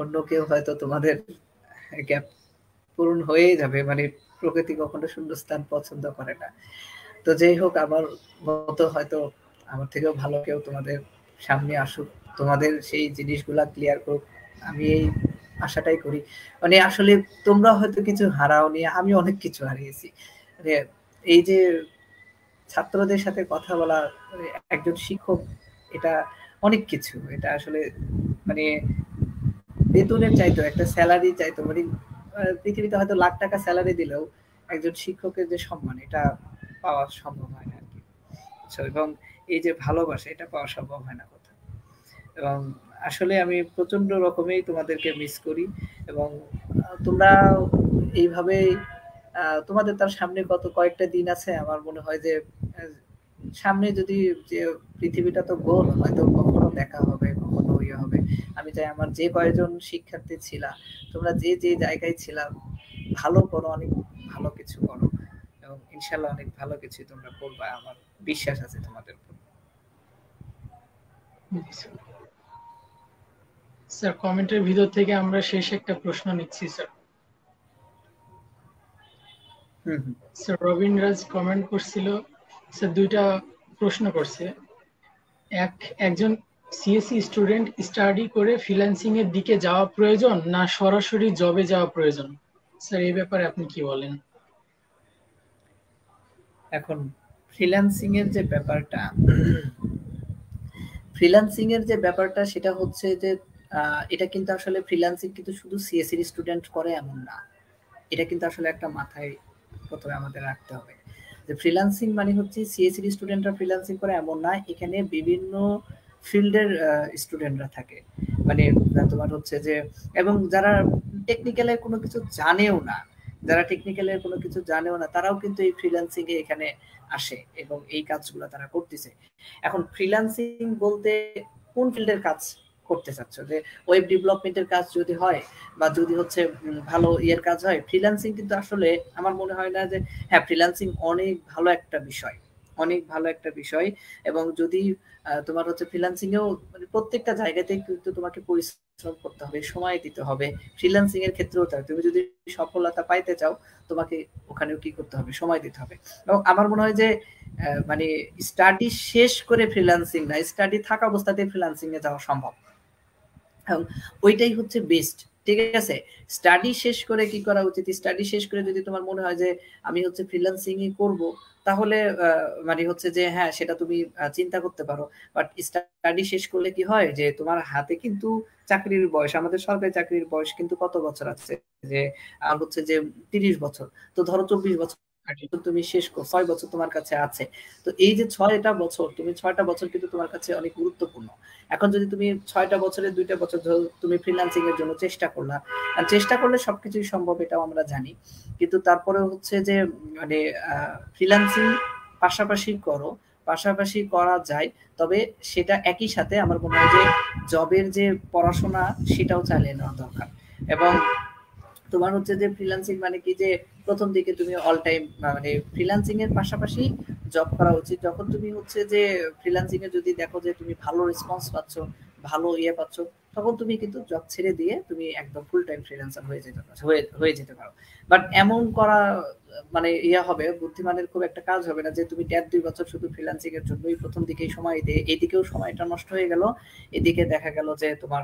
অন্য কেউ হয়তো তোমাদের গ্যাপ পূরণ হয়েই যাবে, মানে প্রকৃতি কখনো শূন্যস্থান পছন্দ করে না। তো যেই হোক, আমার মতো হয়তো আমার থেকেও ভালো কেউ তোমাদের সামনে আসুক, তোমাদের সেই জিনিসগুলা ক্লিয়ার করুক, আমি এই আশাটাই করি। মানে আসলে তোমরা হয়তো কিছু হারাওনি, আমি অনেক কিছু হারিয়েছি। মানে এই যে ছাত্রদের সাথে কথা বলা, মানে একজন শিক্ষক এটা অনেক কিছু, এটা আসলে মানে বেতনের চাইতো, একটা স্যালারি চাইতো, মানে পৃথিবীতে হয়তো লাখ টাকা স্যালারি দিলেও একজন শিক্ষকের যে সম্মান এটা পাওয়া সম্ভব হয় না আর কি। এবং এই যে ভালোবাসা এটা পাওয়া সম্ভব হয় না কোথাও। এবং আসলে আমি প্রচন্ড রকমেই তোমাদেরকে মিস করি। এবং তোমরা এইভাবে তোমাদের তার সামনে কত কয়েকটা দিন আছে, আমার মনে হয় যে সামনে যদি যে পৃথিবীটা তো গোল, হয়তো কখনো দেখা হবে, কখনো ইয়ে হবে। আমি চাই আমার যে কয়েকজন শিক্ষার্থী ছিলা, তোমরা যে যে জায়গায় ছিলা, ভালো করো, অনেক ভালো কিছু করো, এবং ইনশাল্লাহ অনেক ভালো কিছু তোমরা করবা, আমার বিশ্বাস আছে তোমাদের উপর। স্যার কমেন্টের ভিতর থেকে আমরা শেষ একটা প্রশ্ন নিচ্ছি স্যার। স্যার রবীন্দ্রাজ কমেন্ট করছিল, স্যার দুইটা প্রশ্ন করছে। একজন সিএসসি স্টুডেন্ট স্টাডি করে ফ্রিল্যান্সিং এর দিকে যাওয়া প্রয়োজন না সরাসরি জবে যাওয়া প্রয়োজন? স্যার এই ব্যাপারে আপনি কি বলেন? এখন ফ্রিল্যান্সিং এর যে ব্যাপারটা, ফ্রিল্যান্সিং এর যে ব্যাপারটা সেটা হচ্ছে যে এটা কিন্তু আসলে ফ্রিল্যান্সিং কিন্তু শুধু সিএসসি স্টুডেন্ট করে এমন না। এটা কিন্তু আসলে একটা মাথায় প্রথমে আমাদের রাখতে হবে যে ফ্রিল্যান্সিং মানে হচ্ছে সিএসসি স্টুডেন্টরা ফ্রিল্যান্সিং করে এমন না, এখানে বিভিন্ন ফিল্ডের স্টুডেন্টরা থাকে। মানে তোমার হচ্ছে যে, এবং যারা টেকনিক্যালে কোনো কিছু জানেও না, যারা টেকনিক্যালের কোনো কিছু জানেও না, তারাও কিন্তু এই ফ্রিল্যান্সিং এ এখানে আসে এবং এই কাজগুলো তারা করতেছে। এখন ফ্রিল্যান্সিং বলতে কোন ফিল্ডের কাজ করতে চাচ্ছ? যে ওয়েব ডেভেলপমেন্টের কাজ যদি হয়, বা যদি হচ্ছে ভালো ইয়ের কাজ হয়, ফ্রিল্যান্সিং কিন্তু আসলে আমার মনে হয় না যে, হ্যাঁ ফ্রিল্যান্সিং অনেক ভালো একটা বিষয়, অনেক ভালো একটা বিষয়। এবং যদি তোমার হচ্ছে ফ্রিল্যান্সিং এও মানে প্রত্যেকটা জায়গাতেই কিন্তু তোমাকে পরিশ্রম করতে হবে, সময় দিতে হবে। ফ্রিল্যান্সিং এর ক্ষেত্রেও তাই, তুমি যদি সফলতা পাইতে চাও, তোমাকে ওখানেও কি করতে হবে, সময় দিতে হবে। এবং আমার মনে হয় যে মানে স্টাডি শেষ করে ফ্রিল্যান্সিং না, স্টাডি থাকা অবস্থাতে ফ্রিল্যান্সিং এ যাওয়া সম্ভব, এবং ওইটাই হচ্ছে বেস্ট। ঠিক আছে, স্টাডি শেষ করে কি করা উচিত, স্টাডি শেষ করে যদি তোমার মনে হয় যে আমি হচ্ছে ফ্রিল্যান্সিং করব, তাহলে মানে হচ্ছে যে হ্যাঁ সেটা তুমি চিন্তা করতে পারো। বাট স্টাডি শেষ করলে কি হয় যে তোমার হাতে কিন্তু চাকরির বয়স, আমাদের সরকারি চাকরির বয়স কিন্তু কত বছর আছে, যে হচ্ছে যে 30 বছর। তো ধরো 24 বছর তুমি শেষ করো, 6 বছর তোমার কাছে আছে। তো এই যে 6টা বছর, তুমি 6টা বছর কিন্তু তোমার কাছে অনেক গুরুত্বপূর্ণ। এখন যদি তুমি 6টা বছরের 2টা বছর তুমি ফ্রিল্যান্সিং এর জন্য চেষ্টা করলা, আর চেষ্টা করলে সবকিছুই সম্ভব, এটাও আমরা জানি। কিন্তু তারপরে হচ্ছে যে মানে ফ্রিল্যান্সিং পাশাপাশি করো, পাশাপাশি করা যায়, তবে সেটা একই সাথে আমার মনে হয় যে জবের যে পড়াশোনা সেটাও চালিয়ে নেওয়া দরকার। এবং তোমার হচ্ছে যে ফ্রিল্যান্সিং মানে কি, যে প্রথম দিকে তুমি অল টাইম মানে ফ্রিল্যান্সিং এর পাশাপাশি জব করা উচিত। যখন তুমি হচ্ছে যে ফ্রিল্যান্সিং এ যদি দেখো যে তুমি ভালো রেসপন্স পাচ্ছ, ভালো ইয়ে পাচ্ছ, তখন তুমি কিন্তু জব ছেড়ে দিয়ে তুমি একদম ফুল টাইম ফ্রিল্যান্সার হয়ে যেতে পারো। বাট এমন করা মানে ইয়া হবে, বুদ্ধিমানের খুব একটা কাজ হবে না যে তুমি 1.5-2 বছর শুধু ফ্রিল্যান্সিং এর জন্যই প্রথম দিকেই সময় দিয়ে এদিকেও সময়টা নষ্ট হয়ে গেল, এদিকে দেখা গেল যে তোমার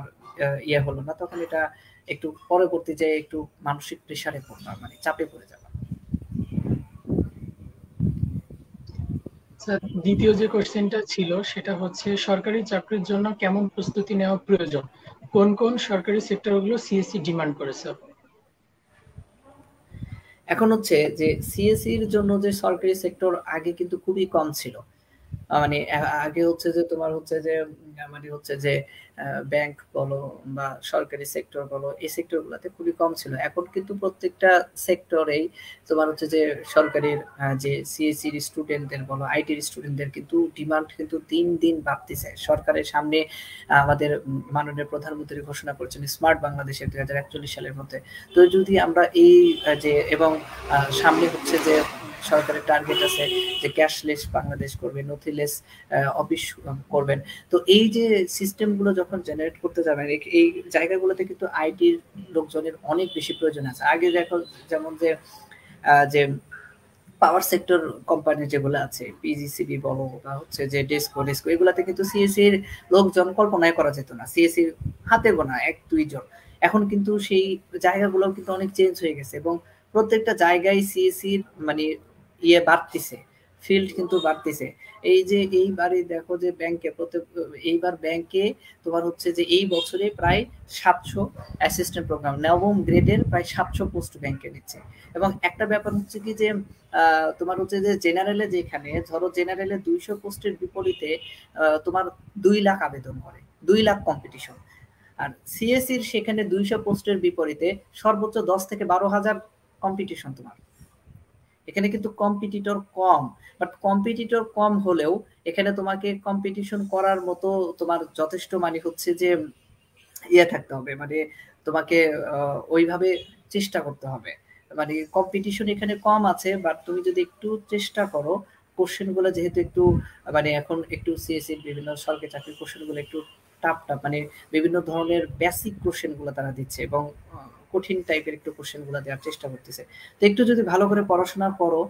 ইয়ে হলো না, তখন এটা একটু পরবর্তী যে একটু মানসিক প্রেসারে পড়বা, মানে চাপে পড়ে যাবা। স্যার, দ্বিতীয় যে কোশ্চেনটা ছিল সেটা হচ্ছে সরকারি চাকরির জন্য কেমন প্রস্তুতি নেওয়া প্রয়োজন, কোন কোন সরকারি সেক্টরগুলো সিএসসি ডিমান্ড করেছে? এখন হচ্ছে যে সিএসসির জন্য যে সরকারি সেক্টর আগে কিন্তু খুবই কম ছিল। মানে আগে হচ্ছে যে তোমার হচ্ছে যে মানে হচ্ছে যে ব্যাংক বলো বা সরকারি সেক্টর বলো, এই সেক্টর গুলাতে খুবই কম ছিল। এখন কিন্তু প্রত্যেকটা সেক্টরেই তোমার হচ্ছে যে সরকারের যে সিএসসির স্টুডেন্টদের বলো, আইটির স্টুডেন্টদের কিন্তু ডিমান্ড কিন্তু দিন দিন বাড়তেছে। সরকারের সামনে আমাদের মাননীয় প্রধানমন্ত্রী ঘোষণা করেছেন স্মার্ট বাংলাদেশের 2041 সালের মধ্যে। তো যদি আমরা এই যে এবং সামনে হচ্ছে যে সরকারের টার্গেট আছে যে ক্যাশলেস বাংলাদেশ করবে, নথিলেস অফিস করবেন। তো এই যে সিস্টেমগুলো যখন জেনারেট করতে যাবেন, এই জায়গাগুলোতে কিন্তু আইটির লোকজনের অনেক বেশি প্রয়োজন আছে। আগে দেখো যেমন যে যে পাওয়ার সেক্টর কোম্পানি যেগুলো আছে, পিজিসিবি বলো বা হচ্ছে যে ডেসকো এগুলাতে কিন্তু সিএসসি এর লোকজন কল্পনায় করা যেত না। সিএসসি হাতে গোনা এক দুইজন। এখন কিন্তু সেই জায়গাগুলো কিন্তু অনেক চেঞ্জ হয়ে গেছে এবং প্রত্যেকটা জায়গায় সিএসসির মানে বাড়তিছে, ফিল্ড কিন্তু বাড়তিছে। এই যে এইবারে দেখো যে ব্যাংকে এইবার ব্যাংকে তোমার হচ্ছে যে এই বছরে প্রায় 700 অ্যাসিস্ট্যান্ট প্রোগ্রাম নবম গ্রেডের প্রায় 700 পোস্ট ব্যাংকে নিচ্ছে। এবং একটা ব্যাপার হচ্ছে কি যে তোমার হচ্ছে যে জেনারেলে যেখানে ধরো জেনারেলে 200 পোস্টের বিপরীতে তোমার 2 লাখ আবেদন করে, 2 লাখ কম্পিটিশন। আর সিএসসির সেখানে 200 পোস্টের বিপরীতে সর্বোচ্চ 10 থেকে 12,000 কম্পিটিশন তোমার। এখানে কিন্তু কম্পিটিটর কম, বাট কম্পিটিটর কম হলেও এখানে তোমাকে কম্পিটিশন করার মতো তোমার যথেষ্ট মানে হচ্ছে যে থাকতে হবে, মানে তোমাকে ওইভাবে চেষ্টা করতে হবে। মানে কম্পিটিশন এখানে কম আছে, বাট তুমি যদি একটু চেষ্টা করো, কোশ্চেন গুলো যেহেতু একটু মানে এখন একটু সিএসসি বিভিন্ন সরকারি চাকরির কোশ্চেন গুলো একটু টাফ মানে বিভিন্ন ধরনের বেসিক কোশ্চেন গুলো তারা দিচ্ছে এবং কঠিন টাইপের একটু কোশ্চেন গুলো দেওয়ার চেষ্টা করতেছে। তো একটু যদি ভালো করে পড়াশোনা করো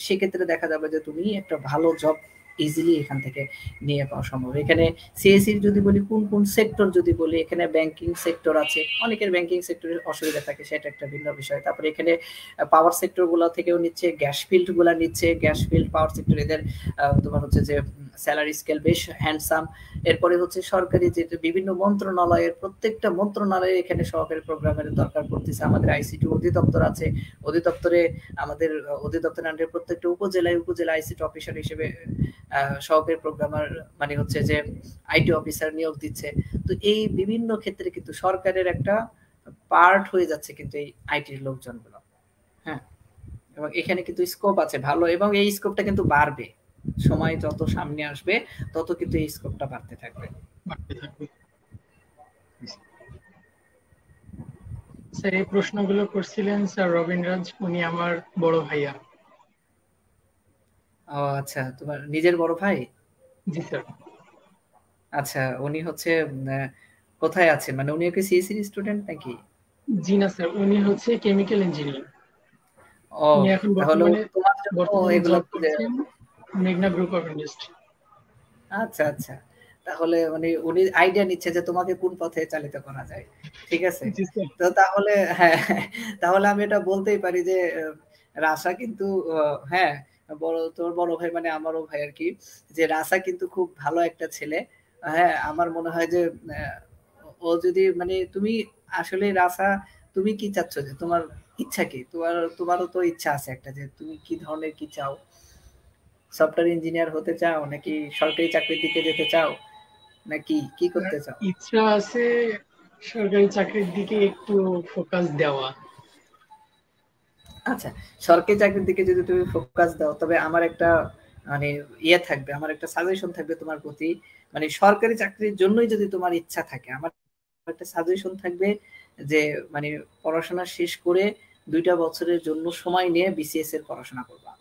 সেক্ষেত্রে দেখা যাবে যে তুমি একটা ভালো জব ইজিলি এখান থেকে নিয়ে পাওয়া সম্ভব। এখানে সিএসসির যদি বলি কোন কোন সেক্টর যদি বলি, এখানে ব্যাংকিং সেক্টর আছে, অনেকের ব্যাংকিং সেক্টরের অসুবিধা থাকে, সেটা একটা ভিন্ন বিষয়। তারপরে এখানে পাওয়ার সেক্টর গুলো থেকেও নিচ্ছে, গ্যাস ফিল্ড গুলা নিচ্ছে, গ্যাস ফিল্ড পাওয়ার সেক্টর এদের তোমার হচ্ছে যে স্যালারি স্কেল বেশ হ্যান্ডসাম। এরপরে হচ্ছে সরকারি যে বিভিন্ন মন্ত্রণালয়ের প্রত্যেকটা মন্ত্রণালয়ে এখানে সহকারী প্রোগ্রামের দরকার পড়তেছে। আমাদের আইসিটি অধিদপ্তর আছে, অধিদপ্তরে আমাদের অধিদপ্তরের আন্ডারে প্রত্যেকটা উপজেলায় উপজেলা আইসিটি অফিসার হিসেবে সহকারী প্রোগ্রামার মানে হচ্ছে যে আইটি অফিসার নিয়োগ দিচ্ছে। তো এই বিভিন্ন ক্ষেত্রে কিন্তু সরকারের একটা পার্ট হয়ে যাচ্ছে কিন্তু এই আইটির লোকজনগুলো। হ্যাঁ, এবং এখানে কিন্তু স্কোপ আছে ভালো, এবং এই স্কোপটা কিন্তু বাড়বে। সময় যত সামনে আসবে তত কিন্তু এই স্কোপটা বাড়তে থাকবে। স্যার, এই প্রশ্নগুলো করছিলেন স্যার রবীন্দ্রনাথ, উনি আমার বড় ভাইয়া। ও আচ্ছা, তোমার নিজের বড় ভাই? জি স্যার। আচ্ছা, উনি হচ্ছে কোথায় আছেন, মানে উনি কি সিএসসি স্টুডেন্ট নাকি? জি না স্যার, উনি হচ্ছে কেমিক্যাল ইঞ্জিনিয়ার। ও, উনি এখন তাহলে তোমার জন্য বর্তমানে এগুলো জব করছেন মেঘনা গ্রুপ অফ ইন্ডাস্ট্রি। আচ্ছা আচ্ছা, তাহলে মানে উনি আইডিয়া নিচ্ছে যে তোমাকে কোন পথে চালিত করা যায়। ঠিক আছে, জি স্যার। তো তাহলে হ্যাঁ, তাহলে আমি এটা বলতেই পারি যে রাশা কিন্তু হ্যাঁ তোর বড় ভাই মানে আমারও ভাই আর কি, যে রাশা কিন্তু খুব ভালো একটা ছেলে। হ্যাঁ, আমার মনে হয় যে ও যদি মানে তুমি আসলে রাশা, তুমি কি চাচ্ছ, যে তোমার ইচ্ছা কি, তোমারও তো ইচ্ছা আছে একটা, যে তুমি কি ধরনের কি চাও, সফটওয়্যার ইঞ্জিনিয়ার হতে চাও নাকি সরকারি চাকরির দিকে যেতে চাও নাকি কি করতে চাও? ইচ্ছা আছে সরকারি চাকরির দিকে একটু ফোকাস দেওয়া। আচ্ছা, সরকারি চাকরির দিকে যদি তুমি ফোকাস দাও, তবে আমার একটা মানে থাকবে, আমার একটা সাজেশন থাকবে তোমার প্রতি। মানে সরকারি চাকরির জন্যই যদি তোমার ইচ্ছা থাকে, আমার একটা সাজেশন থাকবে যে মানে পড়াশোনা শেষ করে 2টা বছরের জন্য সময় নিয়ে বিসিএস এর পড়াশোনা করবা।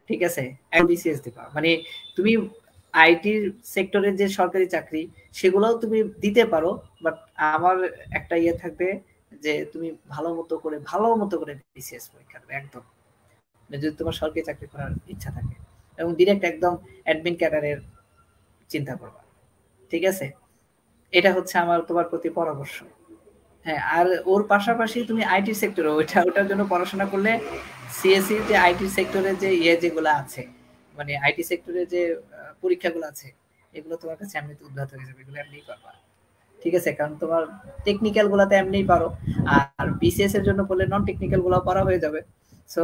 ঠিক আছে, বিসিএস দিবা, মানে তুমি আইটি সেক্টরের যে সরকারি চাকরি সেগুলোও তুমি দিতে পারো, বাট আমার একটা থাকবে যে তুমি ভালো মতো করে বিসিএস পরীক্ষা দেবে একদম, যদি তোমার সরকারি চাকরি করার ইচ্ছা থাকে, এবং ডিরেক্ট একদম অ্যাডমিন ক্যাডারের চিন্তা করবা। ঠিক আছে, এটা হচ্ছে আমার তোমার প্রতি পরামর্শ। হ্যাঁ, আর ওর পাশাপাশি তুমি আইটি সেক্টরে ওটার জন্য পড়াশোনা করলে সিএসসি যে আইটি সেক্টরে যে যেগুলো আছে মানে আইটি সেক্টরে যে পরীক্ষাগুলো আছে এগুলো তোমার কাছে এমনিতে উদ্ঘাত হয়ে যাবে, এগুলো এমনিই পারবা। ঠিক আছে, কারণ তোমার টেকনিক্যাল গুলাতে এমনিই পারো, আর বিসিএস এর জন্য বললে নন টেকনিক্যাল গুলো পারা হয়ে যাবে। সো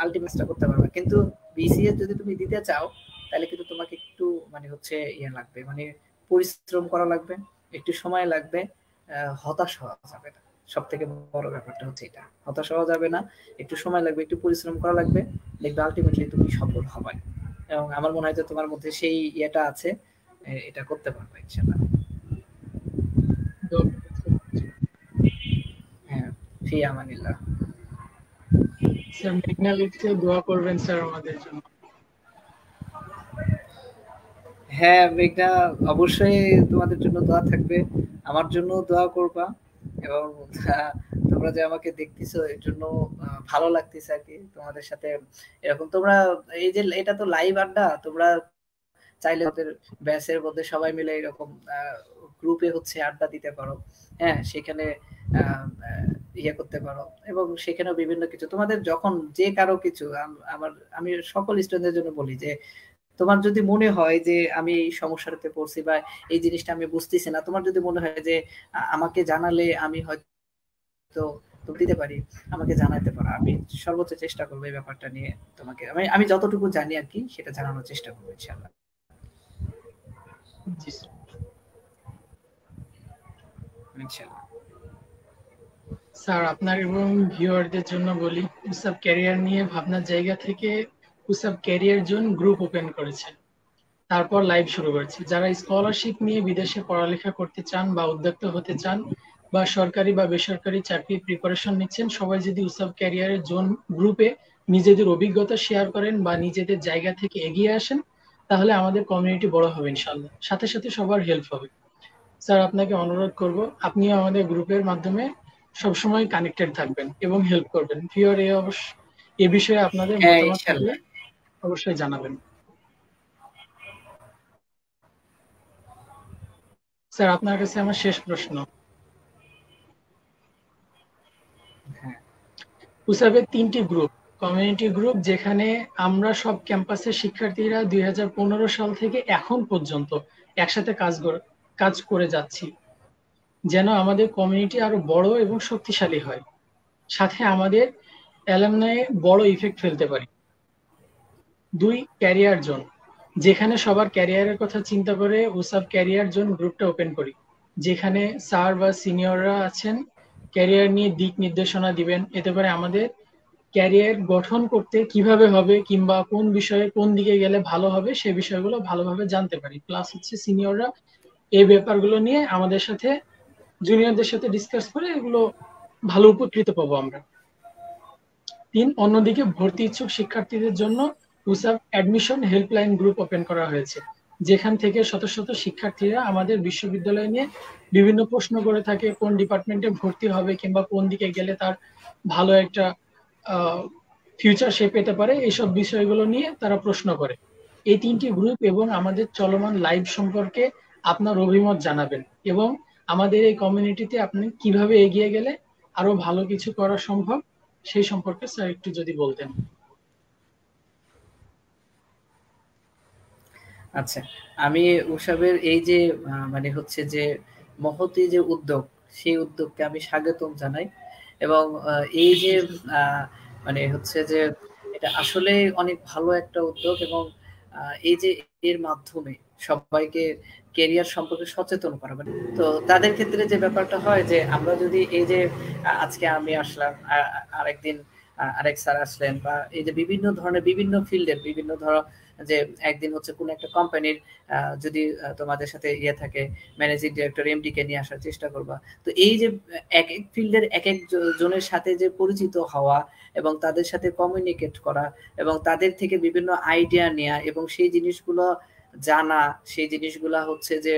আলটিমেটটা করতে পারবে। কিন্তু বিসিএস যদি তুমি দিতে চাও তাহলে কিন্তু তোমাকে একটু মানে হচ্ছে ইয়ে লাগবে, মানে পরিশ্রম করা লাগবে, একটু সময় লাগবে, হতাশ হওয়া যাবে না। সব থেকে বড় ব্যাপারটা হচ্ছে এটা, হতাশ হওয়া যাবে না, একটু সময় লাগবে, একটু পরিশ্রম করা লাগবে, দেখবে আলটিমেটলি তুমি সফল হবে। এবং আমার মনে হয় যে তোমার মধ্যে সেই ইয়েটা আছে, এটা করতে পারবে ইনশাআল্লাহ। হ্যাঁ, ফি আমানিল্লাহ। স্যার মেঘনা লিখছে দোয়া করবেন স্যার আমাদের জন্য। হ্যাঁ মেঘনা, অবশ্যই তোমাদের জন্য দোয়া থাকবে, আমার জন্য দোয়া করবা। এবং তোমরা যে আমাকে দেখতেছো এর জন্য ভালো লাগতেছে আর কি তোমাদের সাথে এরকম। তোমরা এই যে এটা তো লাইভ আড্ডা, তোমরা চাইলে ওদের ব্যাচের মধ্যে সবাই মিলে এরকম গ্রুপে হচ্ছে আড্ডা দিতে পারো। হ্যাঁ, সেখানে ইয়ে করতে পারো, এবং সেখানে বিভিন্ন কিছু তোমাদের যখন যে কারো কিছু আমি সকল স্টুডেন্টদের জন্য বলি যে তোমার যদি মনে হয় যে আমি এই সমস্যাটাতে পড়ছি বা এই জিনিসটা আমি বুঝতেছি না, তোমার যদি মনে হয় যে আমাকে জানালে আমি হয়তো দিতে পারি, আমাকে জানাতে পারো। আমি সর্বোচ্চ চেষ্টা করবো এই ব্যাপারটা নিয়ে তোমাকে, আমি যতটুকু জানি আর কি সেটা জানানোর চেষ্টা করবো ইনশাআল্লাহ। জি স্যার। ইনশাআল্লাহ। স্যার আপনার এবং ভিউয়ারদের জন্য বলি, উসাব ক্যারিয়ার নিয়ে ভাবনার জায়গা থেকে উসাব ক্যারিয়ার জোন গ্রুপ ওপেন করেছে, তারপর লাইভ শুরু করেছে। যারা স্কলারশিপ নিয়ে বিদেশে পড়ালেখা করতে চান বা উদ্যোক্তা হতে চান বা সরকারি বা বেসরকারি চাকরির প্রিপারেশন নিচ্ছেন, সবাই যদি উসাব ক্যারিয়ারের জোন গ্রুপে নিজেদের অভিজ্ঞতা শেয়ার করেন বা নিজেদের জায়গা থেকে এগিয়ে আসেন, তাহলে আমাদের কমিউনিটি বড় হবে ইনশাল্লাহ, সাথে সাথে সবার হেল্প হবে। স্যার আপনাকে অনুরোধ করব, আপনিও আমাদের গ্রুপের মাধ্যমে সবসময় কানেক্টেড থাকবেন এবং হেল্প করবেন। ভিউয়ার এ বিষয়ে আপনাদের হ্যাঁ মতামত থাকলে ইনশাআল্লাহ। অবশ্যই জানাবেন। স্যার আপনার কাছে আমার শেষ প্রশ্ন, হ্যাঁ উসাবের 3টি গ্রুপ, কমিউনিটি গ্রুপ, যেখানে আমরা সব ক্যাম্পাসের শিক্ষার্থীরা 2015 সাল থেকে এখন পর্যন্ত একসাথে কাজ করে যাচ্ছি, যেন আমাদের কমিউনিটি আরো বড় এবং শক্তিশালী হয়, সাথে আমাদের অ্যালামনাই বড় ইফেক্ট ফেলতে পারি। 2, ক্যারিয়ার জোন, যেখানে সবার ক্যারিয়ারের কথা চিন্তা করে উসাব ক্যারিয়ার জোন গ্রুপটা ওপেন করি, যেখানে স্যার বা সিনিয়ররা আছেন, ক্যারিয়ার নিয়ে দিক নির্দেশনা দিবেন। এতে করে আমাদের ক্যারিয়ার গঠন করতে কিভাবে হবে কিংবা কোন বিষয়ে কোন দিকে গেলে ভালো হবে সে বিষয়গুলো ভালোভাবে জানতে পারি। প্লাস হচ্ছে সিনিয়ররা এই ব্যাপারগুলো নিয়ে আমাদের সাথে জুনিয়রদের সাথে ডিসকাস করে এগুলো ভালো উপকৃত পাবো আমরা। 3, অন্যদিকে ভর্তি ইচ্ছুক শিক্ষার্থীদের জন্য উসাব অ্যাডমিশন হেল্পলাইন গ্রুপ ওপেন করা হয়েছে, যেখান থেকে শত শত শিক্ষার্থীরা আমাদের বিশ্ববিদ্যালয় নিয়ে বিভিন্ন প্রশ্ন করে থাকে, কোন ডিপার্টমেন্টে ভর্তি হবে কিংবা কোন দিকে গেলে তার ভালো একটা ফিউচার সে পেতে পারে, এইসব বিষয়গুলো নিয়ে তারা প্রশ্ন করে। এই 3টি গ্রুপ এবং আমাদের চলমান লাইভ সম্পর্কে আপনার অভিমত জানাবেন, এবং আমাদের এই কমিউনিটিতে আপনি কিভাবে এগিয়ে গেলে আরো ভালো কিছু করা সম্ভব সেই সম্পর্কে স্যার একটু যদি বলতেন। আচ্ছা, আমি উসাবের এই যে মানে হচ্ছে যে মহতি যে উদ্যোগ, সেই উদ্যোগকে আমি স্বাগতম জানাই। এবং এই যে আহ, মানে হচ্ছে যে এটা আসলে অনেক ভালো একটা উদ্যোগ। এবং এই যে এর মাধ্যমে সবাইকে কেরিয়ার সম্পর্কে সচেতন করা, মানে তো তাদের ক্ষেত্রে যে ব্যাপারটা হয় যে আমরা যদি এই যে আজকে আমি আসলাম, আরেকদিন আরেক স্যার আসলেন, বা এই যে বিভিন্ন ধরনের বিভিন্ন ফিল্ডের বিভিন্ন ধরো যে একদিন হচ্ছে কোন একটা কোম্পানির যদি তোমাদের সাথে ইয়ে থাকে, ম্যানেজিং ডিরেক্টর এমডি কে নিয়ে আসার চেষ্টা করবা। তো এই যে এক এক ফিল্ডের এক এক জনের সাথে যে পরিচিত হওয়া এবং তাদের সাথে কমিউনিকেট করা এবং তাদের থেকে বিভিন্ন আইডিয়া নেওয়া এবং সেই জিনিসগুলো জানা, সেই জিনিসগুলা হচ্ছে যে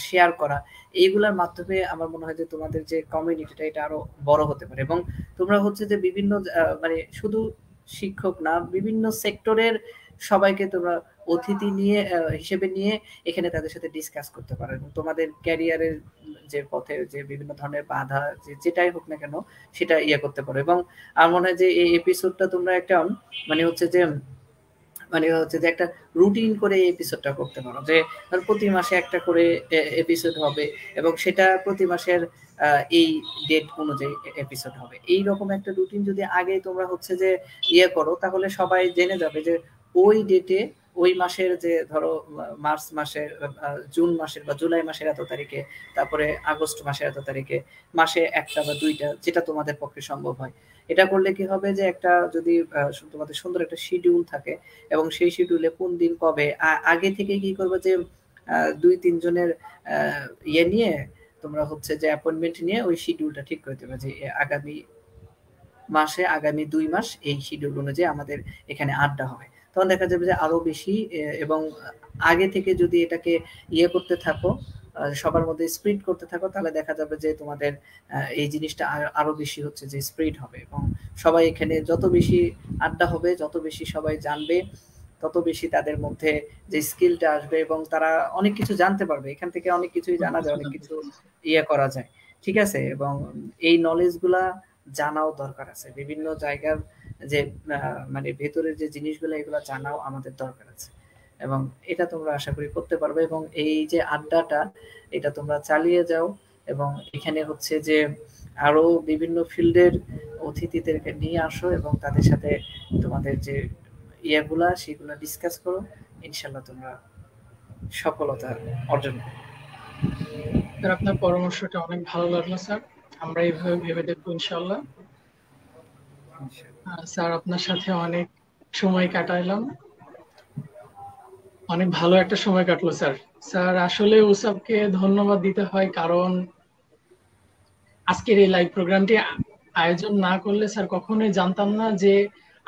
শেয়ার করা, এইগুলোর মাধ্যমে আমার মনে হয় যে তোমাদের যে কমিউনিটিটা এটা আরো বড় হতে পারে। এবং তোমরা হচ্ছে যে বিভিন্ন মানে শুধু শিক্ষক না, বিভিন্ন সেক্টরের সবাইকে তোমরা অতিথি নিয়ে হিসেবে নিয়ে এখানে তাদের সাথে ডিসকাস করতে পারো, এবং তোমাদের ক্যারিয়ারের যে পথে যে বিভিন্ন ধরনের বাধা যেটাই হোক না কেন সেটা ইয়ে করতে পারো। এবং আমার মনে হয় যে এই এপিসোডটা তোমরা একটা মানে হচ্ছে যে মানে হচ্ছে যে একটা রুটিন করে এপিসোডটা করতে পারো, যে প্রতি মাসে একটা করে এপিসোড হবে এবং সেটা প্রতি মাসের এই ডেট অনুযায়ী এপিসোড হবে। এই রকম একটা রুটিন যদি আগে তোমরা হচ্ছে যে ইয়ে করো, তাহলে সবাই জেনে যাবে যে ওই ডেটে ওই মাসের, যে ধরো মার্চ মাসের, জুন মাসের বা জুলাই মাসের এত তারিখে, তারপরে আগস্ট মাসের এত তারিখে, মাসে একটা বা দুইটা, যেটা তোমাদের পক্ষে সম্ভব হয়। এটা করলে কি হবে যে একটা যদি তোমাদের সুন্দর একটা শিডিউল থাকে এবং সেই শিডিউলে কোন দিন কবে আগে থেকে কি করবে যে 2-3 জনের ইয়ে নিয়ে তোমরা হচ্ছে যে অ্যাপয়েন্টমেন্ট নিয়ে ওই শিডিউলটা ঠিক করে দেবে যে আগামী মাসে আগামী 2 মাস এই শিডিউল অনুযায়ী আমাদের এখানে আড্ডা হবে। তখন দেখা যাবে যে আরো বেশি এবং আগে থেকে যদি এটাকে ইয়ে করতে থাকো, সবার মধ্যে স্প্রিড করতে থাকো, তাহলে দেখা যাবে যে তোমাদের এই জিনিসটা আরো বেশি হচ্ছে যে স্প্রিড হবে এবং সবাই এখানে যত বেশি আড্ডা হবে, যত বেশি সবাই জানবে, তত বেশি তাদের মধ্যে যে স্কিলটা আসবে এবং তারা অনেক কিছু জানতে পারবে। এখান থেকে অনেক কিছুই জানা যায়, অনেক কিছু ইয়ে করা যায়, ঠিক আছে। এবং এই নলেজগুলা জানাও দরকার আছে, বিভিন্ন জায়গার যে মানে ভেতরের যে জিনিসগুলো, এগুলো জানাও আমাদের দরকার আছে এবং এটা তোমরা আশা করি করতে পারবে। এবং এই যে আড্ডাটা, এটা তোমরা চালিয়ে যাও এবং এখানে হচ্ছে যে আরো বিভিন্ন ফিল্ডের অতিথিদেরকে নিয়ে আসো এবং তাদের সাথে তোমাদের যে ইয়েগুলা সেগুলা ডিসকাস করো। ইনশাল্লাহ তোমরা সফলতা অর্জন করবে। স্যার, আপনার পরামর্শটা অনেক ভালো লাগলো স্যার, আমরা এইভাবে ভেবে দেখবো ইনশাল্লাহ। স্যার, আপনার সাথে অনেক সময় কাটাইলাম, অনেক ভালো একটা সময় কাটলো স্যার। স্যার, আসলে উসাবকে ধন্যবাদ দিতে হয়, কারণ আজকের এই লাইভ প্রোগ্রামটি আয়োজন না করলে স্যার কখনোই জানতাম না যে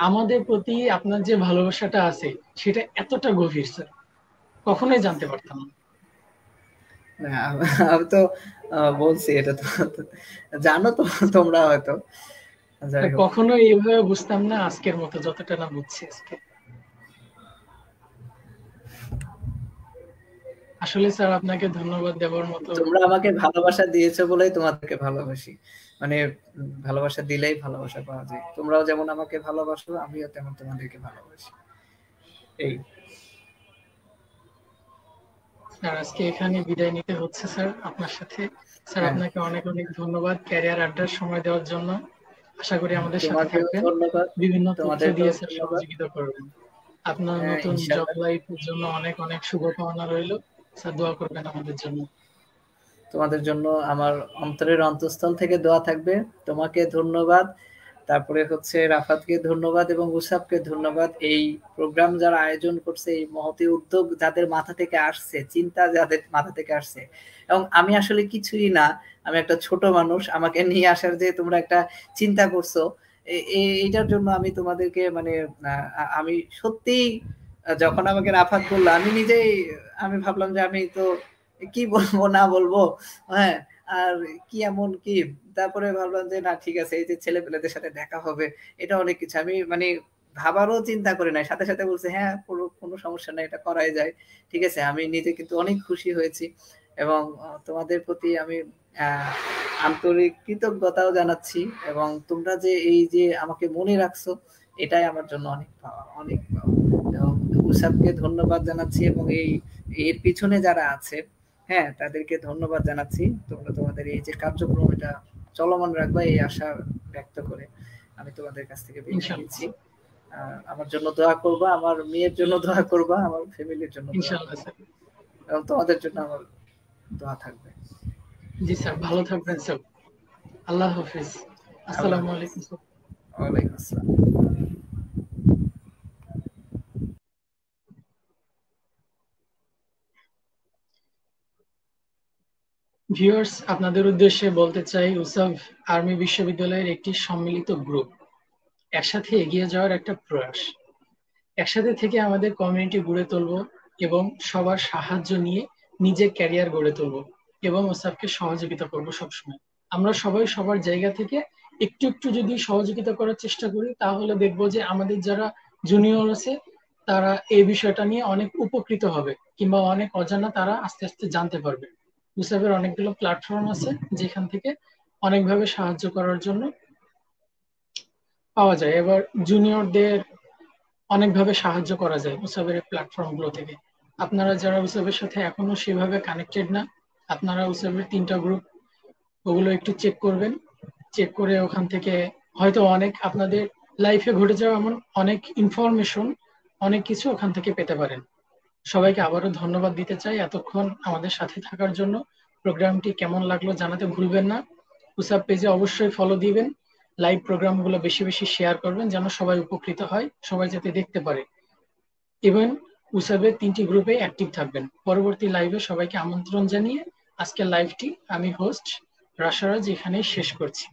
আমাদের প্রতি আপনার যে ভালোবাসাটা আছে সেটা এতটা গভীর স্যার, কখনোই জানতে পারতাম না। আমি তো বলছি, এটা তো জানো তো তোমরা হয়তো, কখনো এইভাবে বুঝতাম না আজকের মতো, যতটা না বুঝছি আজকে। আসলে স্যার, আপনাকে ধন্যবাদ দেওয়ার মতো। তোমরা আমাকে ভালোবাসা দিয়েছো বলেই তোমাদেরকে ভালোবাসি, মানে ভালোবাসা দিলেই ভালোবাসা পাওয়া যায়। তোমরাও যেমন আমাকে ভালোবাসো, আমিও তেমন তোমাদেরকে ভালোবাসি। এই স্যার, আজকে এখানে বিদায় নিতে হচ্ছে স্যার আপনার সাথে। স্যার, আপনাকে অনেক অনেক ধন্যবাদ ক্যারিয়ার আড্ডার সময় দেওয়ার জন্য। আশা করি আমাদের সাথে থাকবেন, বিভিন্ন তথ্য দিয়ে স্যার সহযোগিতা করবেন। আপনার নতুন জব লাইফের জন্য অনেক অনেক শুভকামনা রইল স্যার, দোয়া করবেন আমাদের জন্য। তোমাদের জন্য আমার অন্তরের অন্তঃস্থল থেকে দোয়া থাকবে। তোমাকে ধন্যবাদ, তারপরে হচ্ছে রাফাতকে ধন্যবাদ এবং উসাবকে ধন্যবাদ। এই প্রোগ্রাম যারা আয়োজন করছে, এই মহতি উদ্যোগ যাদের মাথা থেকে আসছে, চিন্তা যাদের মাথা থেকে আসছে, এবং আমি আসলে কিছুই না, আমি একটা ছোট মানুষ, আমাকে নিয়ে আসার যে তোমরা একটা চিন্তা করছো, এইটার জন্য আমি তোমাদেরকে মানে আমি সত্যি, যখন আমাকে রাফাত বললো, আমি নিজেই আমি ভাবলাম যে আমি তো কি বলবো না বলবো, হ্যাঁ, আর কি এমন কি, তারপরে ভাবলাম যে না ঠিক আছে, এই যে ছেলে পেলেদের সাথে দেখা হবে, এটা অনেক কিছু, আমি মানে ভাবারও চিন্তা করি নাই, সাথে সাথে বলছে হ্যাঁ কোনো সমস্যা নাই, এটা করাই যায়। ঠিক আছে, আমি নিজে কিন্তু অনেক খুশি হয়েছি এবং তোমাদের প্রতি আমি আন্তরিক কৃতজ্ঞতাও জানাচ্ছি এবং তোমরা যে এই যে আমাকে মনে রাখছো, এটাই আমার জন্য অনেক পাওয়া, অনেক পাওয়া। এবং উসাবকে ধন্যবাদ জানাচ্ছি এবং এর পিছনে যারা আছে, হ্যাঁ, তাদেরকে ধন্যবাদ জানাচ্ছি। তোমরা তোমাদের এই যে কার্যক্রম, এটা চলমান রাখবা, এই আশা ব্যক্ত করে আমি তোমাদের কাছ থেকে বিদায় নিচ্ছি। আমার জন্য দোয়া করবা, আমার মেয়ের জন্য দোয়া করবা, আমার ফ্যামিলির জন্য এবং তোমাদের জন্য আমার দোয়া থাকবে। জি স্যার, ভালো থাকবেন স্যার। আল্লাহ হাফেজ। আসসালামু আলাইকুম। ওয়ালাইকুম আসসালাম। ভিউয়ার্স, আপনাদের উদ্দেশ্যে বলতে চাই, উসাব আর্মি বিশ্ববিদ্যালয়ের একটি সম্মিলিত গ্রুপ, একসাথে এগিয়ে যাওয়ার একটা প্রয়াস। একসাথে থেকে আমাদের কমিউনিটি গড়ে তুলব এবং সবার সাহায্য নিয়ে নিজের ক্যারিয়ার গড়ে তুলব এবং উসাবকে সহযোগিতা করব সবসময়। আমরা সবাই সবার জায়গা থেকে একটু একটু যদি সহযোগিতা করার চেষ্টা করি, তাহলে দেখবো যে আমাদের যারা জুনিয়র আছে তারা এই বিষয়টা নিয়ে অনেক উপকৃত হবে কিংবা অনেক অজানা তারা আস্তে আস্তে জানতে পারবে। উসাবের অনেকগুলো প্ল্যাটফর্ম আছে যেখান থেকে অনেকভাবে সাহায্য করার জন্য পাওয়া যায়। এবার জুনিয়রদের অনেকভাবে সাহায্য করা যায় উসাবের প্ল্যাটফর্ম গুলো থেকে। আপনারা যারা উসাবের সাথে এখনো সেভাবে কানেক্টেড না, আপনারা উসাবের 3টা গ্রুপ ওগুলো একটু চেক করবেন। চেক করে ওখান থেকে হয়তো অনেক আপনাদের লাইফে ঘটে যাওয়া এমন অনেক ইনফরমেশন, অনেক কিছু ওখান থেকে পেতে পারেন। সবাইকে আবারও ধন্যবাদ দিতে চাই এতক্ষণ আমাদের সাথে থাকার জন্য। প্রোগ্রামটি কেমন লাগলো জানাতে ভুলবেন না। উসাব পেজে অবশ্যই ফলো দিবেন। লাইভ প্রোগ্রামগুলো বেশি বেশি শেয়ার করবেন যেন সবাই উপকৃত হয়, সবাই যাতে দেখতে পারে। ইভেন উসাবের 3টি গ্রুপে অ্যাক্টিভ থাকবেন। পরবর্তী লাইভে সবাইকে আমন্ত্রণ জানিয়ে আজকের লাইভটি আমি হোস্ট রাশারাজ এখানেই শেষ করছি।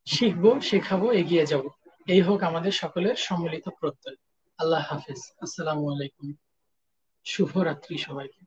শিখবো, শেখাবো, এগিয়ে যাব, এই হোক আমাদের সকলের সম্মিলিত প্রত্যয়। আল্লাহ হাফেজ। আসসালামু আলাইকুম। শুভরাত্রি সবাইকে।